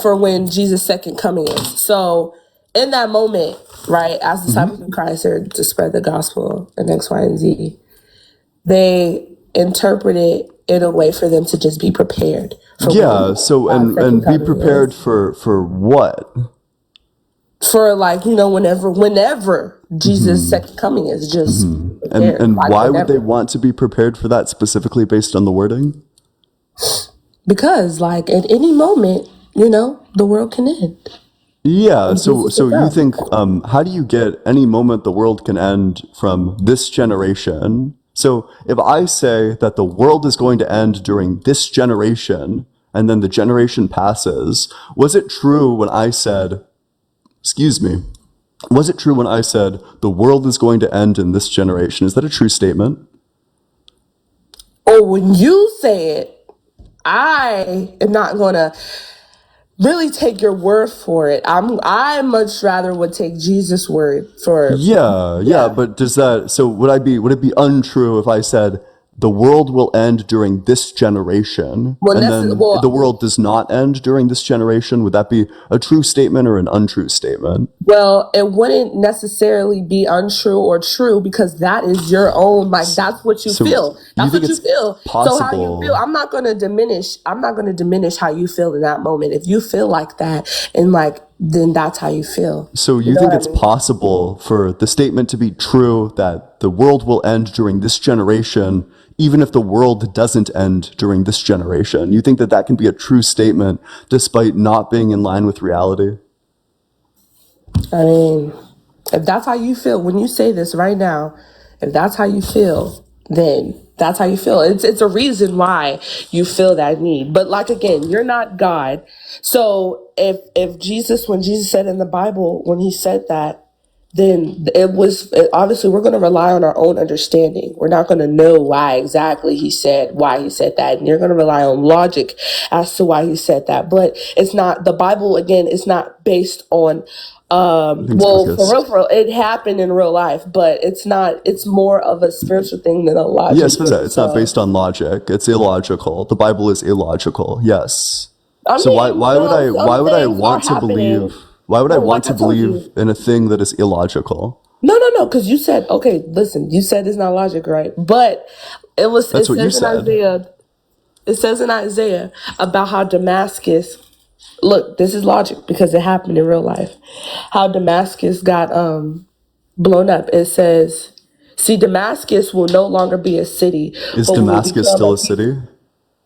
for when Jesus' second coming is. So in that moment, right, as disciples of Christ are to spread the gospel and X, Y, and Z, they interpret it in a way for them to just be prepared. And be prepared for what? For whenever Jesus' second coming is, just prepared. And why would they want to be prepared for that specifically based on the wording? Because at any moment, the world can end. Yeah, so you think, how do you get any moment the world can end from this generation? So if I say that the world is going to end during this generation, and then the generation passes, was it true when I said the world is going to end in this generation? Is that a true statement? Oh, when you say it, I am not going to really take your word for it. I much rather would take Jesus' word for. Yeah. But would it be untrue if I said the world will end during this generation, the world does not end during this generation? Would that be a true statement or an untrue statement? Well, it wouldn't necessarily be untrue or true because that is your own, that's what you feel. That's what you feel. Possible. So how you feel, I'm not going to diminish how you feel in that moment. If you feel like that and then that's how you feel. So You you know think what I it's mean? possible for the statement to be true that the world will end during this generation, even if the world doesn't end during this generation? You think that that can be a true statement despite not being in line with reality? I mean, if that's how you feel when you say this right now, if that's how you feel, then that's how you feel. It's a reason why you feel that need. But like again, you're not God. So if Jesus, when Jesus said in the Bible, when he said that, then obviously we're going to rely on our own understanding. We're not going to know why exactly why he said that. And you're going to rely on logic as to why he said that. But it's not, the Bible, again, is not based on, for real, it happened in real life, but it's more of a spiritual thing than a logic Yes, but thing. it's not based on logic. It's illogical. The Bible is illogical. Yes. I So mean, why would I some things are want to happening. believe Like I told you. in a thing that is illogical? No, because you said, okay, listen, you said it's not logic, right? But That's what you said. It says in Isaiah about how Damascus, look, this is logic because it happened in real life, how Damascus got blown up. It says, see, Damascus will no longer be a city. Is but will Damascus become still a city?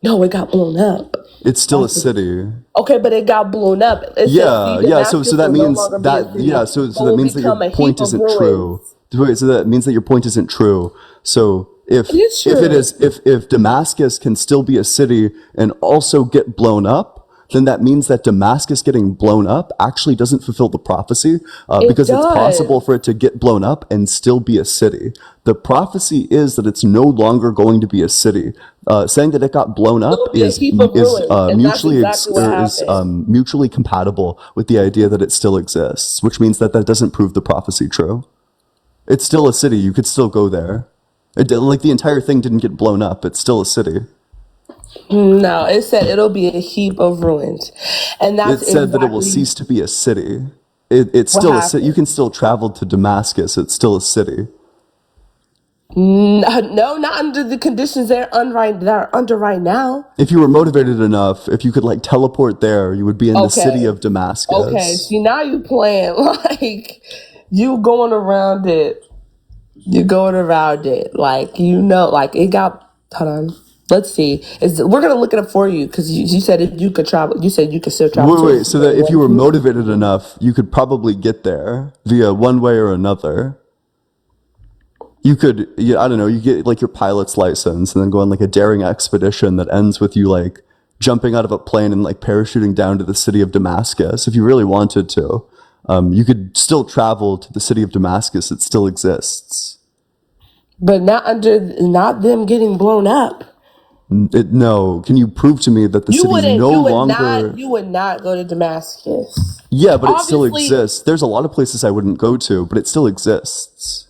No, it got blown up. It's still a city. Okay, but it got blown up. It says, see, Yeah. So Damascus that will no means longer be a that city, so but that will means that your become a point heap of isn't ruins. true. Wait, so that means that your point isn't true. So if It is if it true. is if Damascus can still be a city and also get blown up, then that means that Damascus getting blown up actually doesn't fulfill the prophecy It because it's does. possible for it to get blown up and still be a city. The prophecy is that it's no longer going to be a city. Saying that it got blown up It'll be a heap of ruins, and that's exactly what happened. mutually compatible with the idea that it still exists, which means that that doesn't prove the prophecy true. It's still a city. You could still go there. Like the entire thing didn't get blown up. It's still a city. No, it said it'll be a heap of ruins, and that's It said that it will exactly cease to be a city. It's what still a city. You happened. can still travel to Damascus. It's still a city. No, not under the conditions that are under right now. If you were motivated enough, if you could like teleport there, you would be in the city Okay, of okay. Damascus. See, now you playing like you going around it. You're going around it, like like it got. Hold on. Let's see. We're gonna look it up for you because you said if you could travel. You said you could still travel to. Wait. So that if you were motivated enough, you could probably get there via one way or another. You could, I don't know, you get like your pilot's license and then go on like a daring expedition that ends with you like jumping out of a plane and like parachuting down to the city of Damascus. If you really wanted to, you could still travel to the city of Damascus. It still exists. But not them getting blown up. No, can you prove to me that the city no longer? You would not go to Damascus. Yeah, but it still Obviously, exists. There's a lot of places I wouldn't go to, but it still exists.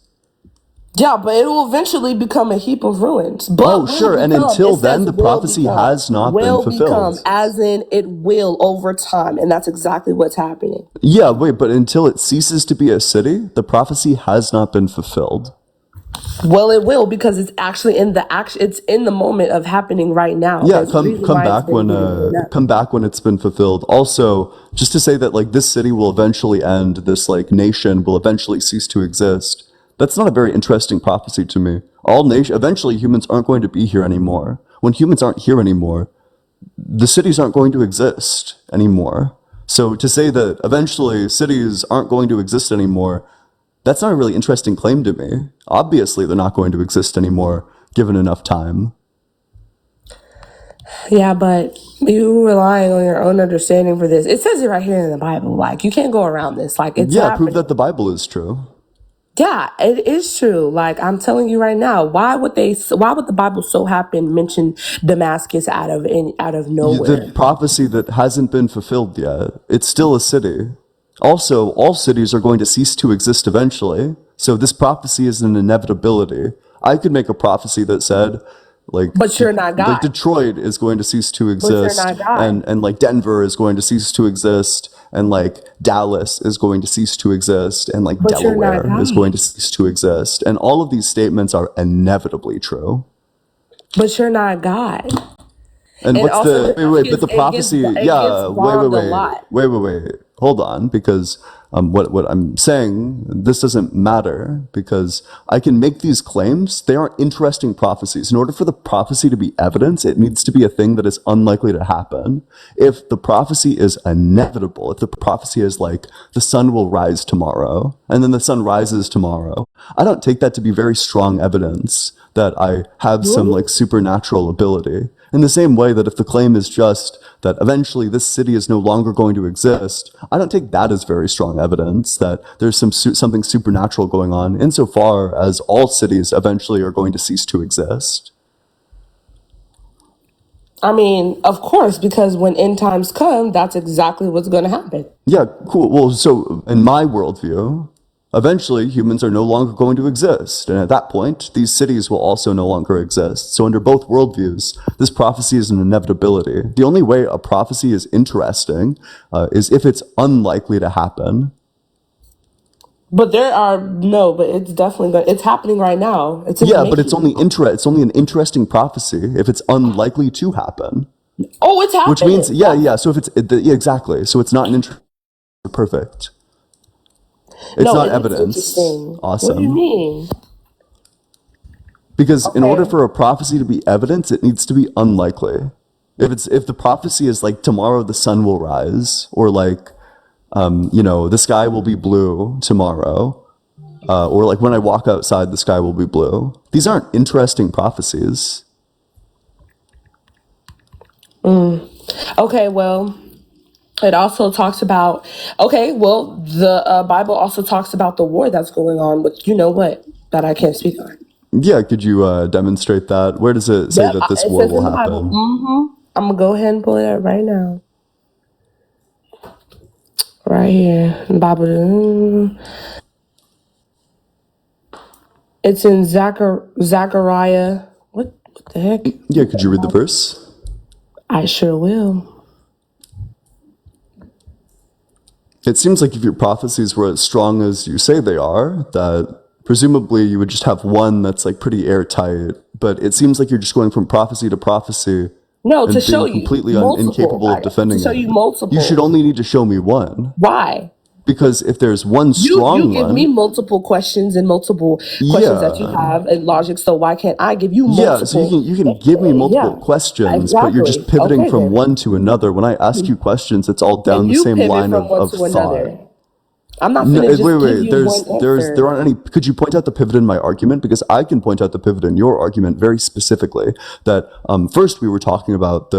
yeah, but it will eventually become a heap of ruins. But Oh, sure. And until then, the prophecy has not been will become, fulfilled. as in it will over time, and that's exactly what's happening. Yeah, wait, but until it ceases to be a city, the prophecy has not been fulfilled. Well, it will because it's actually in the action. It's in the moment of happening right now. Yeah, There's a reason come why it's back been when getting up. come back when it's been fulfilled. Also, just to say that like this city will eventually end, this like nation will eventually cease to exist. That's not a very interesting prophecy to me. Eventually humans aren't going to be here anymore. When humans aren't here anymore, the cities aren't going to exist anymore. So to say that eventually cities aren't going to exist anymore, that's not a really interesting claim to me. Obviously, they're not going to exist anymore given enough time. Yeah, but you relying on your own understanding for this. It says it right here in the Bible. Like you can't go around this. Like it's Yeah, happening. prove that the Bible is true. Yeah, it is true. Like I'm telling you right now, why would the Bible so happen mention Damascus out of nowhere? The prophecy that hasn't been fulfilled yet, it's still a city. Also, all cities are going to cease to exist eventually. So this prophecy is an inevitability. I could make a prophecy that said, like, But you're not God. like Detroit is going to cease to But you're exist, not God. and like Denver is going to cease to exist, and like Dallas is going to cease to exist, and like But you're not Delaware is God. going to cease to exist, and all of these statements are inevitably true. But you're not God. And what's also the wait? But the it gets prophecy, wronged a lot. wait. hold on, because what I'm saying, this doesn't matter, because I can make these claims. They aren't interesting prophecies. In order for the prophecy to be evidence, it needs to be a thing that is unlikely to happen. If the prophecy is inevitable, if the prophecy is like, the sun will rise tomorrow, and then the sun rises tomorrow, I don't take that to be very strong evidence that I have some like supernatural ability. In the same way that if the claim is just that eventually this city is no longer going to exist, I don't take that as very strong evidence that there's something supernatural going on, insofar as all cities eventually are going to cease to exist. I mean, of course, because when end times come, that's exactly what's going to happen. Yeah, cool. Well, so in my worldview, eventually humans are no longer going to exist. And at that point, these cities will also no longer exist. So under both worldviews, this prophecy is an inevitability. The only way a prophecy is interesting is if it's unlikely to happen. But but it's definitely it's happening right now. It's in the but it's making. it's only an interesting prophecy if it's unlikely to happen. Oh, it's happening. Which means, so if it's, exactly. So it's not an perfect. It's not evidence. Interesting. Awesome. What do you mean? Because in order for a prophecy to be evidence, it needs to be unlikely. If the prophecy is like tomorrow the sun will rise, or like the sky will be blue tomorrow, or like when I walk outside the sky will be blue. These aren't interesting prophecies. Okay, well, it also talks about, the Bible also talks about the war that's going on with, that I can't speak on. Yeah, could you demonstrate that? Where does it say that this war will happen? I'm going to go ahead and pull it up right now. Right here. The Bible. It's in Zechariah. What the heck? Yeah, could you read the verse? I sure will. It seems like if your prophecies were as strong as you say they are, that presumably you would just have one that's like pretty airtight. But it seems like you're just going from prophecy to prophecy. No, and to show being you completely incapable of defending to show you it. multiple. You should only need to show me one. Why? Because if there's one strong you give one, me multiple questions and multiple questions that you have and logic. So why can't I give you multiple? Yeah, so you can give me multiple questions, but you're just pivoting from one to another. When I ask you questions, it's all down the same line of thought. I'm not gonna just give you there aren't any. Could you point out the pivot in my argument? Because I can point out the pivot in your argument very specifically. That first we were talking about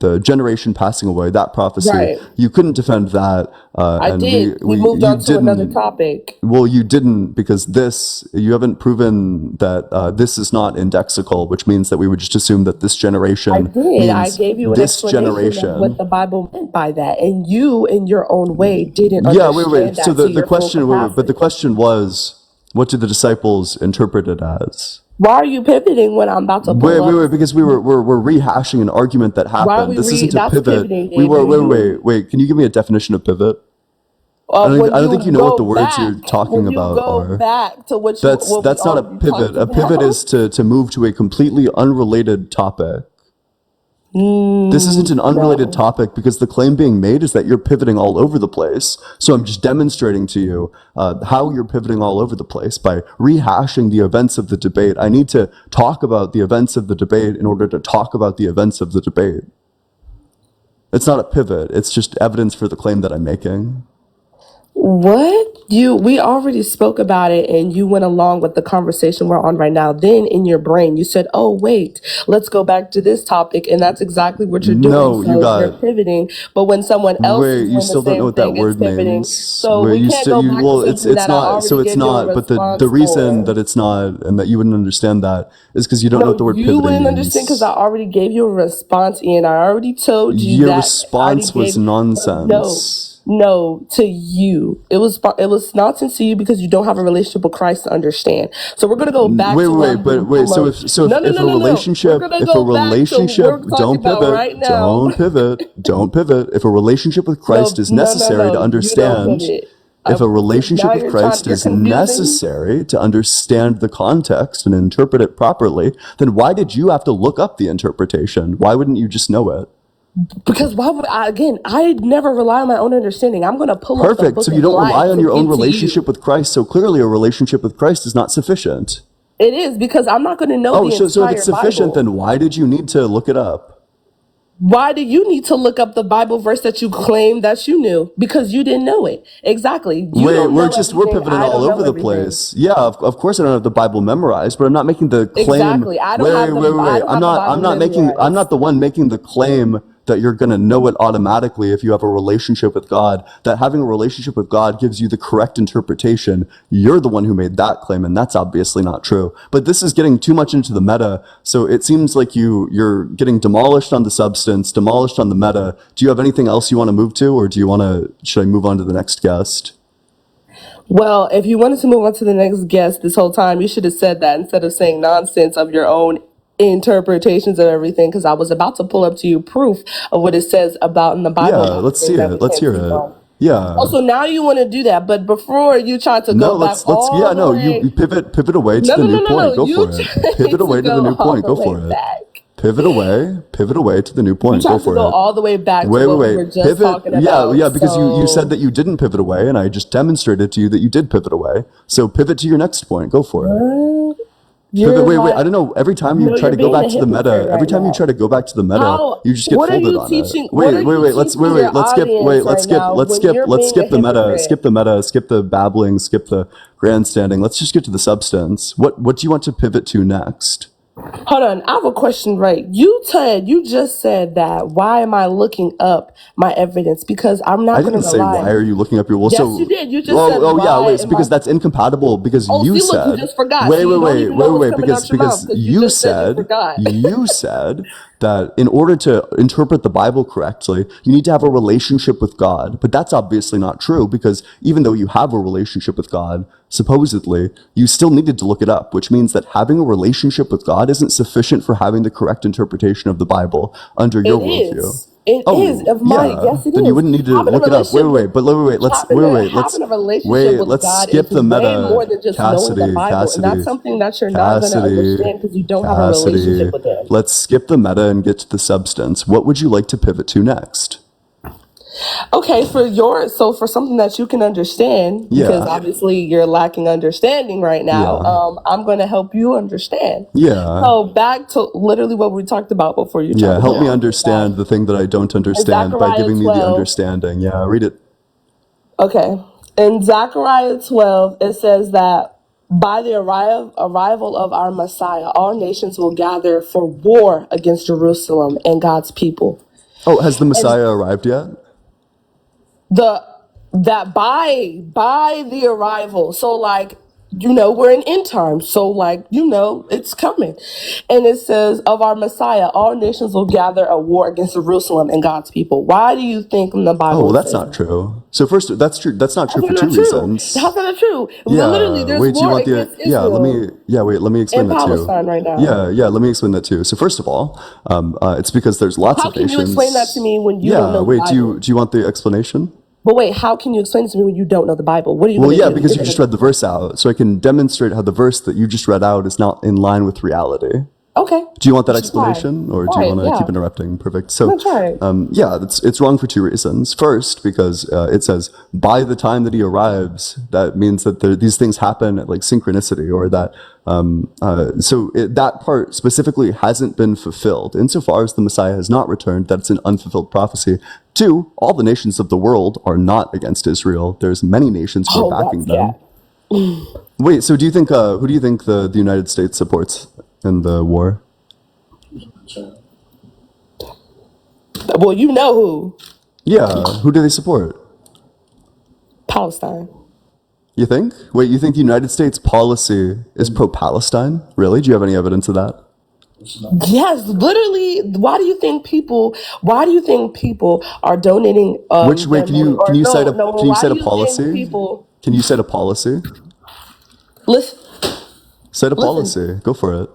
the generation passing away, that prophecy. Right. You couldn't defend that. I and did. We moved on to another topic. Well, you didn't, because you haven't proven that this is not indexical, which means that we would just assume that this generation. I did. I gave you an explanation of what the Bible meant by that, and you, in your own way, didn't understand wait. that So to the your question, full but the question was, what did the disciples interpret it as? Why are you pivoting when I'm about to pull up? Wait, because we're rehashing an argument that happened. This isn't a pivot. Wait. Can you give me a definition of pivot? I don't think you know what the words you're talking about are. Back to what that's not a pivot. A pivot is to move to a completely unrelated topic. This isn't an unrelated topic, because the claim being made is that you're pivoting all over the place. So I'm just demonstrating to you how you're pivoting all over the place by rehashing the events of the debate. I need to talk about the events of the debate in order to talk about the events of the debate. It's not a pivot. It's just evidence for the claim that I'm making. What? We already spoke about it, and you went along with the conversation we're on right now. Then in your brain, you said, "Oh, wait, let's go back to this topic," and that's exactly what you're doing. No, you're pivoting. But when someone else is you still don't know what that word means. So we can't go back to something that I already gave you a But response the reason for. that it's not, and that you wouldn't understand that, is because you don't know what the word pivoting means. You wouldn't understand because I already gave you a response, Ian. I already told you your that. response was nonsense. No, to you. It was nonsense to you because you don't have a relationship with Christ to understand. So we're gonna go back. Wait. So if a relationship, don't pivot. If a relationship with Christ is necessary to understand, if a relationship with Christ is necessary to understand the context and interpret it properly, then why did you have to look up the interpretation? Why wouldn't you just know it? Because why would I? Again, I never rely on my own understanding. I'm going to pull up the Perfect. book So of you don't life rely on to your own give to you. relationship with Christ. So clearly a relationship with Christ is not sufficient. It is, because I'm not going to know Oh, the so if entire it's sufficient, Bible. then why did you need to look it up? Why do you need to look up the Bible verse that you claim that you knew? Because you didn't know it. Exactly. You Wait, don't we're know everything. pivoting I all don't know over the everything. place. Yeah, of course I don't have the Bible memorized, but I'm not making the claim. Exactly. I don't have the I don't I'm have the Bible I'm not memorized. the one making the claim that you're going to know it automatically if you have a relationship with God, that having a relationship with God gives you the correct interpretation. You're the one who made that claim, and that's obviously not true. But this is getting too much into the meta, so it seems like you're getting demolished on the substance, demolished on the meta. Do you have anything else you want to move to, or should I move on to the next guest? Well, if you wanted to move on to the next guest this whole time, you should have said that instead of saying nonsense of your own interpretations of everything, because I was about to pull up to you proof of what it says about in the Bible Yeah, about let's the see things that we it. Let's can't hear see it. from. Yeah. Also, now you want to do that, but before you try to No, go back yeah, all the no, you way. pivot away to No, the no, new no, no, no. point. Go You for it. tried Pivot to away to the go new all point. the Go way for it. back. Pivot away to the new You point. Go tried to for go it. all the way back to what we were just Pivot. talking Yeah, about. yeah, because you said So that you didn't pivot away, and I just demonstrated to you that you did pivot away. So pivot to your next point. Go for it. you're Wait. I like, don't know. Every time you no, try you're to go being back a to the meta, hypocrite every right time you now. try to go back to the meta, How? you just get What are folded you on it. teaching? What are you teaching your audience right now when you're Let's being a skip the meta, hypocrite? skip the babbling, skip the grandstanding. Let's just get to the substance. What do you want to pivot to next? Hold on, I have a question. Right, you just said that. Why am I looking up my evidence? Because I'm I not going didn't to say why rely. are you looking up your well. Yes, you So did. You just said yeah, why wait. It's am I? because that's incompatible. Because Oh, you see, look, you said just forgot. See, you don't even know what's coming out your mouth because because you just said you forgot. you said that in order to interpret the Bible correctly, you need to have a relationship with God. But that's obviously not true because even though you have a relationship with God, supposedly, you still needed to look it up, which means that having a relationship with God isn't sufficient for having the correct interpretation of the Bible under your It worldview. is. It is Oh, of my. yeah. Yes, it Then you is. wouldn't need to Having a look it up. relationship with Let's having a relationship with let's God skip is the way more meta. than just knowing the Bible, and that's something that you're not going to understand because you don't have a relationship Cassidy. with Him. Let's skip the meta and get to the substance. What would you like to pivot to next? Okay, for something that you can understand, because Yeah. obviously you're lacking understanding right now. Yeah. I'm going to help you understand. Yeah. So back to literally what we talked about before you tried Yeah. to Help go me all the way back. understand the thing that I don't In understand by Zechariah giving me the 12. understanding. Yeah. Read it. Okay. In Zechariah 12, it says that by the arrival of our Messiah, all nations will gather for war against Jerusalem and God's people. Oh, has the And Messiah arrived yet? the that by the arrival, so like, we're in end time, so like, it's coming. And it says of our Messiah, all nations will gather a war against Jerusalem and God's people. Why do you think the Oh, well, Bible that's says not that? true. So first, that's true. That's not true How's for that two not true? reasons. How's that not true? Literally, Yeah. there's Wait, do you war want the? against Yeah. Israel Wait. Let me explain and that to you. Palestine right now. Yeah. Let me explain that to you. So first of all, it's because there's lots How of can you explain that to nations. me when you don't Yeah. know the Wait. Bible? Do you want the explanation? But wait, how can you explain it to me when you don't know the Bible? What are you Well, going to yeah, do? because you just read the verse out, so I can demonstrate how the verse that you just read out is not in line with reality. Okay. Do you want that Let's try. explanation, or do Try you it, want to yeah. keep interrupting? Perfect. I'm So, going to try it. yeah, it's wrong for two reasons. First, because it says by the time that he arrives, that means that these things happen at like synchronicity, or that that part specifically hasn't been fulfilled. Insofar as the Messiah has not returned, that's an unfulfilled prophecy. Two, all the nations of the world are not against Israel. There's many nations who are backing them. Wait, so who do you think the United States supports in the war? Well, you know who. Yeah, who do they support? Palestine. You think? Wait, you think the United States policy is pro-Palestine? Really? Do you have any evidence of that? Yes, literally. Why do you think people are donating Wait, their money? Or can you cite why do a you think policy? people Can you cite a policy? listen? Cite a Listen, policy. Go for it.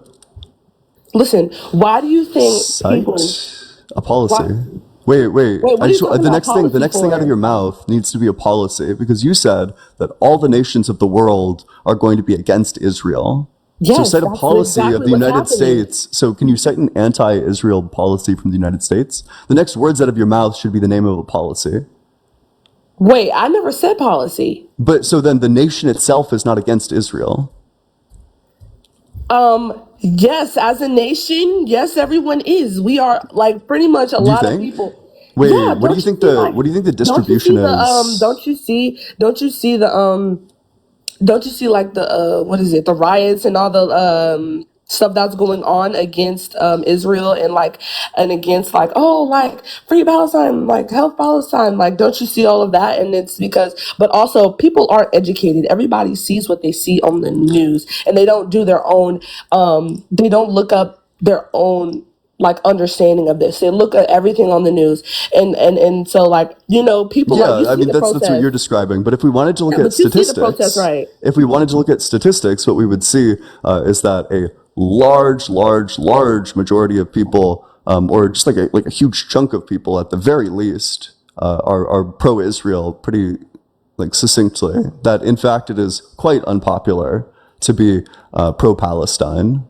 listen. Why do you think people? Cite a policy. Why, Wait. wait, what I are you just talking the about next thing. The policy next thing out of for? your mouth needs to be a policy because you said that all the nations of the world are going to be against Israel. So Yes, cite a that's policy of exactly the what's United happening. States. So can you cite an anti-Israel policy from the United States? The next words out of your mouth should be the name of a policy. Wait, I never said policy. But so then the nation itself is not against Israel. Yes, as a nation, yes, everyone is. We are like pretty much a Do you lot of think? people. Wait, Yeah, what do you think the don't you distribution see the is? don't you see like the what is it, the riots and all the stuff that's going on against Israel and against like, oh, like free Palestine, like help Palestine, like don't you see all of that? And it's because, but also people aren't educated. Everybody sees what they see on the news, and they don't do their own they don't look up their own like understanding of this. They look at everything on the news, and so like, people, like, you Yeah, I see mean the that's what you're protests. describing. But if we wanted to look Yeah, at but you see the protests, statistics, right? what we would see is that a large majority of people, or just like a huge chunk of people at the very least, are pro-Israel pretty like succinctly. That in fact it is quite unpopular to be pro-Palestine.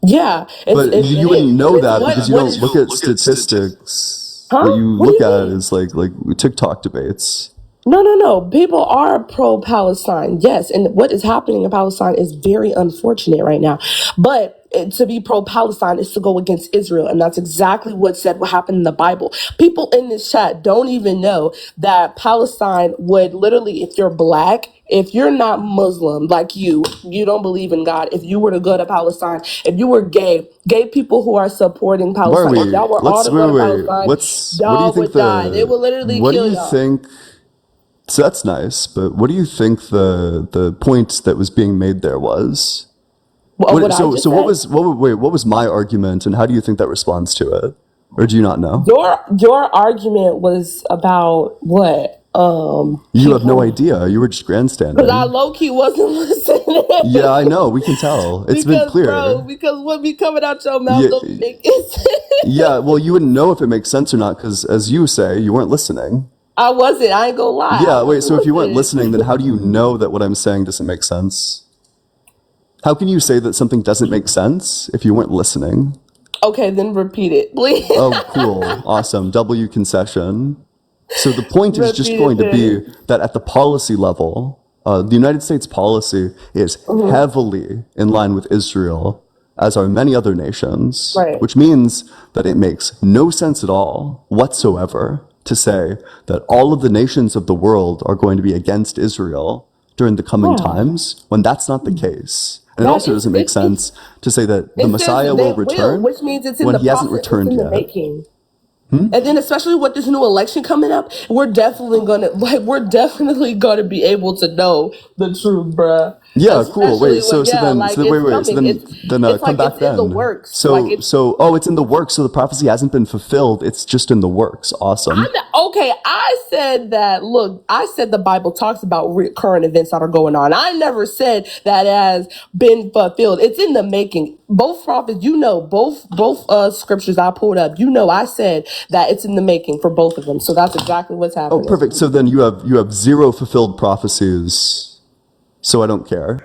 Yeah, But you wouldn't know it's that because you what don't is, look at statistics. What huh? you What do look you at mean? is like TikTok debates. No. People are pro-Palestine, yes, and what is happening in Palestine is very unfortunate right now. But to be pro-Palestine is to go against Israel, and that's exactly what happened in the Bible. People in this chat don't even know that Palestine would literally, if you're black, if you're not Muslim, like you don't believe in God, if you were to go to Palestine, if you were gay people who are supporting Why are Palestine, if we? y'all were all Let's to wait, go to wait, wait. Palestine, What do you y'all think would die. They will literally what do kill you y'all. think? So that's nice, but what do you think the point that was being made there was? What I just What said. was what was my argument, and how do you think that responds to it, or do you not know? Your argument was about what? You have no People, idea. You were just because I grandstanding. low key wasn't listening. Yeah, I know. We can tell. It's been clear. Because what be coming out your mouth Yeah, don't make sense. yeah. Well, you wouldn't know if it makes sense or not because, as you say, you weren't listening. I wasn't. I ain't gonna lie. I Yeah. Wait. wasn't So if you weren't listening, then listening. how do you know that what I'm saying doesn't make sense? How can you say that something doesn't make sense if you weren't listening? Okay, then repeat it, please. Oh, cool. Awesome. W concession. So the point is just Repeat it going to be then. that at the policy level, the United States policy is Mhm. heavily in line with Israel, as are many other nations, Right. which means that it makes no sense at all whatsoever to say that all of the nations of the world are going to be against Israel during the coming Yeah. times when that's not the case. And it That also is doesn't make sense to say that the it says Messiah they will will, return which means it's in when the he hasn't process, it's returned in the yet. making. And then especially with this new election coming up, we're definitely gonna be able to know the truth, bruh. Yeah, cool. Especially Wait, when, yeah, like wait, it's wait. So coming. then It's come like back it's in the then. works. Like it's Oh, it's in the works. So the prophecy hasn't been fulfilled. It's just in the works. Awesome. okay. I said that. Look, I said the Bible talks about current events that are going on. I never said that it has been fulfilled. It's in the making. Both prophets, both scriptures I pulled up. I said that it's in the making for both of them. So that's exactly what's Oh, happening. perfect. So then you have zero fulfilled prophecies. So I don't care.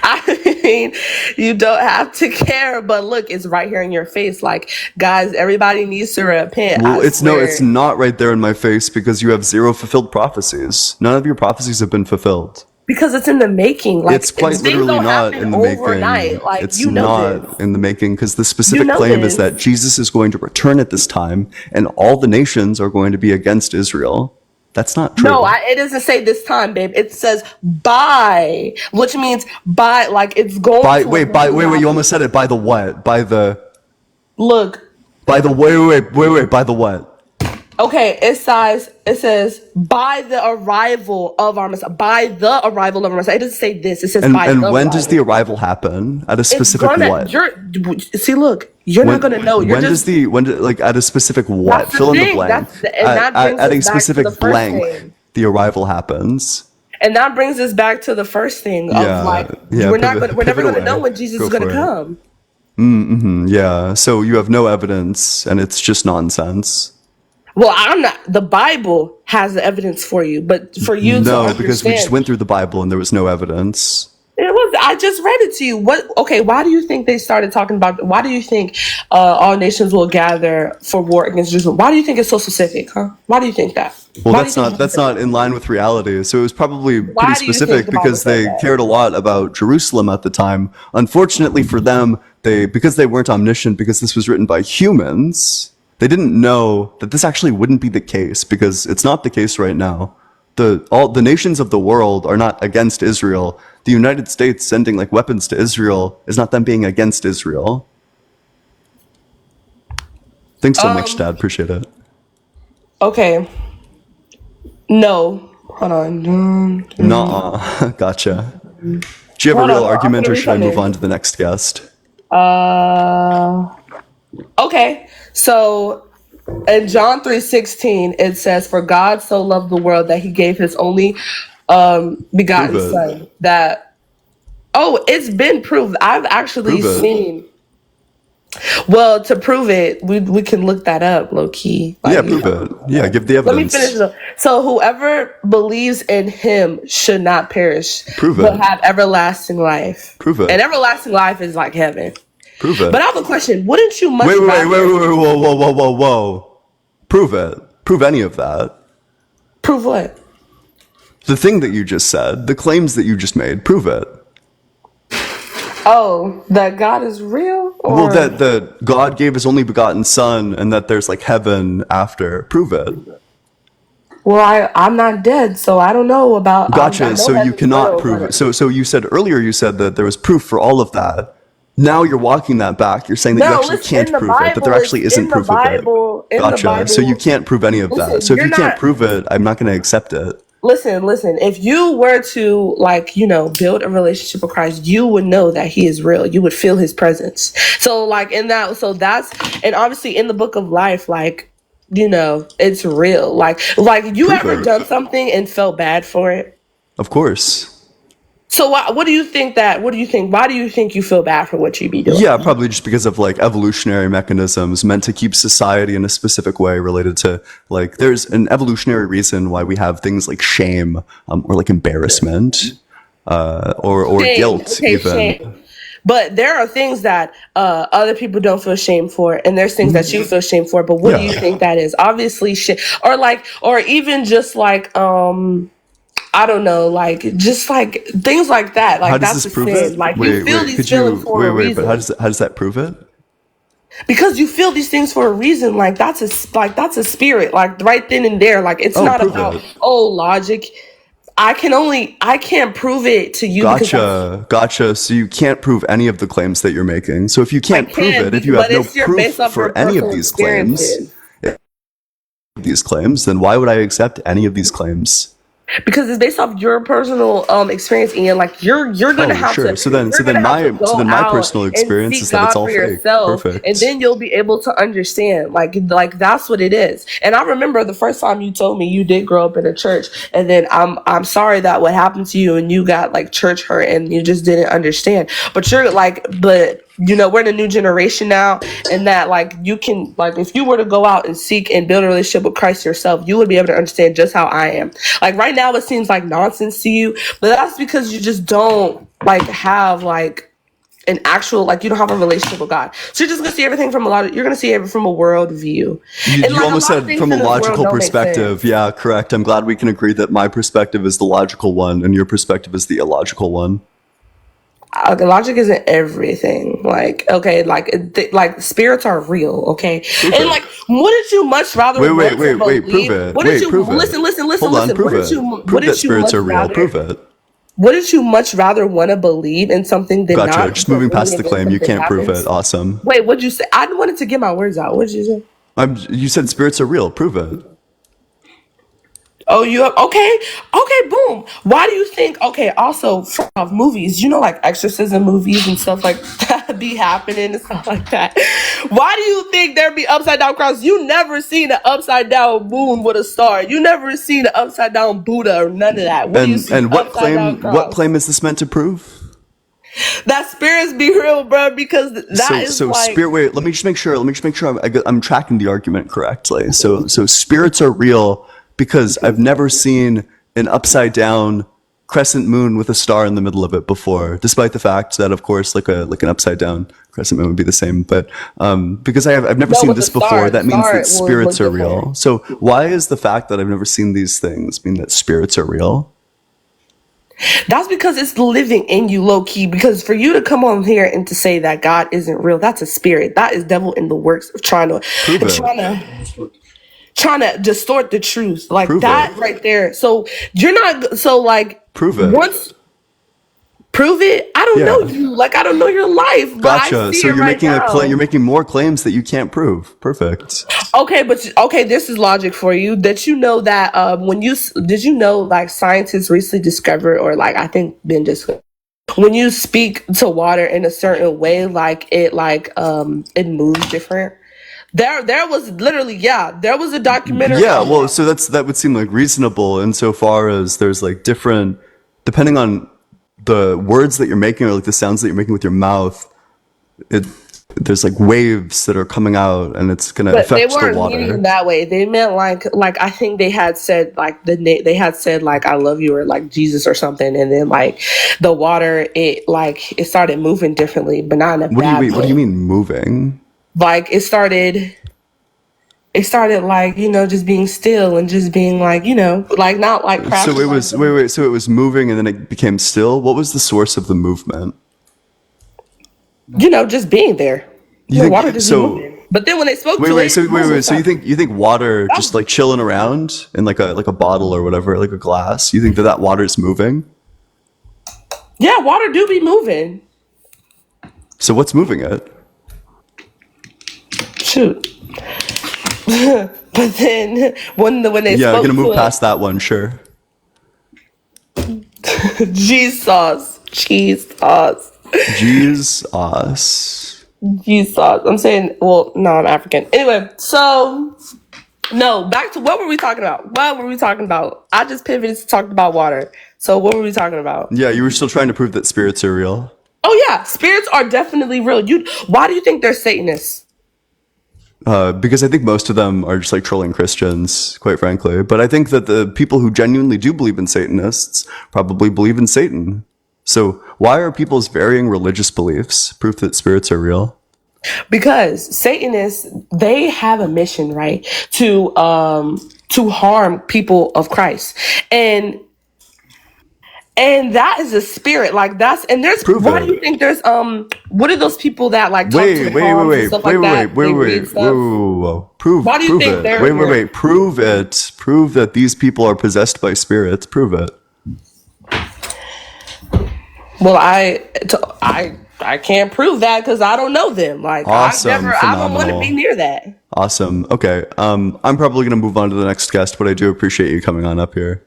I mean, you don't have to care, but look, it's right here in your face. Like, guys, everybody needs to repent. Well, I it's swear. not right there in my face because you have zero fulfilled prophecies. None of your prophecies have been fulfilled. Because it's in the making. It's Like, quite things literally don't not happen in the overnight. making. Like, It's you know this. not in the making because the You specific know claim is that this. Jesus is going to return at this time and all the nations are going to be against Israel. That's not No, true. it doesn't say this time, babe. It says by, which means by, like it's going to eventually Wait, you happen. almost said it. By the what? Look, By the, wait, by the what? okay, it says by the arrival of our Messiah. By the arrival of our Messiah. It doesn't say this. It says by And the when does the arrival. arrival happen? At a It's specific gonna. what? Look. You're not gonna know. You're When just. like at a specific what? That's the Fill in the thing. blank. And that brings At a us back to the specific first blank, thing. the arrival happens. And that brings us back to the first thing of like Yeah, we're never pivot gonna know away. when Jesus Go is gonna for it. come. Yeah, so you have no evidence and it's just nonsense. Well, I'm not. The Bible has the evidence for you, but for you to No, because we just understand, went through the Bible and there was no evidence. it was. I just read it to you. What? Okay. Why do you think they started talking about? Why do you think all nations will gather for war against Jerusalem? Why do you think it's so specific? Huh? Why do you think that? Well, Why do you think? that's not in line with reality. So it was probably pretty Why do you think specific the Bible because said they that? cared a lot about Jerusalem at the time. Unfortunately for them, because they weren't omniscient, because this was written by humans, they didn't know that this actually wouldn't be the case, because it's not the case right now. All the nations of the world are not against Israel. The United States sending like weapons to Israel is not them being against Israel. Thanks so much, Dad. Appreciate it. Okay. No. Hold on. Nuh-uh. Gotcha. Do you have a Hold real on. I'm argument, gonna or read should I move something. on to the next guest? Okay. So in John 3:16, it says, "For God so loved the world that he gave his only Prove begotten it. son." That it's been proved. I've actually Prove it. seen. Well, to prove it, we can look that up, low key. Yeah, Like, prove it. Yeah, give the let me finish evidence. this. So whoever believes in him should not perish, Prove but it. have everlasting life. Prove And it. everlasting life is like heaven. Prove it. But I have a question. Wouldn't you much Wait, rather whoa. Prove it. Prove any of that. prove what? The thing that you just said, the claims that you just made, prove it. Oh, that God is real? Well, Or that God gave his only begotten son and that there's like heaven after. Prove it. well, I'm not dead, so I don't know about. I Gotcha. know So you heaven's cannot real, prove it. but So you said earlier, you said that there was proof for all of that. Now you're walking that back. You're saying that you no. actually Listen, in can't the prove it, that there Bible, it's actually isn't in the proof of it. Bible. In the Gotcha. So you Bible, can't prove any of that. listen. So if You're you can't not. prove it, I'm not going to accept it. Listen. If you were to build a relationship with Christ, you would know that He is real. You would feel His presence. So like in that, so that's and obviously in the book of life, it's real. Like you Prove ever it. done something and felt bad for it? Of course. So what do you think that? What do you think? Why do you think you feel bad for what you be doing? Yeah, probably just because of like evolutionary mechanisms meant to keep society in a specific way related to like there's an evolutionary reason why we have things like shame or like embarrassment or Shame. guilt Okay, even. shame. But there are things that other people don't feel shame for, and there's things that you feel shame for. But what do you Yeah. think that is? Obviously, shit, or even just I don't know, just like things like that. How Like does that's this a prove sin. it? Like you feel these feelings for a But reason. how does that prove it? Because you feel these things for a reason. Like that's a spirit. Like right then and there. Like it's Oh, not prove about it. logic. I can't prove it to you because Gotcha. So you can't prove any of the claims that you're making. So if you I can't prove can, it, if you have but no it's your based proof off your for any of personal these claims, experiences. then why would I accept any of these claims? Because it's based off your personal experience, and like you're gonna Oh, have to sure. you're gonna have to go My out personal and experience seek is that it's God all for fake. yourself, and Perfect. then you'll be able to understand. Like that's what it is. And I remember the first time you told me you did grow up in a church, and then I'm sorry that what happened to you and you got like church hurt and you just didn't understand. But we're in a new generation now, and that like you can like if you were to go out and seek and build a relationship with Christ yourself, you would be able to understand just how I am. Like right now, it seems like nonsense to you, but that's because you just don't have an actual you don't have a relationship with God. So you're just gonna see everything from you're gonna see it from a world view, and You like a almost lot of said things from a in this world logical don't make perspective. sense. Yeah, correct. I'm glad we can agree that my perspective is the logical one and your perspective is the illogical one. Logic isn't everything. Like spirits are real, okay? Prove And it. wouldn't you much rather want to Wait, prove believe? it. Wouldn't Wait, you prove it. listen? Hold on, prove it. Prove that Wouldn't you spirits much are real. rather? Prove it. Wouldn't you much rather want to believe in something than Gotcha. not Just moving believe past and the then claim. You something can't prove it. happens? Awesome. Wait, what'd you say? I wanted to get my words out. What did you say? You said spirits are real. Prove it. Oh, okay, boom. Why do you think? Okay, also of movies, like exorcism movies and stuff like that be happening and stuff like that. Why do you think there be upside down crowns? You never seen an upside down moon with a star. You never seen an upside down Buddha or none of that. What do you see? And Upside down what cross. claim is this meant to prove? That spirits be real, bro, because that is So like spirit. Wait, let me just make sure. I'm tracking the argument correctly. So spirits are real because I've never seen an upside down crescent moon with a star in the middle of it before. Despite the fact that, of course, like an upside down crescent moon would be the same. But because I've never no seen with the this before, star. The that means star that will look spirits are different. real. So why is the fact that I've never seen these things mean that spirits are real? That's because it's living in you, low key. Because for you to come on here and to say that God isn't real, that's a spirit. That is devil in the works of trying to Prove it. trying to distort the truth, like Prove that it. right there. So you're not. So like Prove it. once prove it. I don't know Yeah. you. Like I don't know your life, but I Gotcha. see So it you're right making now. you're making more claims that you can't prove. Perfect. Okay, but okay, this is logic for you. That you know that when you did you know like scientists recently discovered, or like I think been just when you speak to water in a certain way, like it moves different. There was literally there was a documentary Yeah, on well, that. so that would seem like reasonable insofar as there's like different, depending on the words that you're making or like the sounds that you're making with your mouth, it there's like waves that are coming out and it's gonna But they affect the weren't meaning water. it that way. They meant like I think they had said like they had said like I love you or like Jesus or something, and then like the water it started moving differently, but not in a bad What do you way. mean moving? Like it started like just being still and just being like like not like So crashing it like was wait, so it was moving and then it became still. What was the source of the movement? just being there. You Water think just be so? moving. But then when they spoke to it, it So stopped. you think water just like chilling around in like a bottle or whatever, like a glass? You think that water is moving? Yeah, water do be moving. So what's moving it? Shoot. But then when they Yeah, I'm spoke gonna to move it, past that one, sure. cheese sauce, cheese sauce, Jesus. cheese sauce. I'm saying, well, no, I'm African. Anyway, so no, back to what were we talking about? What were we talking about? I just pivoted to talk about water. So what were we talking about? Yeah, you were still trying to prove that spirits are real. Oh yeah, spirits are definitely real. Why do you think they're Satanists? Because I think most of them are just like trolling Christians, quite frankly. But I think that the people who genuinely do believe in Satanists probably believe in Satan. So why are people's varying religious beliefs proof that spirits are real? Because Satanists, they have a mission, right? To harm people of Christ. And that is a spirit. Like that's and there's Prove why do you it. think there's what are those people that like talk to the palms and stuff like that? They read stuff. Whoa. Prove Why do you think it. they're here? Prove it. Prove that these people are possessed by spirits. Prove it. Well, I can't prove that because I don't know them. Like Awesome. I don't want to be Phenomenal. near that. Awesome. Okay. I'm probably gonna move on to the next guest, but I do appreciate you coming on up here.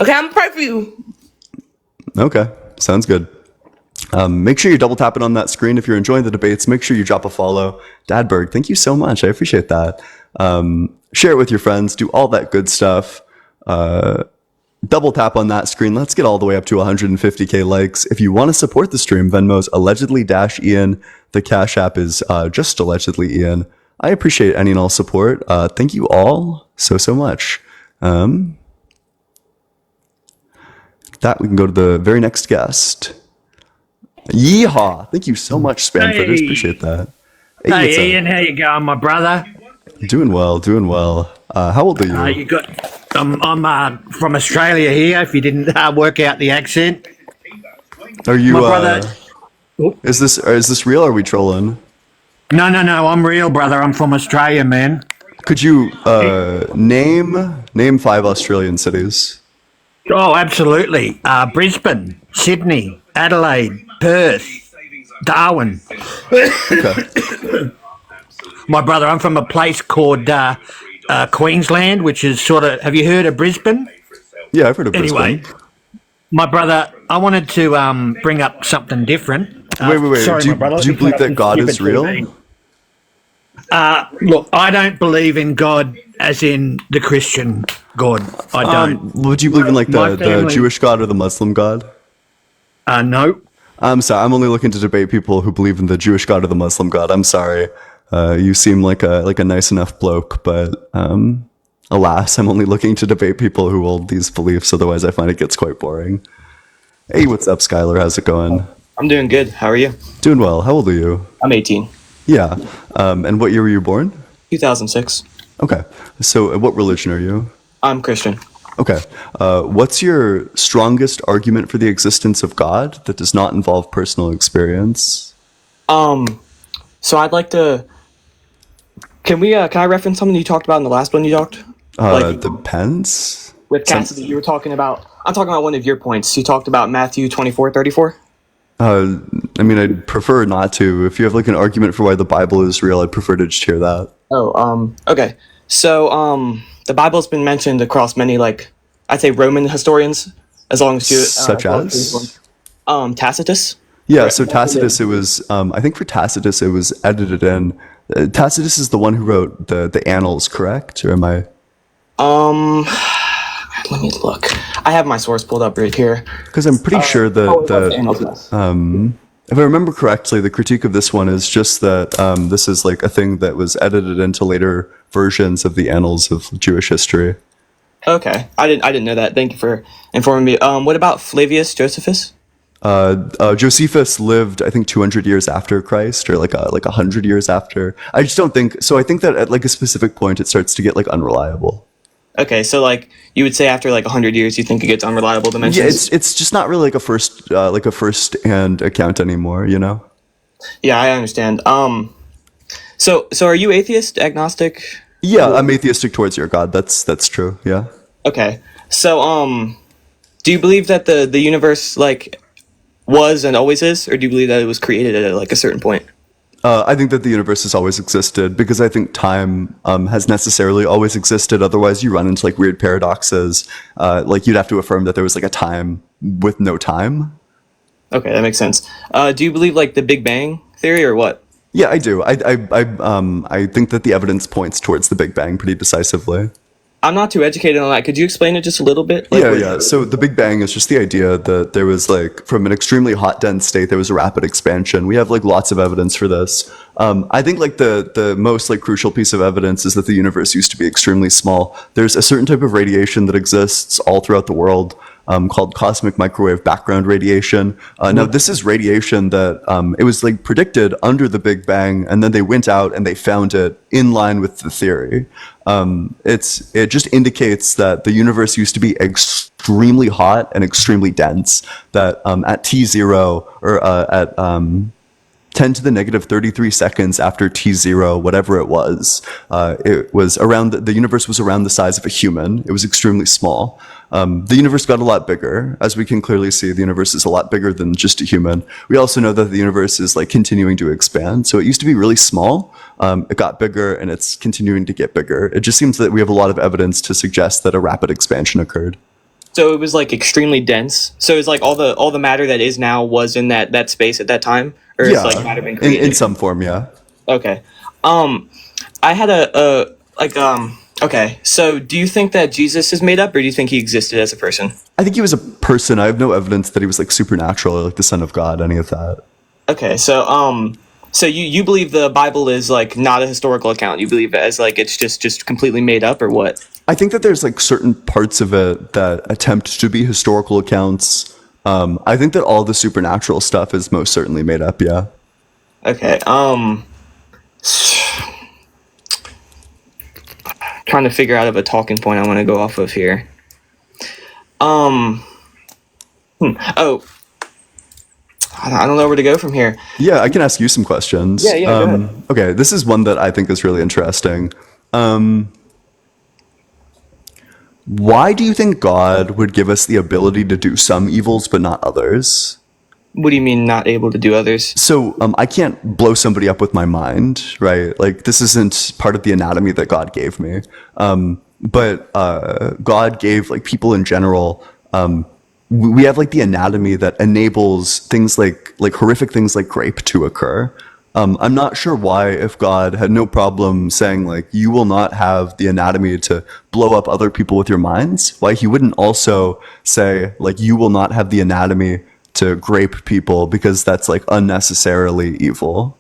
Okay, I'm gonna pray for you. Okay. Sounds good. Make sure you double tap it on that screen if you're enjoying the debates. Make sure you drop a follow. Dadberg, thank you so much. I appreciate that. Share it with your friends. Do all that good stuff. Double tap on that screen. Let's get all the way up to 150k likes. If you want to support the stream, Venmo's allegedly-ian. The Cash App is just allegedly Ian. I appreciate any and all support. Thank you all so much. That we can go to the very next guest. Yeehaw! Thank you so much, Spamfitters. Hey. Appreciate that. Hey, what's Hey, Ian, up? how you going, my brother? Doing well, doing well. How old are you? You got? I'm from Australia here. If you didn't work out the accent, Are you? my brother. Is this real? Or are we trolling? No, I'm real, brother. I'm from Australia, man. Could you name 5 Australian cities? Oh, absolutely. Brisbane, Sydney, Adelaide, Perth, Darwin. Okay. My brother, I'm from a place called Queensland, which is sort of. Have you heard of Brisbane? Yeah, I've heard of Anyway, Brisbane. my brother, I wanted to bring up something different. Wait. Sorry, my brother. Do you believe that God is real? Look, I don't believe in God as in the Christian God. I don't. Would you believe in like My the family- Jewish God or the Muslim God? No. I'm sorry. I'm only looking to debate people who believe in the Jewish God or the Muslim God. I'm sorry. You seem like a nice enough bloke, but alas, I'm only looking to debate people who hold these beliefs. Otherwise, I find it gets quite boring. Hey, what's up, Skylar? How's it going? I'm doing good. How are you? Doing well. How old are you? I'm 18. Yeah. And what year were you born? 2006. Okay. So, what religion are you? I'm Christian. Okay. What's your strongest argument for the existence of God that does not involve personal experience? So I'd like to. Can I reference something you talked about in the last one you talked? Depends. With Cassidy, you were talking about. I'm talking about one of your points. You talked about Matthew 24:34. I mean, I'd prefer not to. If you have like an argument for why the Bible is real, I'd prefer to just hear that. Okay. So, the Bible's been mentioned across many, like, I'd say Roman historians, as long as you. Such as? Tacitus. Yeah, so Tacitus, it was, I think for Tacitus, it was edited in. Tacitus is the one who wrote the Annals, correct? Or am I? Let me look. I have my source pulled up right here. Because I'm pretty sure if I remember correctly, the critique of this one is just that this is like a thing that was edited into later versions of the Annals of Jewish history. Okay, I didn't know that. Thank you for informing me. What about Flavius Josephus? Josephus lived, I think, 200 years after Christ, or like 100 years after. I just don't think so. I think that at like a specific point, it starts to get like unreliable. Okay, so like you would say after like 100 years, you think it gets unreliable dimensions? Yeah, it's just not really like a first hand account anymore, you know? Yeah, I understand. So are you atheist, agnostic? Yeah, I'm atheistic towards your God. That's true. Yeah. Okay. So do you believe that the universe like was and always is, or do you believe that it was created at like a certain point? I think that the universe has always existed because I think time has necessarily always existed. Otherwise, you run into like weird paradoxes. Like you'd have to affirm that there was like a time with no time. Okay, that makes sense. Do you believe like the Big Bang theory or what? Yeah, I do. I think that the evidence points towards the Big Bang pretty decisively. I'm not too educated on that. Could you explain it just a little bit? Like, yeah. So the Big Bang is just the idea that there was like, from an extremely hot, dense state, there was a rapid expansion. We have like lots of evidence for this. I think like the most like crucial piece of evidence is that the universe used to be extremely small. There's a certain type of radiation that exists all throughout the world called cosmic microwave background radiation. Now this is radiation that it was like predicted under the Big Bang, and then they went out and they found it in line with the theory. It just indicates that the universe used to be extremely hot and extremely dense, that at T0 or at 10 to the negative 33 seconds after T0, whatever it was around, the universe was around the size of a human. It was extremely small. The universe got a lot bigger. As we can clearly see, the universe is a lot bigger than just a human. We also know that the universe is like continuing to expand. So it used to be really small. It got bigger and it's continuing to get bigger. It just seems that we have a lot of evidence to suggest that a rapid expansion occurred. So it was like extremely dense. So it's like all the matter that is now was in that space at that time, or yeah, it's like matter been created in some form. Yeah. Okay. I had Okay. So do you think that Jesus is made up, or do you think he existed as a person? I think he was a person. I have no evidence that he was like supernatural or like the son of God, any of that. Okay. So you believe the Bible is like not a historical account. You believe it as like it's just completely made up, or what? I think that there's like certain parts of it that attempt to be historical accounts. I think that all the supernatural stuff is most certainly made up. Yeah. Okay. Trying to figure out of a talking point I want to go off of here. Oh, I don't know where to go from here. Yeah, I can ask you some questions. Yeah, go ahead. Okay, this is one that I think is really interesting. Why do you think God would give us the ability to do some evils but not others? What do you mean not able to do others? So I can't blow somebody up with my mind, right? Like this isn't part of the anatomy that God gave me. But God gave like people in general, we have like the anatomy that enables things like horrific things like rape to occur. I'm not sure why, if God had no problem saying like you will not have the anatomy to blow up other people with your minds, why he wouldn't also say like you will not have the anatomy to grape people because that's like unnecessarily evil?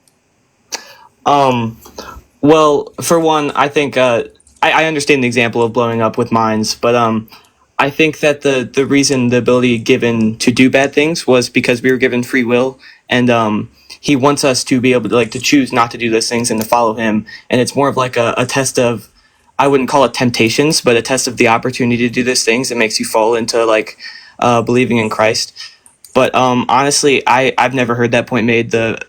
Well, for one, I think I understand the example of blowing up with mines, but I think that the reason the ability given to do bad things was because we were given free will, and he wants us to be able to like to choose not to do those things and to follow him. And it's more of like a test of, I wouldn't call it temptations, but a test of the opportunity to do those things that makes you fall into like believing in Christ. But honestly, I've never heard that point made, the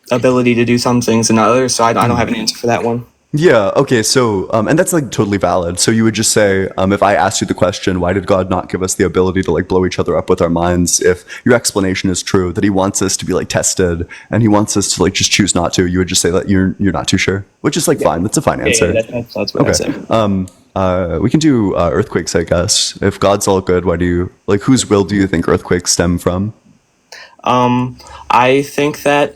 ability to do some things and not others, so I don't have an answer for that one. Yeah. Okay. So, and that's like totally valid. So you would just say, if I asked you the question, why did God not give us the ability to like blow each other up with our minds? If your explanation is true, that He wants us to be like tested, and He wants us to like just choose not to, you would just say that you're not too sure, which is like fine. That's a fine answer. That's what I say. We can do earthquakes, I guess. If God's all good, why do you like? Whose will do you think earthquakes stem from? I think that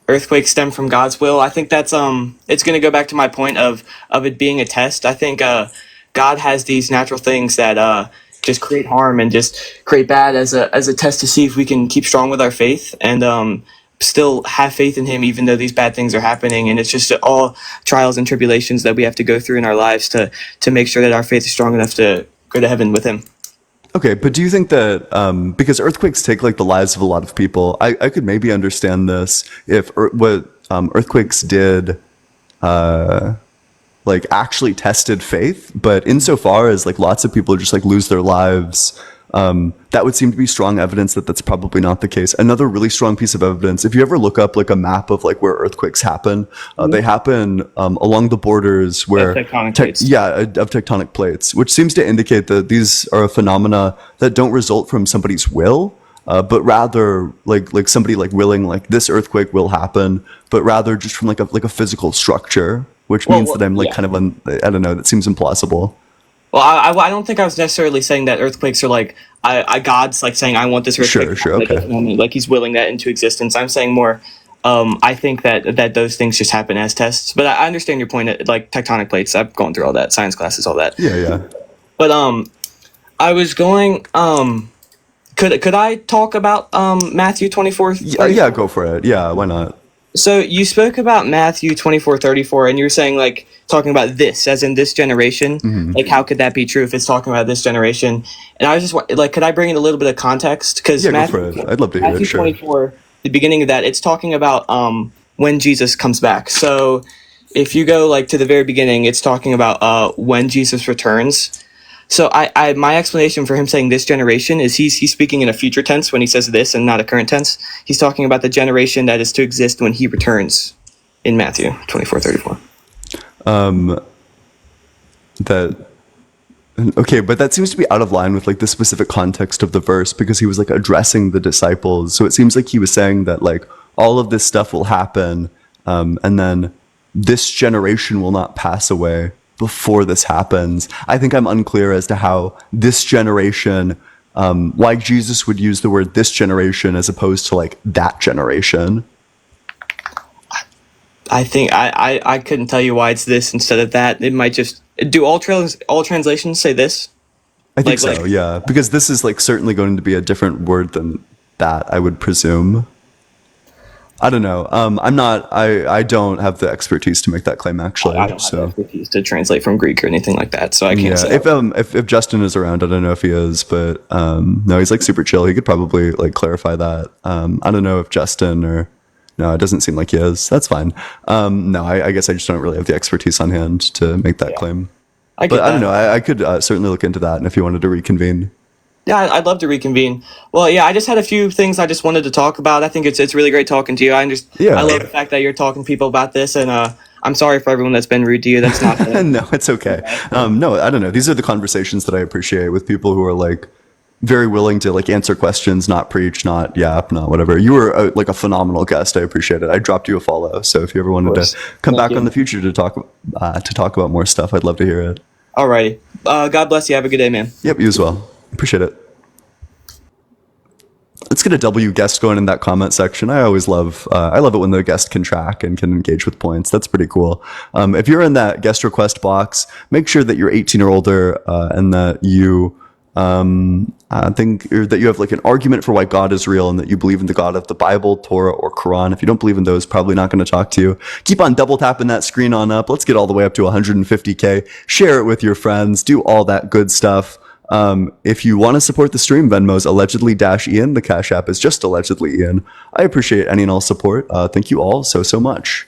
earthquakes stem from God's will. I think that's it's going to go back to my point of it being a test. I think God has these natural things that just create harm and just create bad as a test to see if we can keep strong with our faith and still have faith in Him even though these bad things are happening. And it's just all trials and tribulations that we have to go through in our lives to make sure that our faith is strong enough to go to heaven with Him. Okay, but do you think that because earthquakes take like the lives of a lot of people, I could maybe understand this if what earthquakes did like actually tested faith, but insofar as like lots of people just like lose their lives, that would seem to be strong evidence that that's probably not the case. Another really strong piece of evidence, if you ever look up like a map of like where earthquakes happen, they happen along the borders where Of tectonic plates. of tectonic plates, which seems to indicate that these are a phenomena that don't result from somebody's will, but rather like somebody like willing like this earthquake will happen, but rather just from like a physical structure, which means that I'm like kind of I don't know, that seems implausible. Well, I don't think I was necessarily saying that earthquakes are like God's like saying I want this earthquake. Sure, okay. Like He's willing that into existence. I'm saying more. I think that those things just happen as tests. But I understand your point. Like tectonic plates, I've gone through all that, science classes, all that. Yeah. But I was going. Could I talk about Matthew 24? Yeah, go for it. Yeah, why not? So you spoke about Matthew 24:34, and you were saying like talking about this, as in this generation. Mm-hmm. Like, how could that be true if it's talking about this generation? And I was just like, could I bring in a little bit of context? Because go for it. I'd love to hear Matthew it. Sure. 24, the beginning of that, it's talking about when Jesus comes back. So if you go like to the very beginning, it's talking about when Jesus returns. So I my explanation for him saying this generation is he's speaking in a future tense when he says this and not a current tense. He's talking about the generation that is to exist when He returns in Matthew 24:34. Okay, but that seems to be out of line with like the specific context of the verse because He was like addressing the disciples. So it seems like He was saying that like all of this stuff will happen, and then this generation will not pass away before this happens. I think I'm unclear as to how this generation, why Jesus would use the word this generation as opposed to like that generation. I think I couldn't tell you why it's this instead of that. It might just do all translations say this? I think so, yeah, because this is like certainly going to be a different word than that, I would presume. I don't know. I don't have the expertise to make that claim actually. I don't have the expertise to translate from Greek or anything like that, so I can't say. If Justin is around, I don't know if he is, but no, he's like super chill. He could probably like clarify that. I don't know if Justin or no, it doesn't seem like he is. That's fine. No, I guess I just don't really have the expertise on hand to make that claim. I don't know. I could certainly look into that, and if you wanted to reconvene. Yeah, I'd love to reconvene. Well, yeah, I just had a few things I just wanted to talk about. I think it's really great talking to you. I love the fact that you're talking to people about this, and I'm sorry for everyone that's been rude to you. That's not No, it's okay. No, I don't know. These are the conversations that I appreciate with people who are like very willing to like answer questions, not preach, not yap, not whatever. You were like a phenomenal guest. I appreciate it. I dropped you a follow, so if you ever wanted to come back on the future to talk about more stuff, I'd love to hear it. Alrighty. God bless you. Have a good day, man. Yep, you as well. Appreciate it. Let's get a W guest going in that comment section. I always love it when the guest can track and can engage with points. That's pretty cool. If you're in that guest request box, make sure that you're 18 or older and that you I think that you have like an argument for why God is real and that you believe in the God of the Bible, Torah, or Quran. If you don't believe in those, probably not going to talk to you. Keep on double tapping that screen on up. Let's get all the way up to 150K. Share it with your friends. Do all that good stuff. If you want to support the stream, Venmo's allegedly-ian. The Cash App is just allegedly Ian. I appreciate any and all support. Thank you all so much.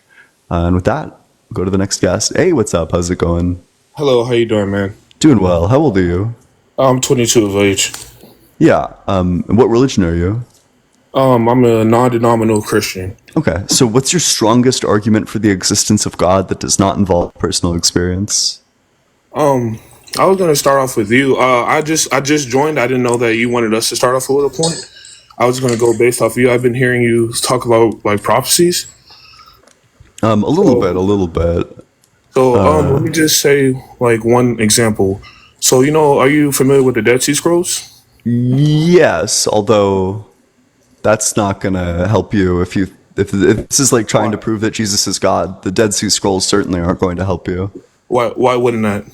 And with that, we'll go to the next guest. Hey, what's up? How's it going? Hello, how you doing, man? Doing well. How old are you? I'm 22 of age. Yeah. What religion are you? I'm a non-denominational Christian. Okay. So what's your strongest argument for the existence of God that does not involve personal experience? I was gonna start off with you. I just joined. I didn't know that you wanted us to start off with a point. I was gonna go based off you. I've been hearing you talk about like prophecies. A little bit. So let me just say like one example. So are you familiar with the Dead Sea Scrolls? Yes, although that's not gonna help you if this is like trying to prove that Jesus is God. The Dead Sea Scrolls certainly aren't going to help you. Why wouldn't that?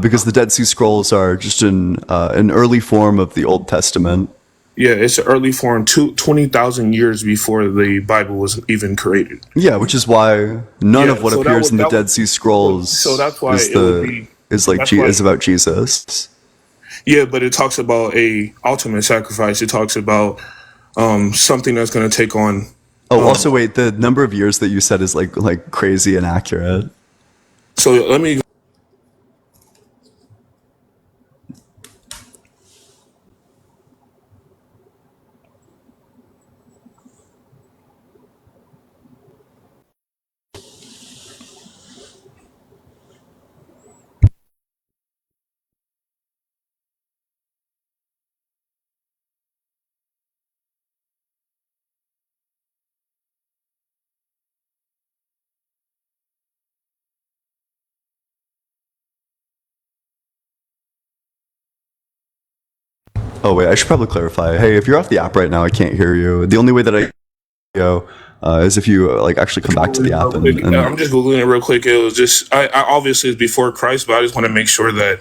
Because the Dead Sea Scrolls are just an early form of the Old Testament. Yeah, it's an early form, 20,000 years before the Bible was even created. Yeah, which is why none of what appears in the Dead Sea Scrolls that's why is about Jesus. Yeah, but it talks about a ultimate sacrifice. It talks about something that's going to take on. Also wait, the number of years that you said is like crazy inaccurate. So let me. Oh wait, I should probably clarify. Hey, if you're off the app right now, I can't hear you. The only way that I go is if you like actually come back to the app. I'm just googling it real quick. It was just I obviously it's before Christ, but I just want to make sure that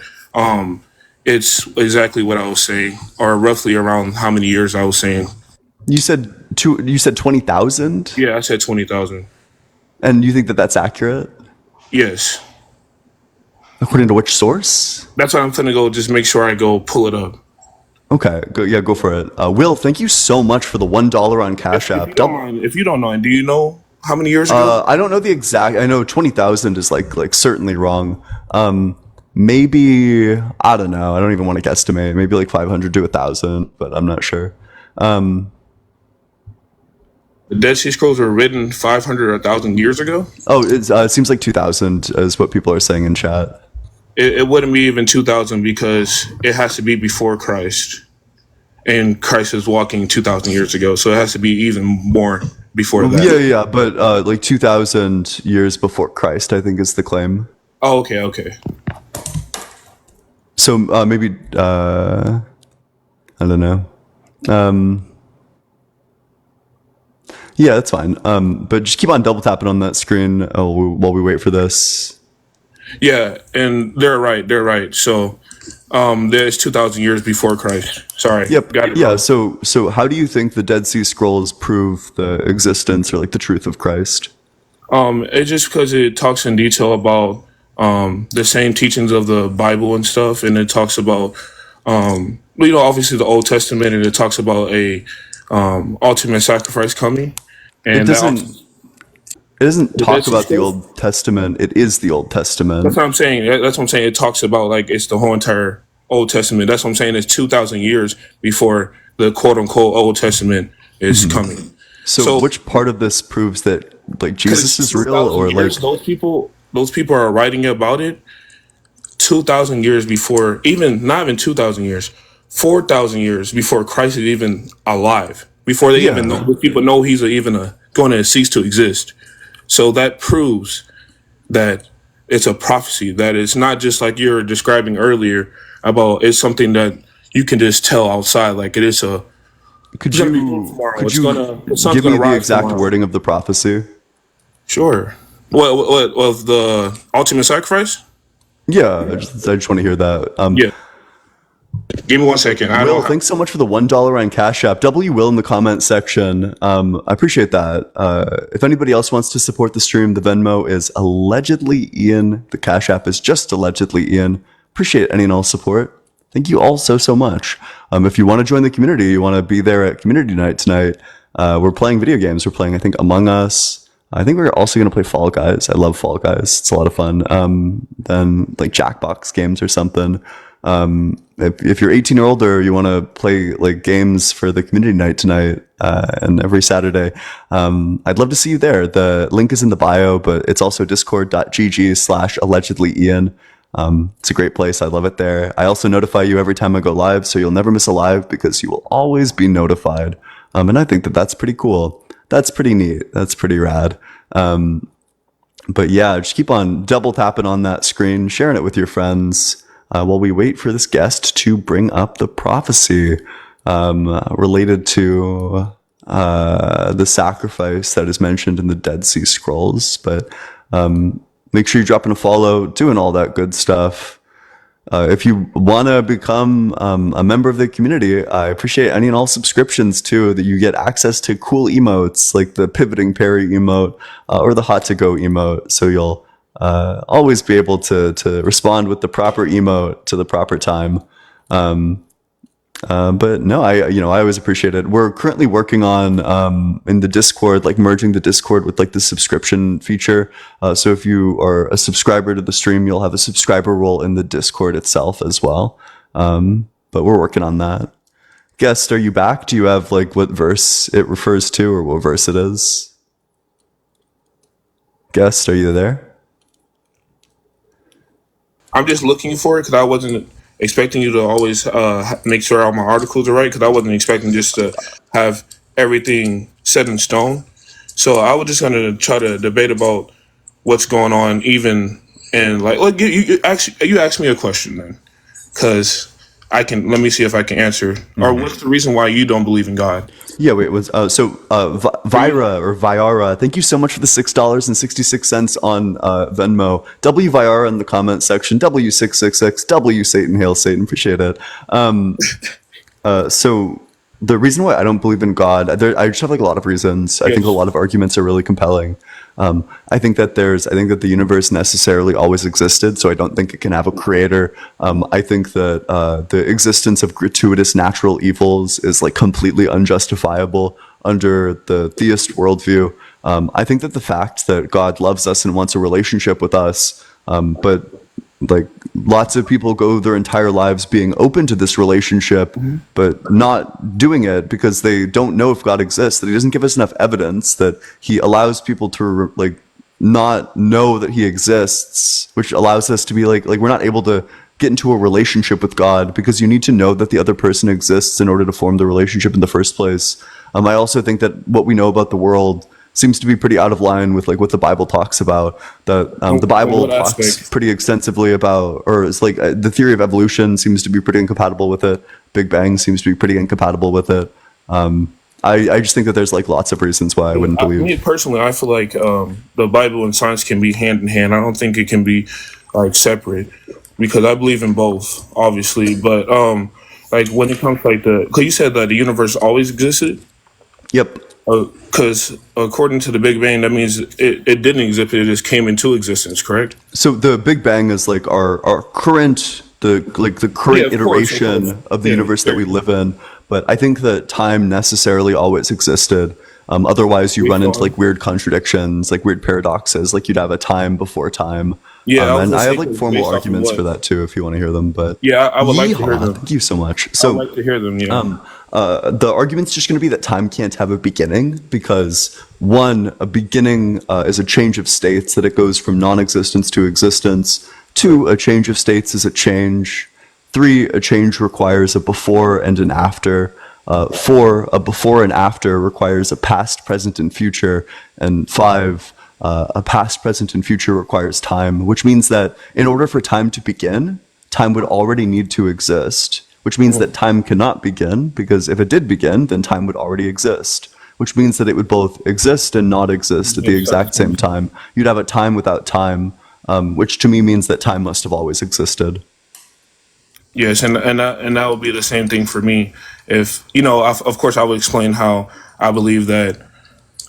it's exactly what I was saying, or roughly around how many years I was saying. You said 20,000? Yeah, I said 20,000. And you think that that's accurate? Yes. According to which source? That's why I'm gonna go. Just make sure I go pull it up. Okay, go for it. Will, thank you so much for the $1 on Cash App. If you don't mind, do you know how many years ago? I don't know the exact. I know 20,000 is like certainly wrong. Maybe I don't know. I don't even want to guesstimate. Maybe like 500 to 1,000, but I'm not sure. The Dead Sea Scrolls were written 500 or 1,000 years ago. Oh, it seems like 2,000 is what people are saying in chat. It wouldn't be even 2,000 because it has to be before Christ, and Christ is walking 2,000 years ago, so it has to be even more before that. Yeah, but like 2,000 years before Christ, I think is the claim. Oh, okay. So maybe I don't know. Yeah, that's fine. But just keep on double tapping on that screen while we wait for this. Yeah, and they're right. So there's 2,000 years before Christ. Sorry. Yep. Got it. Yeah. So how do you think the Dead Sea Scrolls prove the existence or like the truth of Christ? It's just because it talks in detail about the same teachings of the Bible and stuff, and it talks about obviously the Old Testament, and it talks about a ultimate sacrifice coming. And it doesn't talk about the Old Testament. It is the Old Testament. That's what I'm saying. It talks about like it's the whole entire Old Testament. That's what I'm saying. It's 2,000 years before the quote unquote Old Testament is coming. So which part of this proves that like Jesus is real, or like those people are writing about it 2,000 years before, not even 2,000 years, 4,000 years before Christ is even alive. Before they even know, people know he's going to cease to exist. So that proves that it's a prophecy, that it's not just like you were describing earlier about it's something that you can just tell outside. Like it is a. Could you give me the exact wording of the prophecy? Sure. What of the ultimate sacrifice? Yeah, I just want to hear that. Yeah. Give me 1 second. I Will, don't have. thanks so much for the $1 on Cash App. W Will in the comment section. I appreciate that. If anybody else wants to support the stream, the Venmo is allegedly Ian. The Cash App is just allegedly Ian. Appreciate any and all support. Thank you all so much. If you want to join the community, you want to be there at community night tonight. We're playing video games. We're playing, I think, Among Us. I think we're also going to play Fall Guys. I love Fall Guys. It's a lot of fun. Then like Jackbox games or something. If you're 18 or older, you want to play like games for the community night tonight and every Saturday, I'd love to see you there. The link is in the bio, but it's also discord.gg/allegedly.ian. It's a great place. I love it there. I also notify you every time I go live, so you'll never miss a live because you will always be notified. And I think that that's pretty cool. That's pretty neat. That's pretty rad. But yeah, just keep on double tapping on that screen, sharing it with your friends while we wait for this guest to bring up the prophecy related to the sacrifice that is mentioned in the Dead Sea Scrolls. But make sure you're dropping a follow, doing all that good stuff. If you want to become a member of the community, I appreciate any and all subscriptions too, that you get access to cool emotes like the pivoting parry emote or the hot to go emote. So you'll always be able to respond with the proper emote to the proper time. But no, I always appreciate it. We're currently working on in the Discord, like merging the Discord with like the subscription feature. So if you are a subscriber to the stream, you'll have a subscriber role in the Discord itself as well. But we're working on that. Guest, are you back? Do you have like what verse it refers to or what verse it is? Guest, are you there? I'm just looking for it because I wasn't expecting you to always make sure all my articles are right, because I wasn't expecting just to have everything set in stone. So I was just going to try to debate about what's going on, even and like you asked me a question then, because let me see if I can answer. Or what's the reason why you don't believe in God? Yeah, wait, it was Vyara, thank you so much for the $6.66 on Venmo. W Vyara in the comment section, W666, W Satan, hail Satan, appreciate it. So the reason why I don't believe in God, I just have like a lot of reasons. I think a lot of arguments are really compelling. I think that the universe necessarily always existed, so I don't think it can have a creator. I think that the existence of gratuitous natural evils is like completely unjustifiable under the theist worldview. I think that the fact that God loves us and wants a relationship with us, but like lots of people go their entire lives being open to this relationship, but not doing it because they don't know if God exists, that he doesn't give us enough evidence, that he allows people to like not know that he exists, which allows us to be like we're not able to get into a relationship with God because you need to know that the other person exists in order to form the relationship in the first place. I also think that what we know about the world seems to be pretty out of line with like what the Bible talks about. The Bible talks pretty extensively about, or it's like the theory of evolution seems to be pretty incompatible with it. Big Bang seems to be pretty incompatible with it. I just think that there's like lots of reasons why I wouldn't believe. Me personally, I feel like the Bible and science can be hand in hand. I don't think it can be like separate, because I believe in both, obviously. But like when it comes to like because you said that the universe always existed. Yep. Because according to the Big Bang, that means it didn't exist; it just came into existence. Correct. So the Big Bang is like our current iteration of the universe that we live in. But I think that time necessarily always existed. Otherwise, you run into like weird contradictions, like weird paradoxes. Like you'd have a time before time. Yeah, and I have like formal arguments for that too, if you want to hear them. But yeah, I would like to hear them. Thank you so much. So I'd like to hear them. Yeah. The argument's just going to be that time can't have a beginning because one, a beginning is a change of states, that it goes from non-existence to existence. Two, a change of states is a change. Three, a change requires a before and an after. Four, a before and after requires a past, present, and future. And five, a past, present, and future requires time, which means that in order for time to begin, time would already need to exist, which means that time cannot begin, because if it did begin, then time would already exist, which means that it would both exist and not exist at the exact same time. You'd have a time without time, which to me means that time must have always existed. Yes, and that would be the same thing for me. If of course, I would explain how I believe that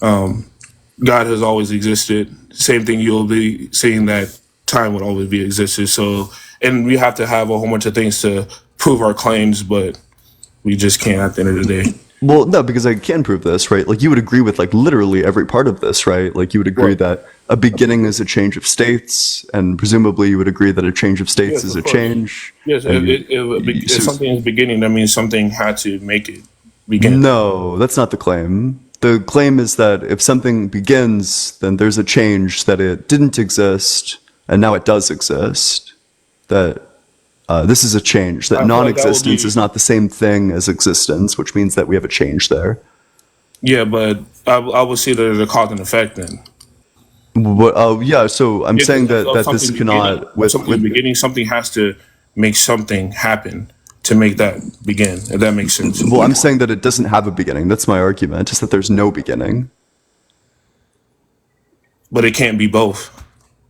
God has always existed. Same thing, you'll be seeing that time would always be existed. So, and we have to have a whole bunch of things to prove our claims, but we just can't at the end of the day. Well, no, because I can prove this, right? Like you would agree with like literally every part of this, right? Like you would agree that a beginning is a change of states, and presumably you would agree that a change of states Yes, is of a course. change. Yes, And if something is beginning, that means something had to make it begin. no, that's not the claim. The claim is that if something begins, then there's a change that it didn't exist, and now it does exist. That this is a change, that I feel like that would non-existence be- is not the same thing as existence, which means that we have a change there. Yeah, but I would see that as a cause and effect then. Yeah, so I'm If saying that, of that this something cannot, beginning, with, something with beginning, something has to make something happen to make that begin. If that makes sense. well, I'm saying that it doesn't have a beginning. That's my argument, is that there's no beginning. But it can't be both.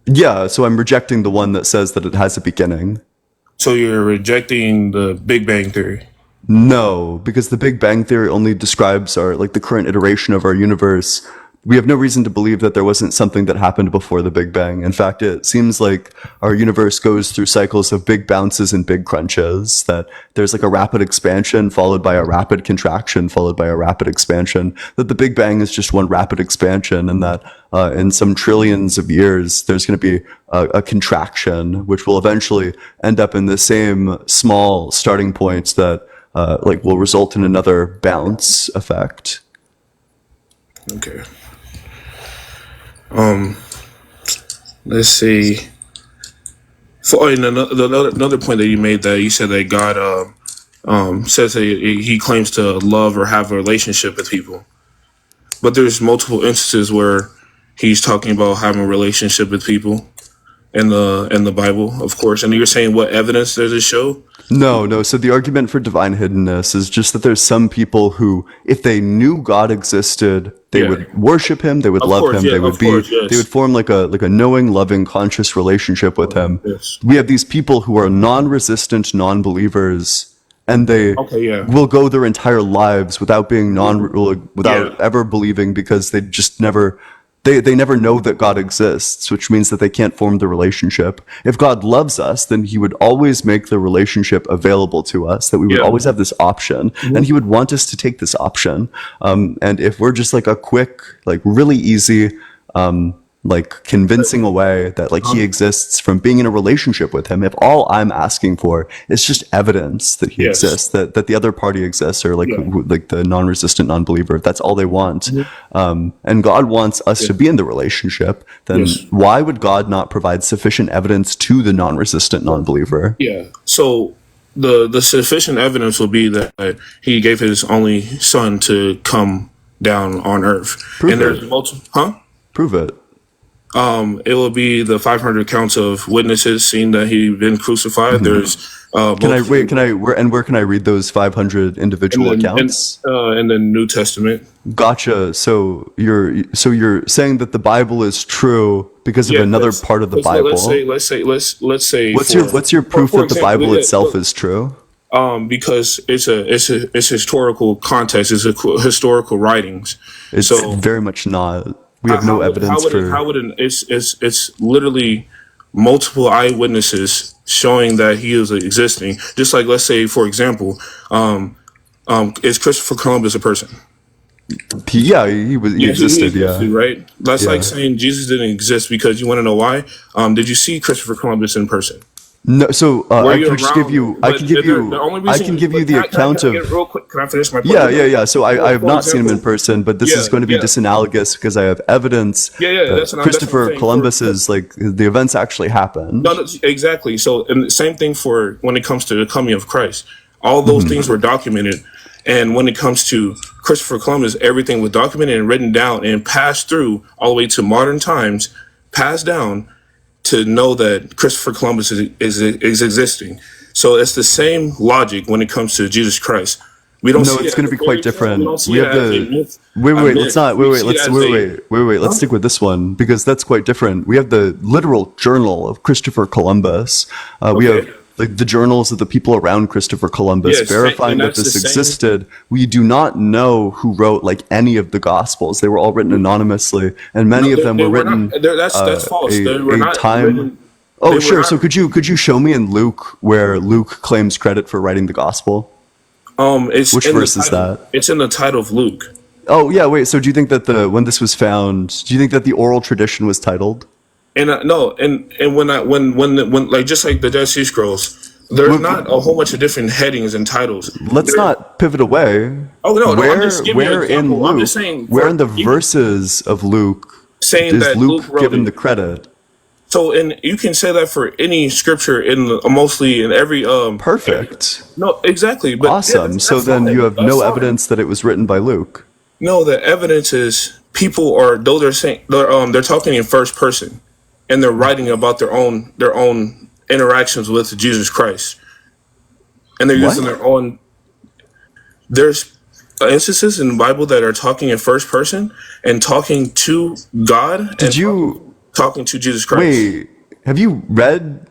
Yeah, so I'm rejecting the one that says that it has a beginning. So you're rejecting the Big Bang Theory. No, because the Big Bang Theory only describes our like the current iteration of our universe. We have no reason to believe that there wasn't something that happened before the Big Bang. In fact, it seems like our universe goes through cycles of big bounces and big crunches, that there's like a rapid expansion followed by a rapid contraction followed by a rapid expansion, that the Big Bang is just one rapid expansion, and that in some trillions of years, there's going to be a contraction, which will eventually end up in the same small starting point that like will result in another bounce effect. Okay. Let's see. And another point that you made, that you said that God says that he claims to love or have a relationship with people, but there's multiple instances where he's talking about having a relationship with people in the Bible, of course. And you're saying, what evidence does it show? No. So the argument for divine hiddenness is just that there's some people who, if they knew God existed, they would worship him, they would Of love course, him, yeah, they would of course, yes. they would form like a knowing, loving, conscious relationship with him. Yes. We have these people who are non-resistant non-believers, and they will go their entire lives without being without ever believing, because they just never. They never know that God exists, which means that they can't form the relationship. If God loves us, then he would always make the relationship available to us, that we would always have this option, and he would want us to take this option. And if we're just like a quick, like really easy, like convincing away that like he exists from being in a relationship with him, if all I'm asking for is just evidence that he exists, that the other party exists, or like like the non-resistant non-believer, if that's all they want, and God wants us to be in the relationship, then why would God not provide sufficient evidence to the non-resistant non-believer? Yeah. So the sufficient evidence will be that he gave his only son to come down on earth. Prove there's it. multiple. Prove it. It will be the 500 counts of witnesses seeing that he'd been crucified. There's where can I read those 500 individual accounts? In the New Testament. Gotcha. So you're saying that the Bible is true because of another part of the Bible. Let's say. What's your proof that the Bible itself is true? Because it's historical context. It's historical writings. It's very much not. We have no evidence it's literally multiple eyewitnesses showing that he is existing. Just like, let's say, for example, is Christopher Columbus a person? Yeah, he existed. Right. That's like saying Jesus didn't exist, because you want to know why? Did you see Christopher Columbus in person? No, so I can just give you. I can give you the account of. Real quick, can I finish my point? Yeah. So I have not seen him in person, but this is going to be disanalogous because I have evidence. That Christopher Columbus's like the events actually happened. No, exactly. So, and the same thing for when it comes to the coming of Christ. All those things were documented, and when it comes to Christopher Columbus, everything was documented and written down and passed through all the way to modern times, passed down, to know that Christopher Columbus is existing. So it's the same logic when it comes to Jesus Christ. We don't. No, it's going to be quite different. We have the Let's stick with this one because that's quite different. We have the literal journal of Christopher Columbus. We have like the journals of the people around Christopher Columbus Yes, verifying and that that's the this same. existed. We do not know who wrote like any of the Gospels. They were all written anonymously, and No, many of them they were were not. written That's false. They were a not time. written. They Oh, were sure. So not. could you show me in Luke where Luke claims credit for writing the Gospel? It's Which in the verse is title. that? It's in the title of Luke. Oh, yeah. Wait. So do you think that when this was found, do you think that the oral tradition was titled? And no, and when like just like the Dead Sea Scrolls, there's not a whole bunch of different headings and titles. Let's There. not pivot away. Oh no, I'm just giving you an Where in example. I'm just Luke, saying where in for the even verses of Luke saying is that Luke Luke wrote given it. the credit? So, and you can say that for any scripture in mostly in every Perfect. no, exactly, but yeah, Awesome. So that's then you fine. have That's no fine. evidence that it was written by Luke. No, the evidence is people are though they're saying they're talking in first person, and they're writing about their own interactions with Jesus Christ, and they're using What? their own. There's instances in the Bible that are talking in first person and talking to God Did and you talking to Jesus Christ. wait? Have you read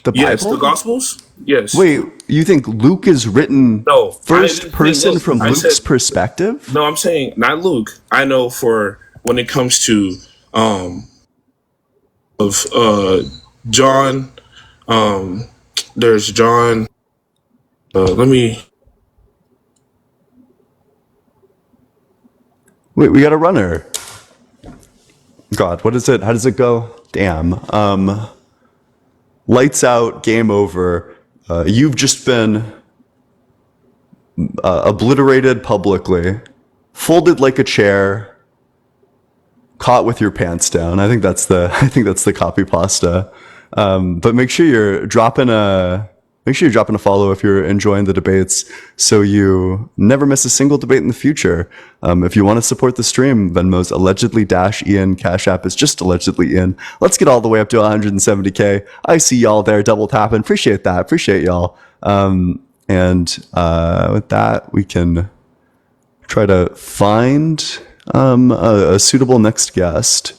the Yes, the Bible? Gospels. Yes. Wait, you think Luke is written No, I first didn't say person Luke. from I said Luke's perspective? no. I'm saying not Luke. I know for when it comes to um of John. Um, there's John. Let me. Wait, we got a runner. God, what is it? How does it go? Damn. Lights out, game over. You've just been obliterated publicly, folded like a chair, caught with your pants down. I think that's the copy pasta. But make sure you're dropping a follow if you're enjoying the debates, so you never miss a single debate in the future. If you want to support the stream, Venmo's allegedly-ian, Cash App is just allegedly Ian. Let's get all the way up to 170K. I see y'all there, double tapping. Appreciate that. Appreciate y'all. With that, we can try to find a suitable next guest.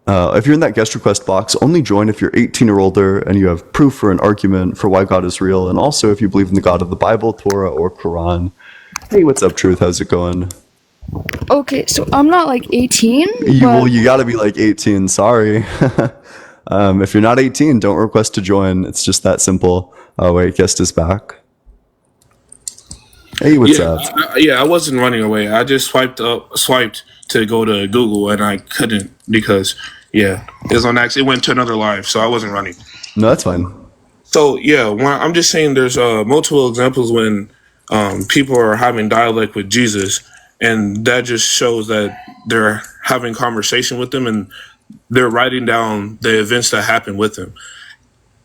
If you're in that guest request box, only join if you're 18 or older and you have proof or an argument for why God is real, and also if you believe in the God of the Bible, Torah, or Quran. Hey, what's up, Truth? How's it going? Okay, so I'm not like 18. You gotta be like 18. Sorry. If you're not 18, don't request to join. It's just that simple. Oh wait, guest is back. Hey, what's up? I wasn't running away. I just swiped to go to Google, and I couldn't because it was on accident. It went to another live, so I wasn't running. No, that's fine. So I'm just saying there's multiple examples when people are having dialect with Jesus, and that just shows that they're having conversation with them and they're writing down the events that happened with him.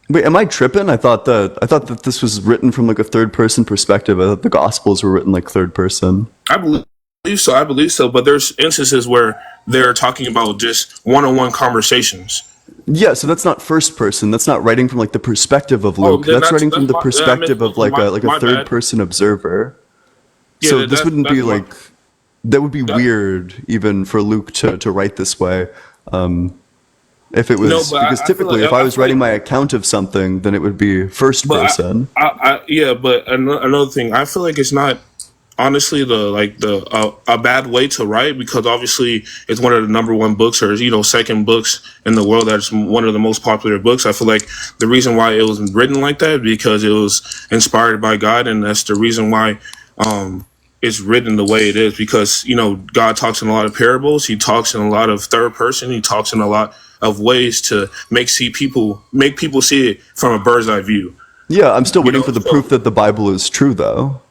Wait, am I tripping? I thought that this was written from like a third person perspective. I thought the Gospels were written like third person. I believe so. But there's instances where they're talking about just one-on-one conversations. Yeah, so that's not first person. That's not writing from like the perspective of Luke. That's writing from the perspective of like a third person observer. So this wouldn't be like, that would be weird even for Luke to write this way. If it was, because typically if I was writing my account of something, then it would be first person. But another thing, I feel like it's not honestly a bad way to write, because obviously it's one of the number one books, or second books in the world that's one of the most popular books. I feel like the reason why it was written like that because it was inspired by God, and that's the reason why it's written the way it is, because God talks in a lot of parables. He talks in a lot of third person. He talks in a lot of ways to make people see it from a bird's eye view. Yeah, I'm still waiting for the proof that the Bible is true, though,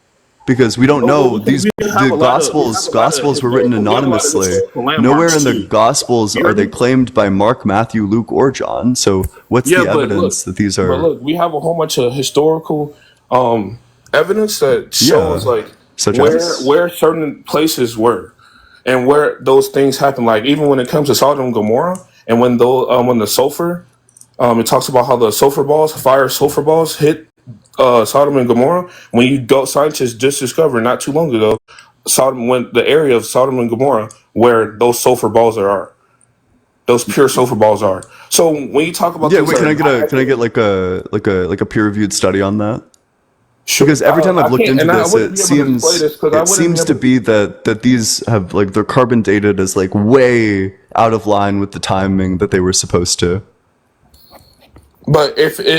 because we don't know the Gospels were written anonymously. Nowhere in the Gospels are they claimed by Mark, Matthew, Luke, or John. So what's the evidence that these are? But look, we have a whole bunch of historical evidence that shows where certain places were and where those things happened. Like even when it comes to Sodom and Gomorrah, and when the sulfur, it talks about how the fire sulfur balls hit Sodom and Gomorrah. Scientists just discovered not too long ago, the area of Sodom and Gomorrah where those sulfur balls are. those pure sulfur balls are. So when you talk about Yeah, things wait, like can I get like a peer reviewed study on that? sure, Because every time I I've looked can't, into and I this, wouldn't be able to display this because I it wouldn't be seems to able be that these have like they're carbon dated as like way out of line with the timing that they were supposed to. But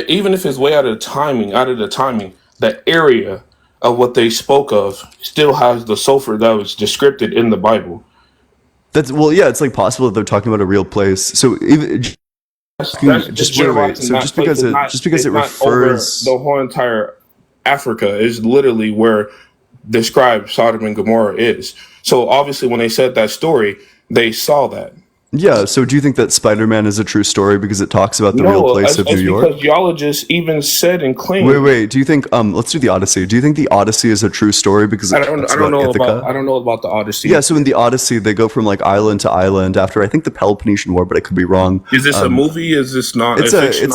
even if it's way out of the timing, the area of what they spoke of still has the sulfur that was described in the Bible. That's well, yeah, it's like possible that they're talking about a real place. So even That's just wait. generalizing So that place. just because It's it not over the refers, whole entire Africa. Is literally where described Sodom and Gomorrah is. So obviously, when they said that story, they saw that. yeah. So do you think that Spider-Man is a true story because it talks about the real No, place of New it's because York? geologists even said and claimed. Wait. Do you think let's do the Odyssey. Do you think the Odyssey is a true story because it talks about Ithaca? I don't know about the Odyssey. Yeah, so in the Odyssey, they go from like island to island after I think the Peloponnesian War, but I could be wrong. Is this a movie? Is this not It's a a fiction?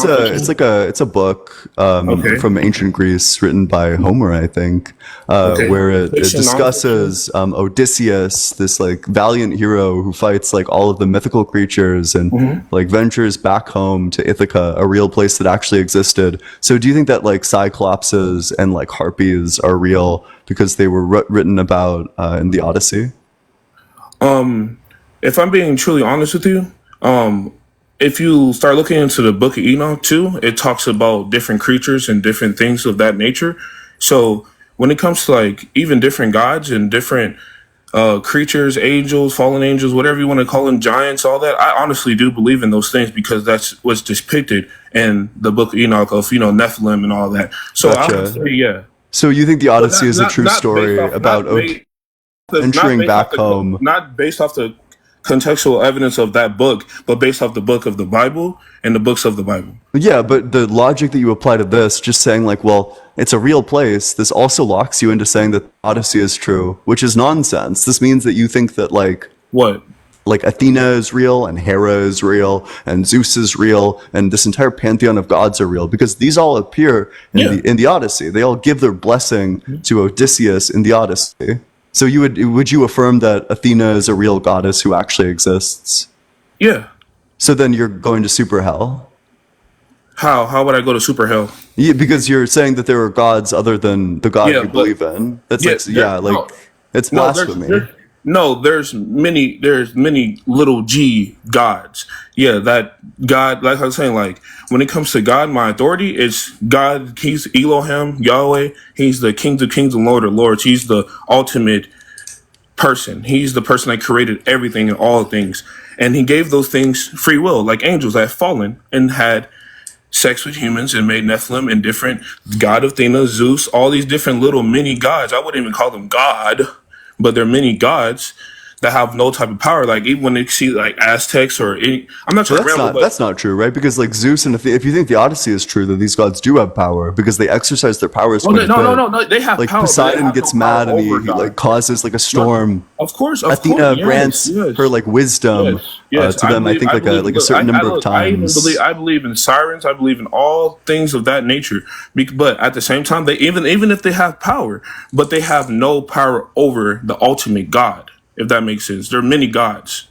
it's a book Okay. from ancient Greece written by Homer, I think, Okay. where it Fiction, discusses Odysseus, this like valiant hero who fights like all of the mythical creatures and like ventures back home to Ithaca, a real place that actually existed. So do you think that like cyclopses and like harpies are real because they were written about in the Odyssey? If I'm being truly honest with you, if you start looking into the Book of Enoch too, it talks about different creatures and different things of that nature. So when it comes to like even different gods and different creatures, angels, fallen angels, whatever you want to call them, giants, all that, I honestly do believe in those things because that's what's depicted in the Book of Enoch of Nephilim and all that. So I would Gotcha. say yeah. So you think the But Odyssey is a true story about entering back home? not based off the contextual evidence of that book, but based off the book of the Bible and the books of the Bible. Yeah, but the logic that you apply to this, just saying like, well, it's a real place, this also locks you into saying that the Odyssey is true, which is nonsense. This means that you think that like what? Like Athena is real and Hera is real and Zeus is real and this entire pantheon of gods are real because these all appear in the Odyssey. They all give their blessing to Odysseus in the Odyssey. So would you affirm that Athena is a real goddess who actually exists? Yeah. So then you're going to super hell. How would I go to super hell? Yeah, because you're saying that there are gods other than the God you believe in. That's it's blasphemy. There's many little g gods. Yeah, that God, like I was saying, like when it comes to God, my authority is God. He's Elohim, Yahweh. He's the King of Kings and Lord of Lords. He's the ultimate person. He's the person that created everything and all things. And he gave those things free will, like angels that have fallen and had sex with humans and made Nephilim and different God of Athena, Zeus, all these different little mini gods. I wouldn't even call them God, but they're mini gods that have no type of power. Like even when they see like Aztecs or any, I'm not trying to ramble, but that's not true, right? Because like Zeus and if you think the Odyssey is true, that these gods do have power because they exercise their powers. No, they have like power. Poseidon gets mad and he like causes like a storm. Of course, Athena grants her like wisdom to them. I think like a certain number of times. I believe in sirens. I believe in all things of that nature. But at the same time, they even if they have power, but they have no power over the ultimate God. If that makes sense, there are many gods.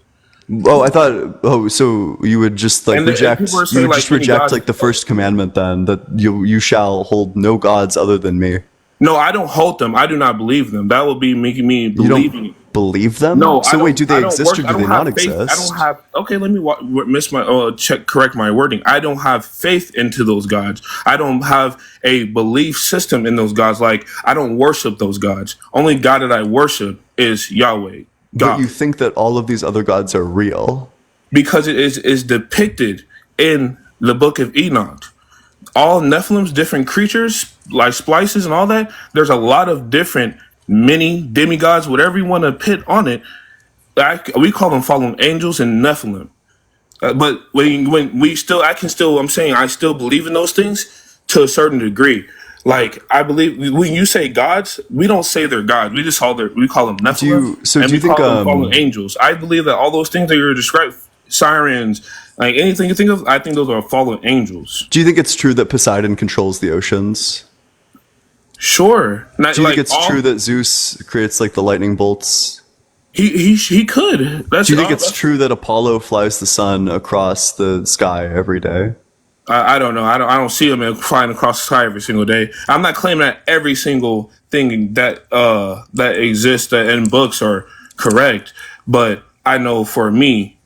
Oh, I thought. Oh, so you would just like reject? You would just reject like the first commandment then that you shall hold no gods other than me. No, I don't hold them. I do not believe them. That would be making me believing. You don't believe them? No. So wait, do they exist or do they not exist? I don't have. Okay, let me correct my wording. I don't have faith into those gods. I don't have a belief system in those gods. Like I don't worship those gods. Only God that I worship is Yahweh. God. But you think that all of these other gods are real because it is depicted in the Book of Enoch. All Nephilim's different creatures, like splices and all that. There's a lot of different mini demigods, whatever you want to put on it. We call them fallen angels and Nephilim. But I'm saying I still believe in those things to a certain degree. Like I believe when you say gods, we don't say they're gods. We call them Nephilim. Do you think call them fallen angels? I believe that all those things that you're describing, sirens, like anything you think of, I think those are fallen angels. Do you think it's true that Poseidon controls the oceans? Sure. Do you think it's true that Zeus creates like the lightning bolts? He could. Do you think it's true that Apollo flies the sun across the sky every day? I don't know. I don't see him flying across the sky every single day. I'm not claiming that every single thing that exists in books are correct, but I know for me,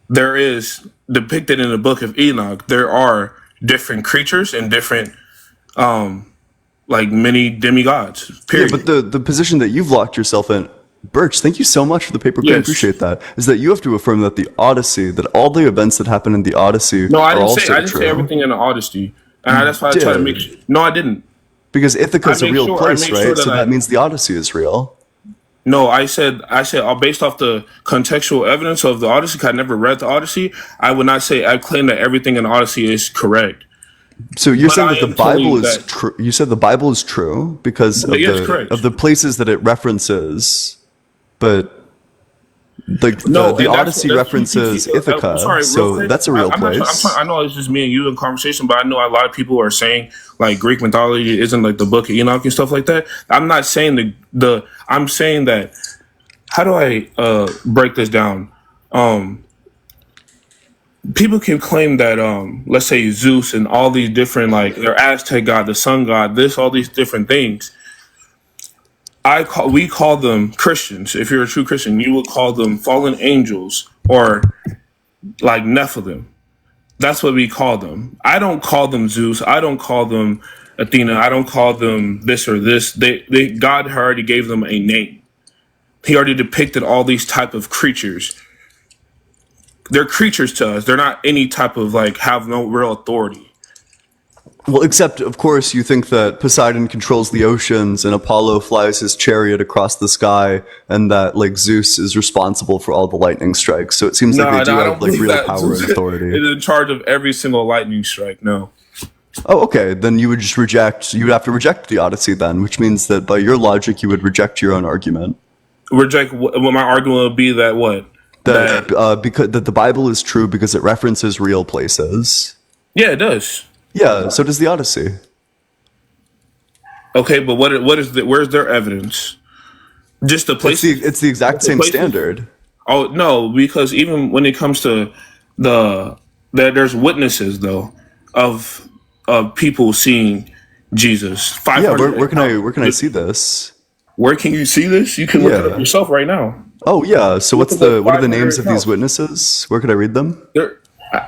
there is depicted in the book of Enoch. There are different creatures and different like many demigods. Period. Yeah, but the position that you've locked yourself in, Birch, thank you so much for the paper. I Yes. appreciate that. Is that you have to affirm that the Odyssey, that all the events that happen in the Odyssey No, I are didn't also say I didn't true. say everything in the Odyssey, and that's why I try to make. No, I didn't. Because Ithaca is a I make real sure- I place, make right? sure that so that means the Odyssey is real. No, I said based off the contextual evidence of the Odyssey. 'Cause I never read the Odyssey. I would not say I claim that everything in the Odyssey is correct. So you're But saying I that the am telling Bible you is that- true. You said the Bible is true because of Yes, correct. the places that it references, but like No, the and that's- Odyssey that's- references Ithaca, I'm sorry, real so quick. that's a real I'm not place. trying- I know it's just me and you in conversation, but I know a lot of people are saying like Greek mythology isn't like the Book of Enoch and stuff like that. I'm not saying I'm saying that. How do I break this down? People can claim that let's say Zeus and all these different like their Aztec god, the sun god, all these different things. We call them Christians. If you're a true Christian, you would call them fallen angels or like Nephilim. That's what we call them. I don't call them Zeus. I don't call them Athena. I don't call them this or this. God already gave them a name. He already depicted all these type of creatures. They're creatures to us. They're not any type of like have no real authority. Well, except of course you think that Poseidon controls the oceans and Apollo flies his chariot across the sky, and that like Zeus is responsible for all the lightning strikes. So it seems like they do have like real power and authority. Is in charge of every single lightning strike. No. Oh, okay. Then you would just reject. You would have to reject the Odyssey then, which means that by your logic you would reject your own argument. Reject what my argument would be that what that because that the Bible is true because it references real places. Yeah, it does. Yeah, so does the Odyssey. Okay, but where's their evidence? Just the place. It's the exact same standard. Oh no, because even when it comes to there's witnesses though of people seeing Jesus. Yeah, where can I see this? Where can you see this? You can look it up yourself right now. Oh yeah. So what are the names of these witnesses? Where could I read them?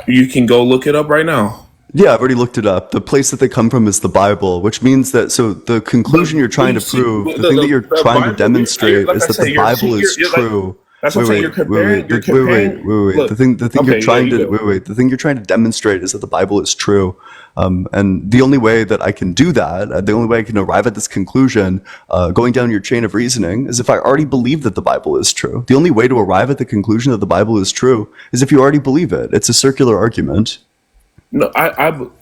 You can go look it up right now. Yeah, I've already looked it up. The place that they come from is the Bible, which means that so the conclusion you're trying to prove, the thing that you're trying to demonstrate is that the Bible is true. That's what I'm saying. You're comparing. Wait. The thing you're trying to the thing you're trying to demonstrate is that the Bible is true. And the only way that I can do that, the only way I can arrive at this conclusion, going down your chain of reasoning, is if I already believe that the Bible is true. The only way to arrive at the conclusion that the Bible is true is if you already believe it. It's a circular argument. No,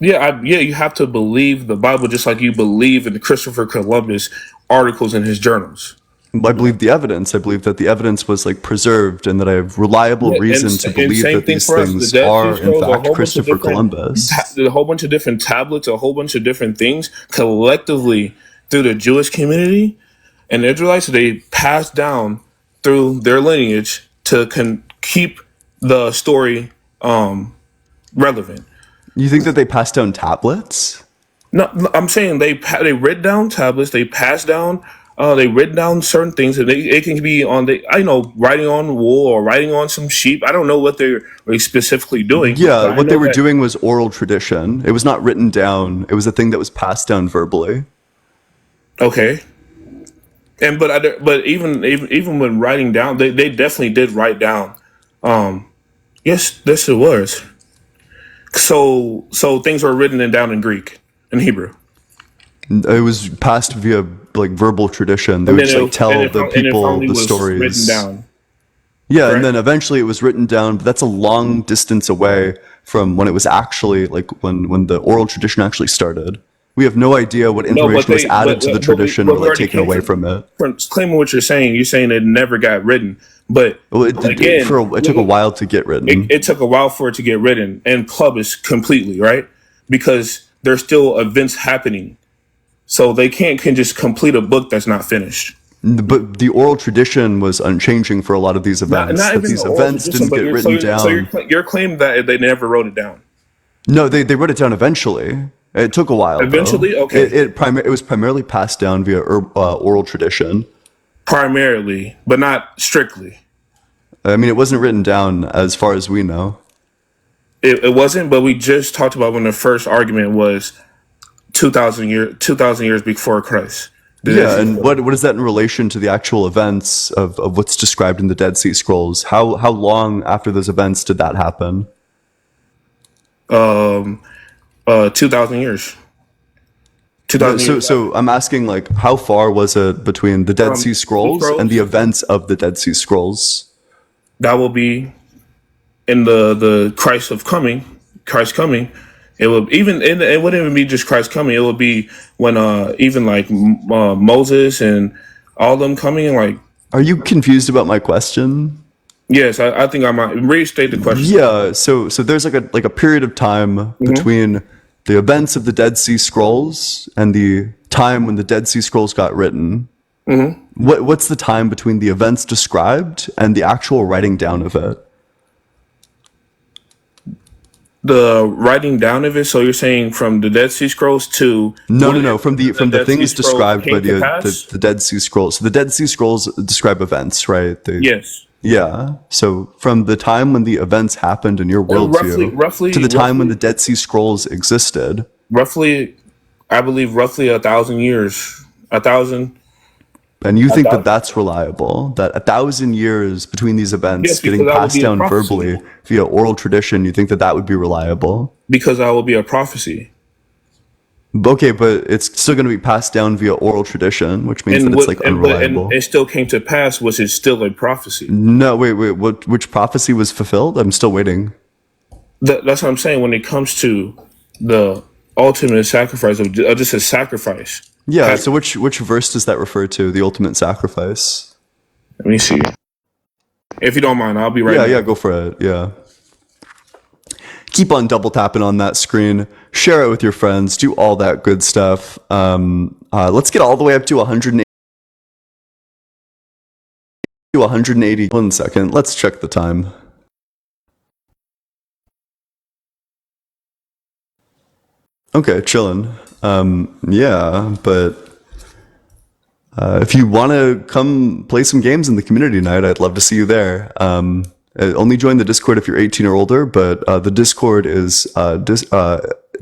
you have to believe the Bible just like you believe in the Christopher Columbus articles in his journals. I believe the evidence. I believe that the evidence was like preserved, and that I have reliable reason to believe that these things are in fact Christopher Columbus. A whole bunch of different tablets, a whole bunch of different things collectively through the Jewish community and the Israelites. They passed down through their lineage to keep the story relevant. You think that they passed down tablets? No, I'm saying they read down tablets. They passed down. They written down certain things, and it can be on writing on wool or writing on some sheep. I don't know what they're specifically doing. Yeah, what they were doing was oral tradition. It was not written down. It was a thing that was passed down verbally. Okay. And but even when writing down, they definitely did write down. Yes, it was. So things were written down in Greek and Hebrew. It was passed via like verbal tradition. They would just tell the people the stories. Written down. Yeah, correct? And then eventually it was written down, but that's a long distance away from when it was actually like when the oral tradition actually started. We have no idea what information was added to the tradition or like taken away from it. Claiming what you're saying it never got written. But it took a while to get written. It took a while for it to get written and published completely, right? Because there's still events happening. So they can just complete a book that's not finished. But the oral tradition was unchanging for a lot of these events. Not That even the these oral events tradition, didn't but get written down. you're claiming that they never wrote it down. No, they wrote it down eventually. It took a while though. Eventually, okay. It was primarily passed down via oral tradition. Primarily, but not strictly. I mean, it wasn't written down as far as we know. It wasn't, but we just talked about when the first argument was 2,000 years before Christ. Yeah, and what is that in relation to the actual events of what's described in the Dead Sea Scrolls? How long after those events did that happen? 2,000 years. 2,000 years. So I'm asking, like, how far was it between the Dead Sea Scrolls and the events of the Dead Sea Scrolls? That will be in the Christ coming. It would it wouldn't even be just Christ coming. It would be when even like Moses and all them coming. Like, are you confused about my question? Yes, I think I might restate the question. Yeah, so there's like a period of time between the events of the Dead Sea Scrolls and the time when the Dead Sea Scrolls got written. What's the time between the events described and the actual writing down of it? The writing down of it. So you're saying from the Dead Sea Scrolls to no, from the things described by the Dead Sea Scrolls. So the Dead Sea Scrolls describe events, right? Yes. Yeah. So from the time when the events happened in your worldview to the time when the Dead Sea Scrolls existed. I believe roughly 1,000 years. 1,000. And you think that that's reliable? That 1,000 years between these events getting passed down verbally via oral tradition, you think that that would be reliable? Because that will be a prophecy. Okay, but it's still going to be passed down via oral tradition, which means that it's like unreliable. And it still came to pass, which is still a prophecy. No, wait, which prophecy was fulfilled? I'm still waiting. That's what I'm saying. When it comes to the ultimate sacrifice of just a sacrifice. Yeah. So which verse does that refer to? The ultimate sacrifice. Let me see. If you don't mind, I'll be right back. Yeah, go for it. Yeah. Keep on double tapping on that screen. Share it with your friends. Do all that good stuff. Let's get all the way up to 180. 1 second. Let's check the time. Okay, chilling. Yeah, but if you want to come play some games in the community night, I'd love to see you there. Only join the Discord if you're 18 or older, but the Discord is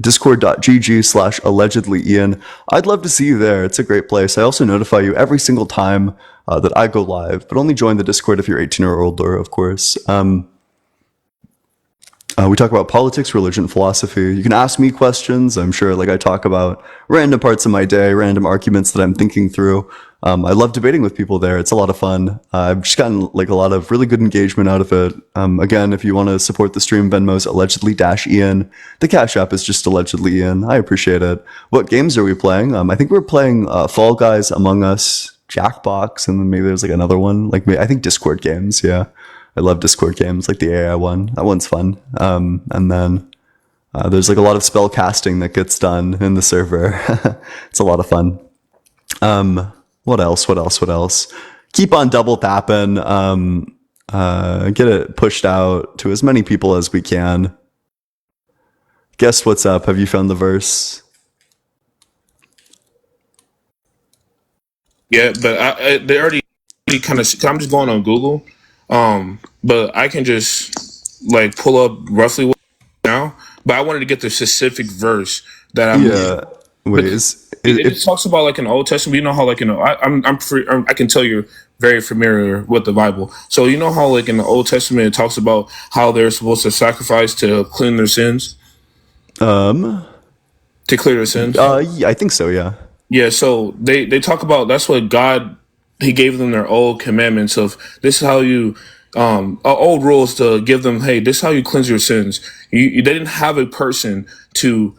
discord.gg/allegedly.ian. I'd love to see you there. It's a great place. I also notify you every single time that I go live, but only join the Discord if you're 18 or older, of course. We talk about politics, religion, philosophy. You can ask me questions. I'm sure, like, I talk about random parts of my day, random arguments that I'm thinking through. I love debating with people there. It's a lot of fun. I've just gotten like a lot of really good engagement out of it. Again, if you want to support the stream, Venmo's allegedly-ian. The Cash App is just allegedly Ian. I appreciate it. What games are we playing? I think we're playing Fall Guys, Among Us, Jackbox, and then maybe there's like another one. Like, I think Discord games. Yeah. I love Discord games, like the AI one. That one's fun. And then there's like a lot of spell casting that gets done in the server. It's a lot of fun. What else? Keep on double tapping. Get it pushed out to as many people as we can. Guess what's up? Have you found the verse? Yeah, but they already kind of. I'm just going on Google. But I can just like pull up roughly what now. But I wanted to get the specific verse that I'm. Yeah. Wait, it talks about like in the Old Testament. You know how like I can tell you're very familiar with the Bible. So you know how like in the Old Testament it talks about how they're supposed to sacrifice to clean their sins. To clear their sins. Yeah, I think so. Yeah. Yeah. So they talk about that's what God. He gave them their old commandments of this is how you old rules to give them. Hey, this is how you cleanse your sins. They didn't have a person to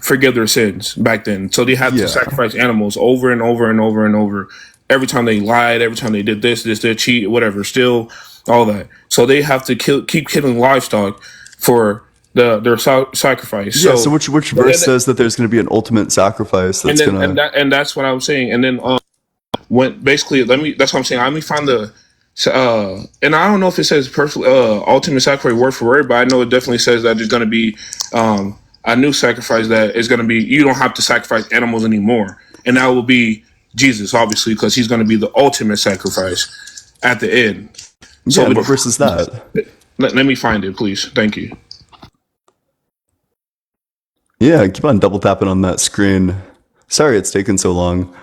forgive their sins back then, so they had to sacrifice animals over and over and over and over. Every time they lied, every time they did this, they cheat, whatever, still all that. So they have to keep killing livestock for their sacrifice. Yeah. So which verse says that there's going to be an ultimate sacrifice? That's and that's what I was saying. And then when basically that's what I'm saying. Let me find the and I don't know if it says ultimate sacrifice word for word, but I know it definitely says that there's going to be a new sacrifice that is going to be, you don't have to sacrifice animals anymore, and that will be Jesus, obviously, because he's going to be the ultimate sacrifice at the end. So Yeah, what verse is that? Let me find it, please. Thank you. Yeah, keep on double tapping on that screen. Sorry it's taken so long.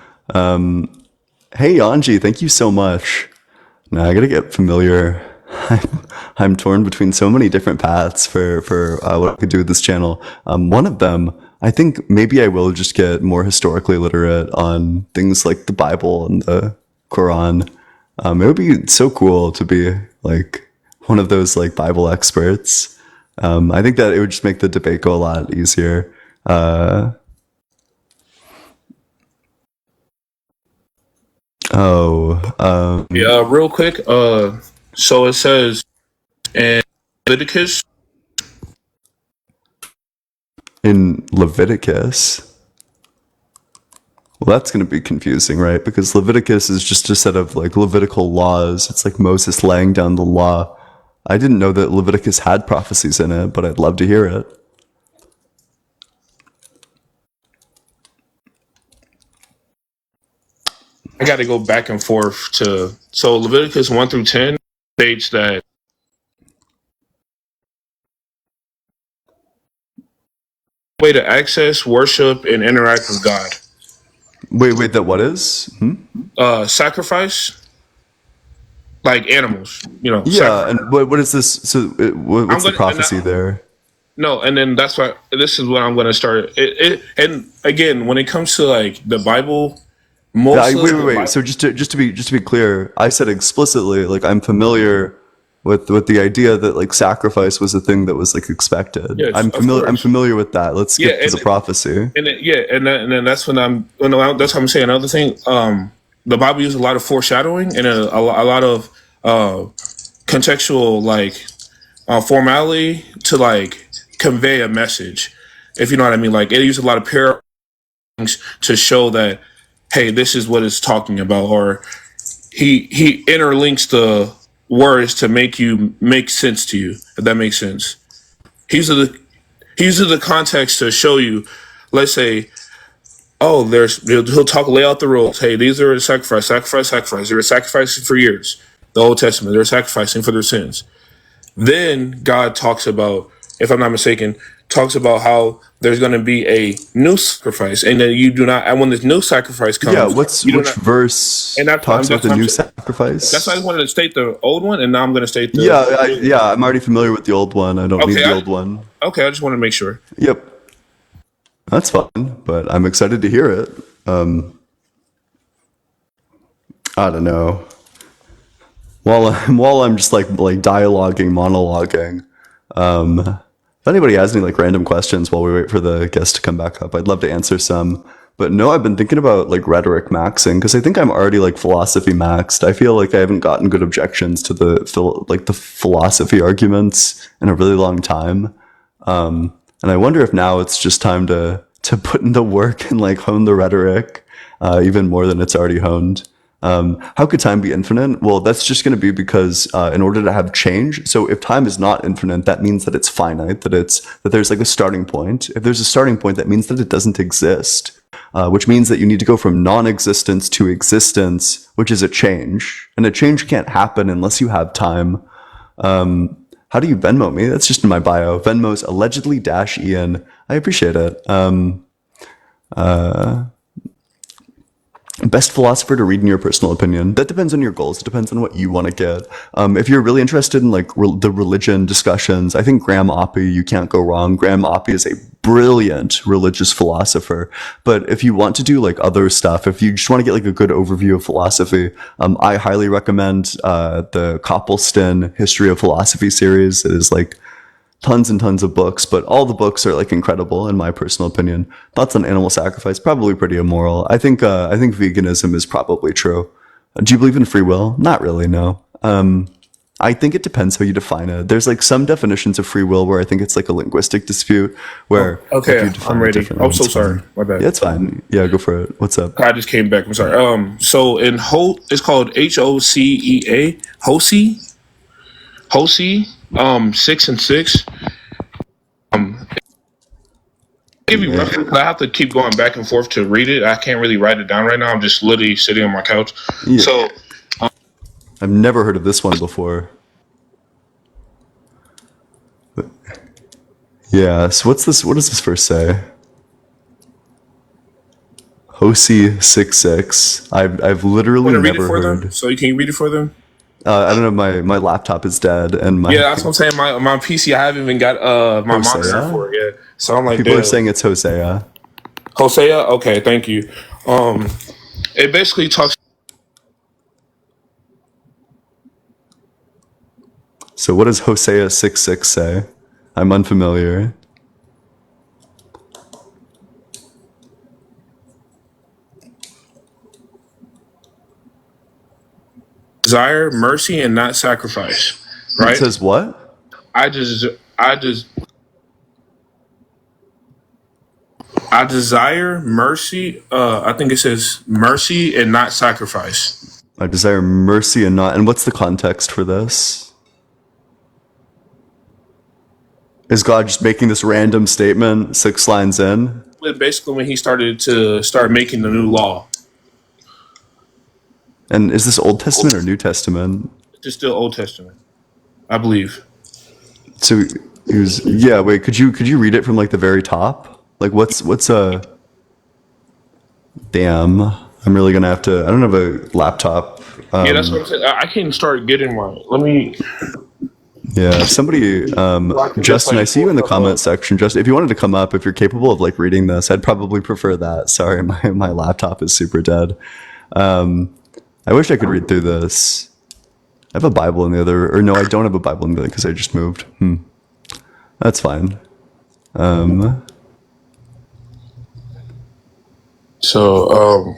Hey, Anji, thank you so much. Now I gotta get familiar. I'm torn between so many different paths for what I could do with this channel. One of them, I think maybe I will just get more historically literate on things like the Bible and the Quran. It would be so cool to be like one of those like Bible experts. I think that it would just make the debate go a lot easier. Yeah, real quick. So it says in Leviticus. In Leviticus. Well, that's going to be confusing, right? Because Leviticus is just a set of like Levitical laws. It's like Moses laying down the law. I didn't know that Leviticus had prophecies in it, but I'd love to hear it. I got to go back and forth to, so Leviticus 1 through 10 states that way to access, worship, and interact with God. Wait, that what is? Sacrifice, like animals, Yeah, sacrifice. and what is this? So what's the prophecy there? No, and then that's why this is what I'm going to start. And again, when it comes to like the Bible, Wait. So just to be clear, I said explicitly like I'm familiar with the idea that like sacrifice was a thing that was like expected. Yes, I'm familiar with that. Let's skip to the prophecy. And then that's when that's what I'm saying. Another thing, the Bible uses a lot of foreshadowing and a lot of contextual like formality to like convey a message, if you know what I mean. Like it uses a lot of parables to show that, hey, this is what it's talking about, or he interlinks the words to make sense to you, if that makes sense. He uses the context to show you, let's say, oh, he'll talk, lay out the rules. Hey, these are sacrifice. They were sacrificing for years. The Old Testament, they're sacrificing for their sins. Then God talks about, if I'm not mistaken, talks about how there's going to be a new sacrifice, and that you do not. And when this new sacrifice comes, which verse talks about the new sacrifice? That's why I wanted to state the old one, and now I'm going to state the. I'm already familiar with the old one. I don't need the old one. Okay, I just want to make sure. Yep, that's fun, but I'm excited to hear it. I don't know. While I'm just like monologuing, if anybody has any like random questions while we wait for the guest to come back up, I'd love to answer some. But no, I've been thinking about like rhetoric maxing because I think I'm already like philosophy maxed. I feel like I haven't gotten good objections to the philosophy arguments in a really long time, and I wonder if now it's just time to put in the work and like hone the rhetoric even more than it's already honed. How could time be infinite? Well, that's just going to be because in order to have change, so if time is not infinite, that means that it's finite, that there's like a starting point. If there's a starting point, that means that it doesn't exist, which means that you need to go from non-existence to existence, which is a change. And a change can't happen unless you have time. How do you Venmo me? That's just in my bio. Venmo's allegedly-ian. I appreciate it. Best philosopher to read in your personal opinion. That depends on your goals. It depends on what you want to get. If you're really interested in like the religion discussions, I think Graham Oppy, you can't go wrong. Graham Oppy is a brilliant religious philosopher. But if you want to do like other stuff, if you just want to get like a good overview of philosophy, I highly recommend the Copleston History of Philosophy series. It is like tons and tons of books, but all the books are like incredible in my personal opinion. Thoughts on animal sacrifice, probably pretty immoral. I think veganism is probably true. Do you believe in free will? Not really, no. I think it depends how you define it. There's like some definitions of free will where I think it's like a linguistic dispute where Okay, if you define I'm it ready. differently, I'm so it's sorry. fine. My bad. Yeah, it's fine. Yeah, go for it. What's up? I just came back. I'm sorry. So in it's called HOCEA. HOCE. 6 and 6. Give you reference. I have to keep going back and forth to read it. I can't really write it down right now. I'm just literally sitting on my couch. Yeah. So I've never heard of this one before. Yeah, so what does this verse say? Hosea 6:6. I've literally want to read it never for them? heard. So you can read it for them? I don't know, my laptop is dead and Yeah, that's what I'm saying. My PC, I haven't even got my monitor Hosea? for it yet. So I'm like, People are damn. saying it's Hosea. Hosea? Okay, thank you. It basically talks. So what does Hosea 6:6 say? I'm unfamiliar. Desire mercy and not sacrifice. Right? It says what? I desire mercy. I think it says mercy and not sacrifice. I desire mercy and not. And what's the context for this? Is God just making this random statement 6 lines in? Basically, when he started making the new law. And is this Old Testament or New Testament? It's still Old Testament, I believe. So he was, yeah. Wait, could you read it from like the very top? Like what's Damn, I'm really gonna have to. I don't have a laptop. Yeah, that's what I'm saying. I can start getting one. Let me. Yeah, somebody, Justin, I see you in the comment section. Justin, if you wanted to come up, if you're capable of like reading this, I'd probably prefer that. Sorry, my laptop is super dead. I wish I could read through this. I have a Bible in the other, or no, I don't have a Bible in the other because I just moved. That's fine. So,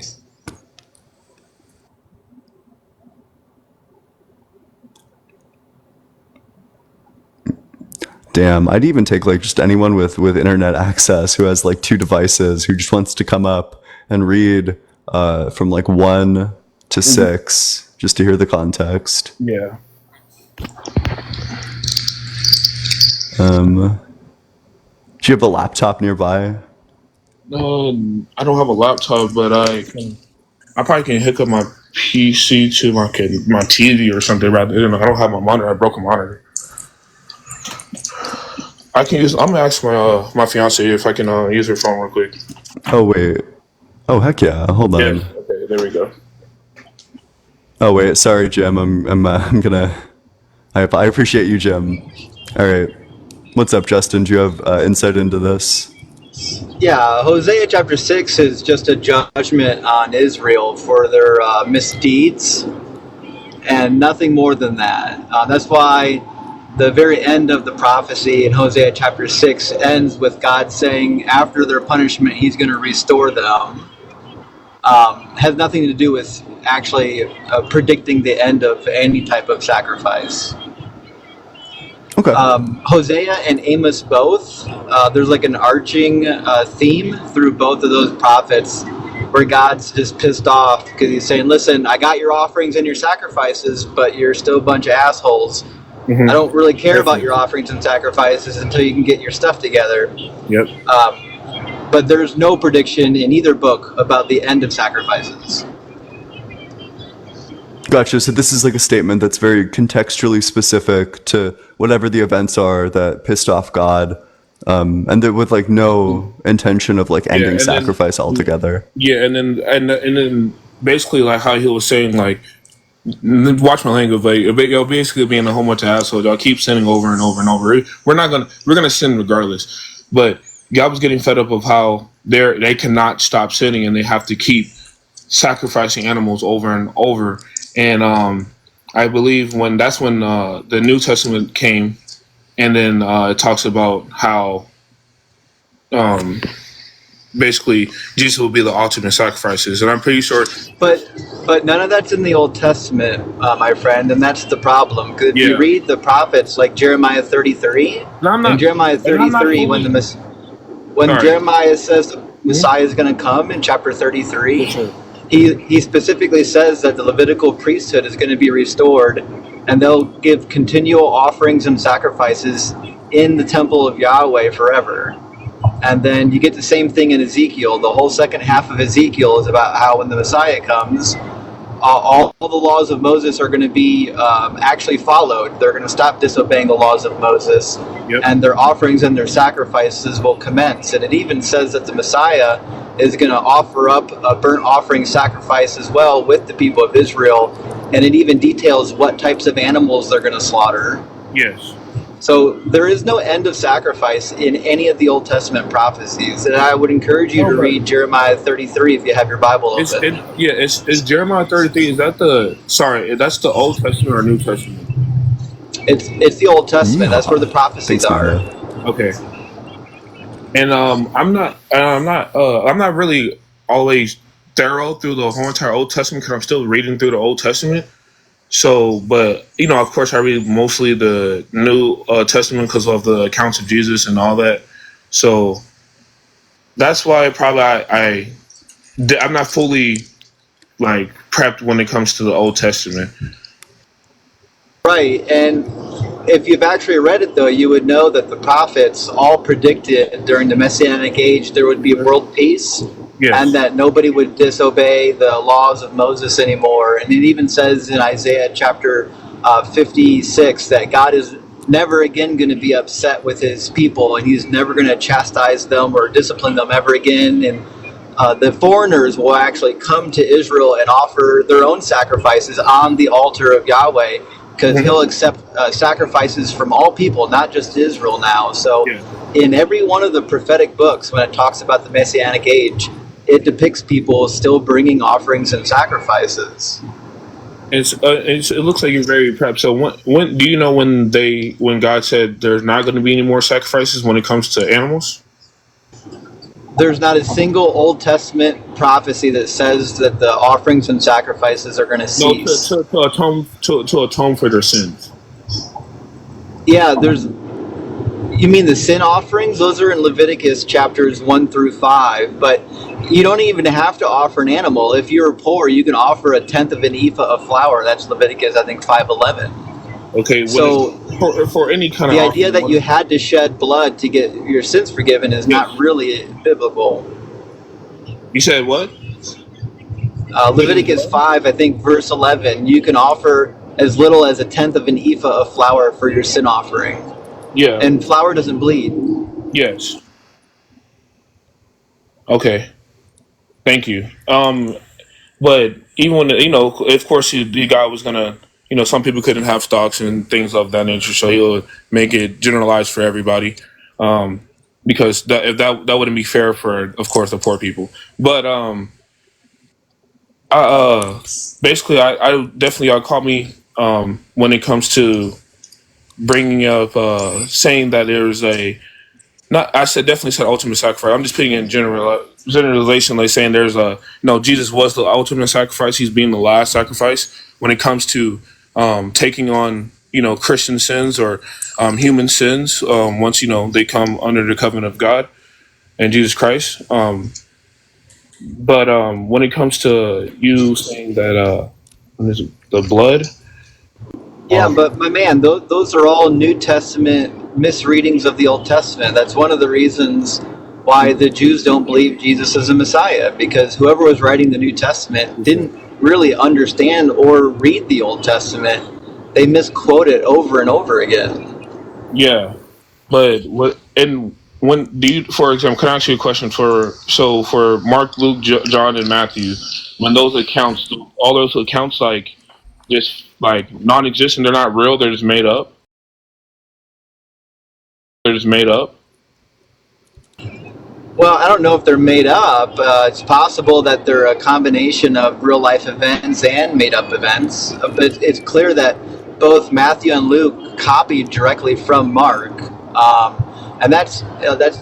Damn, I'd even take like just anyone with internet access who has like 2 devices who just wants to come up and read from like 1 to 6 just to hear the context. Yeah. Do you have a laptop nearby? I don't have a laptop, but I probably can hook up my PC to my TV or something. Rather, I don't have my monitor. I broke a monitor. I'm gonna ask my fiance if I can use her phone real quick. Oh wait. Oh heck yeah. Hold on. Yeah. Okay. There we go. Oh wait. Sorry, Jim. I'm gonna. I appreciate you, Jim. All right. What's up, Justin? Do you have insight into this? Yeah, Hosea chapter 6 is just a judgment on Israel for their misdeeds and nothing more than that. That's why the very end of the prophecy in Hosea chapter 6 ends with God saying after their punishment he's going to restore them. Has nothing to do with actually predicting the end of any type of sacrifice. Okay. Hosea and Amos both, there's like an arching theme through both of those prophets where God's just pissed off because he's saying, listen, I got your offerings and your sacrifices, but you're still a bunch of assholes. I don't really care about your offerings and sacrifices until you can get your stuff together. Yep. But there's no prediction in either book about the end of sacrifices. Gotcha. So this is like a statement that's very contextually specific to whatever the events are that pissed off God, and that with like no intention of like ending sacrifice altogether. Yeah, and then basically like how he was saying like, watch my language, like y'all basically being a whole bunch of assholes. Y'all keep sinning over and over and over. We're gonna sin regardless. But God was getting fed up of how they cannot stop sinning and they have to keep sacrificing animals over and over. And I believe that's when the New Testament came, and then it talks about how basically Jesus will be the ultimate sacrifices, and I'm pretty sure. But none of that's in the Old Testament, my friend, and that's the problem. Because if you Yeah, read the prophets like Jeremiah 33, and I'm in not, Jeremiah and I'm not 33, fully. when Sorry. Jeremiah says the Messiah is going to come in chapter For 33, sure. he specifically says that the Levitical priesthood is going to be restored, and they'll give continual offerings and sacrifices in the temple of Yahweh forever. And then you get the same thing in Ezekiel. The whole second half of Ezekiel is about how when the Messiah comes, all the laws of Moses are going to be actually followed. They're going to stop disobeying the laws of Moses, Yep. and their offerings and their sacrifices will commence. And it even says that the Messiah is going to offer up a burnt offering sacrifice as well with the people of Israel, and it even details what types of animals they're going to slaughter. Yes. So there is no end of sacrifice in any of the Old Testament prophecies, and I would encourage you No, to but read Jeremiah 33 if you have your Bible open. it's Jeremiah 33. Is that that's the Old Testament or New Testament? It's the Old Testament. That's where the Yeehaw. prophecies Thanks, are. Mando. Okay. And I'm not really always thorough through the whole entire Old Testament because I'm still reading through the Old Testament. So, but of course, I read mostly the New Testament because of the accounts of Jesus and all that. So that's why probably I'm not fully like prepped when it comes to the Old Testament. Right, and if you've actually read it, though, you would know that the prophets all predicted during the Messianic age there would be world peace, and Yes. that nobody would disobey the laws of Moses anymore. And it even says in Isaiah chapter 56 that God is never again going to be upset with his people, and he's never going to chastise them or discipline them ever again. And the foreigners will actually come to Israel and offer their own sacrifices on the altar of Yahweh, because Mhm. he'll accept sacrifices from all people, not just Israel now. So Yeah. in every one of the prophetic books, when it talks about the Messianic age, it depicts people still bringing offerings and sacrifices. It looks like you're very prepped. So when do you know when God said there's not going to be any more sacrifices when it comes to animals? There's not a single Old Testament prophecy that says that the offerings and sacrifices are going to No, cease. to atone for their sins. Yeah, you mean the sin offerings? Those are in Leviticus chapters 1 through 5, but you don't even have to offer an animal. If you're poor, you can offer a tenth of an ephah of flour. That's Leviticus, I think, 5:11. Okay, So for any kind of the idea offering, that you had to shed blood to get your sins forgiven is yes. not really biblical. You said what? Leviticus 5, I think, verse 11, you can offer as little as a tenth of an ephah of flour for your sin offering. Yeah. And flour doesn't bleed. Yes. Okay. Thank you. But even when of course, the guy was gonna, some people couldn't have stocks and things of that nature, so he'll make it generalized for everybody, because that wouldn't be fair for, of course, the poor people. But basically, I definitely call me when it comes to bringing up saying that there's a not I said definitely said ultimate sacrifice. I'm just putting in generalization, like saying there's Jesus was the ultimate sacrifice. He's being the last sacrifice when it comes to taking on Christian sins or human sins once they come under the covenant of God and Jesus Christ. But when it comes to you saying that what is it, the blood. Yeah, but my man, those are all New Testament misreadings of the Old Testament. That's one of the reasons why the Jews don't believe Jesus is a Messiah, because whoever was writing the New Testament didn't really understand or read the Old Testament. They misquote it over and over again. Yeah, but when do you, for example, can I ask you a question for Mark, Luke, John, and Matthew, when those accounts, all those accounts like just like non-existent, they're not real, they're just made up. They're just made up. Well, I don't know if they're made up. It's possible that they're a combination of real life events and made up events. But it's clear that both Matthew and Luke copied directly from Mark. And that's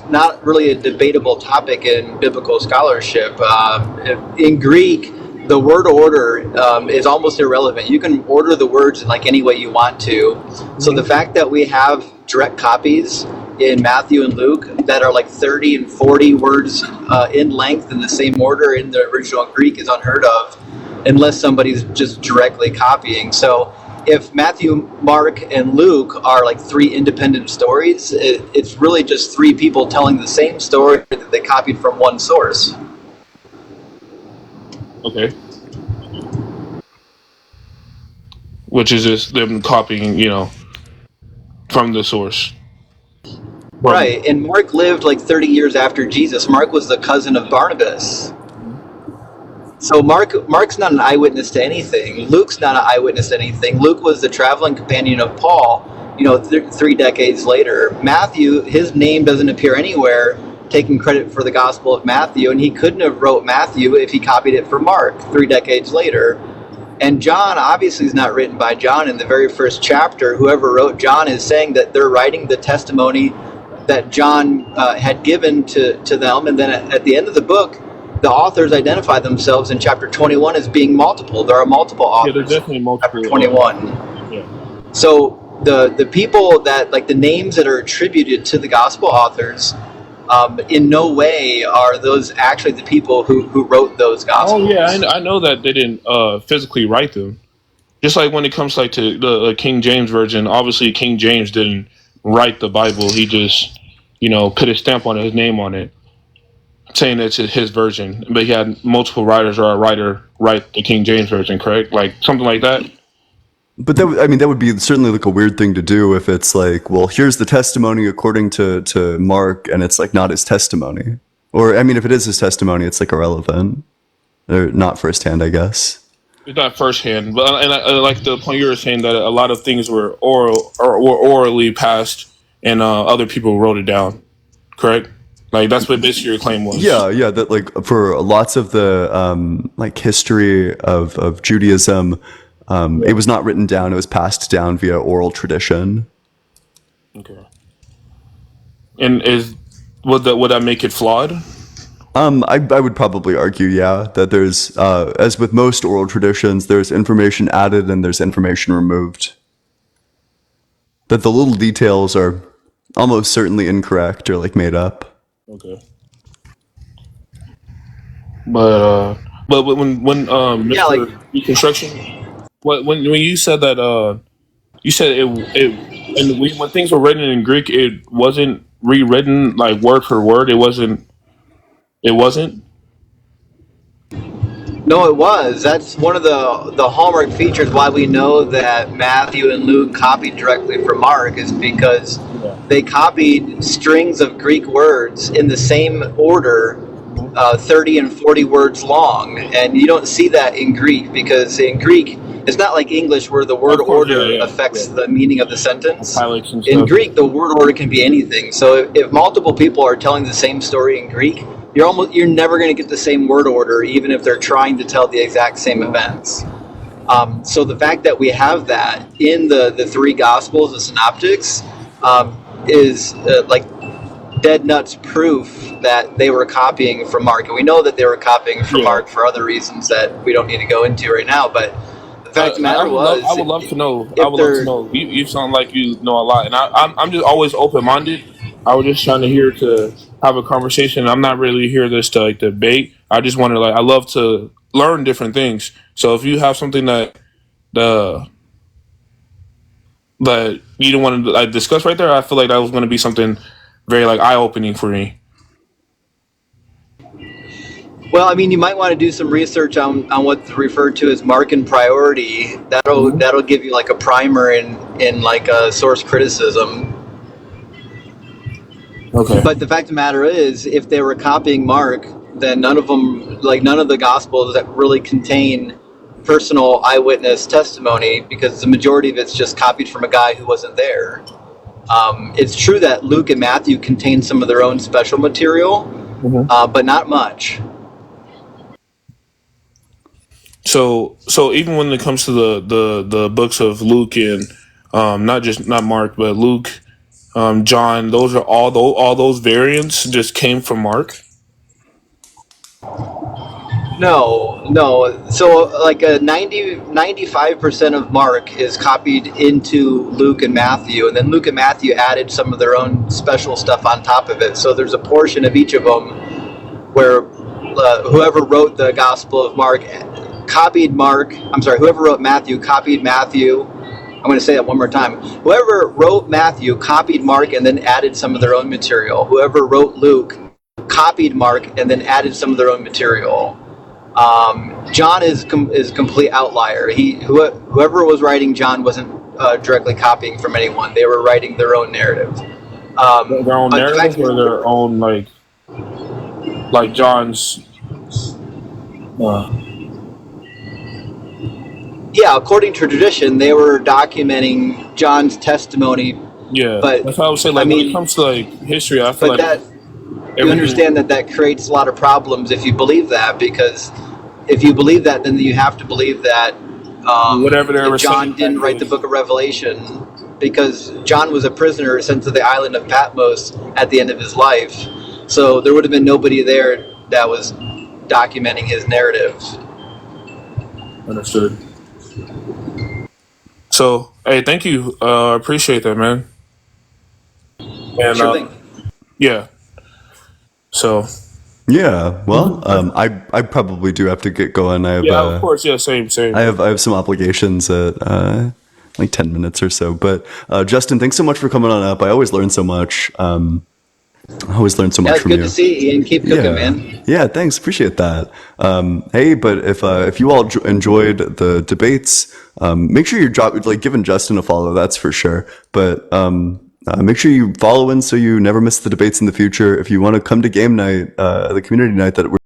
not really a debatable topic in biblical scholarship. In Greek, the word order is almost irrelevant. You can order the words in like any way you want to. So the fact that we have direct copies in Matthew and Luke that are like 30 and 40 words in length in the same order in the original Greek is unheard of, unless somebody's just directly copying. So if Matthew, Mark, and Luke are like three independent stories, it's really just three people telling the same story that they copied from one source. Okay. Which is just them copying, from the source. Right, and Mark lived like 30 years after Jesus. Mark was the cousin of Barnabas. So Mark's not an eyewitness to anything. Luke's not an eyewitness to anything. Luke was the traveling companion of Paul, 3 decades later. Matthew, his name doesn't appear anywhere taking credit for the Gospel of Matthew, and he couldn't have wrote Matthew if he copied it from Mark 3 decades later. And John obviously is not written by John in the very first chapter. Whoever wrote John is saying that they're writing the testimony that John had given to them, and then at the end of the book, the authors identify themselves in chapter 21 as being multiple. There are multiple authors. Yeah, there's definitely multiple. Chapter 21. Yeah. So the people that, like the names that are attributed to the gospel authors, in no way are those actually the people who wrote those gospels. Oh yeah, I know that they didn't physically write them. Just like when it comes like to the King James version, obviously King James didn't write the Bible. He just, put his stamp on it, his name on it, saying it's his version. But he had multiple writers or a writer write the King James version, correct? Like something like that. But that would be certainly like a weird thing to do if it's like, well, here's the testimony according to Mark, and it's like not his testimony. Or if it is his testimony, it's like irrelevant, or not firsthand, I guess. It's not firsthand, but and I like the point you were saying that a lot of things were orally passed, and other people wrote it down. Correct? Like that's what basically your claim was. Yeah. That like for lots of the like history of Judaism, it was not written down; it was passed down via oral tradition. Okay. And would that make it flawed? I would probably argue, that there's, as with most oral traditions, there's information added and there's information removed. That the little details are almost certainly incorrect or like made up. Okay. But when Mr. Reconstruction, when you said that you said it and when things were written in Greek, it wasn't rewritten like word for word. It wasn't. No, it was. That's one of the hallmark features why we know that Matthew and Luke copied directly from Mark is because they copied strings of Greek words in the same order, 30 and 40 words long. And you don't see that in Greek because in Greek, it's not like English where the word order affects the meaning of the sentence. In Greek, the word order can be anything. So if multiple people are telling the same story in Greek, you're never going to get the same word order, even if they're trying to tell the exact same events. So the fact that we have that in the three Gospels, the Synoptics, is like dead nuts proof that they were copying from Mark. And we know that they were copying from Mark for other reasons that we don't need to go into right now. But the fact of the matter was, I would love to know. You sound like you know a lot, and I'm just always open minded. I was just trying to hear to have a conversation. I'm not really here this to like debate. I just want to I love to learn different things. So if you have something that you don't want to discuss right there, I feel like that was going to be something very eye opening for me. Well, you might want to do some research on what's referred to as Markan priority. That'll give you a primer in a source criticism. Okay. But the fact of the matter is, if they were copying Mark, then none of the Gospels that really contain personal eyewitness testimony, because the majority of it's just copied from a guy who wasn't there. It's true that Luke and Matthew contain some of their own special material, but not much. So even when it comes to the books of Luke and not Mark, but Luke, John, those are all those variants just came from Mark. No. So like a 95% of Mark is copied into Luke and Matthew, and then Luke and Matthew added some of their own special stuff on top of it. So there's a portion of each of them where whoever wrote the Gospel of Mark copied Mark. I'm sorry, whoever wrote Matthew copied Matthew. I'm going to say that one more time. Whoever wrote Matthew copied Mark and then added some of their own material. Whoever wrote Luke copied Mark and then added some of their own material. John is complete outlier. Whoever was writing John wasn't directly copying from anyone. They were writing their own narrative. Their own narrative or their own like John's. Yeah, according to tradition, they were documenting John's testimony. Yeah, but that's how I would say. Like, when it comes to like history, I feel like you understand that creates a lot of problems if you believe that, because if you believe that, then you have to believe that whatever they were John saying didn't write the book of Revelation, because John was a prisoner sent to the island of Patmos at the end of his life. So there would have been nobody there that was documenting his narrative. Understood. So, hey, thank you. I appreciate that, man. And Sure thing. yeah. So. Yeah, well, I probably do have to get going. I have, of course, yeah, same. I have some obligations at like 10 minutes or so. But Justin, thanks so much for coming on up. I always learn so much. I always learn so much from you. Good to see you, Ian. Keep cooking, man. Yeah, thanks. Appreciate that. Hey, but if you all enjoyed the debates, make sure you're giving Justin a follow. That's for sure. But make sure you follow in so you never miss the debates in the future. If you want to come to game night, the community night that we're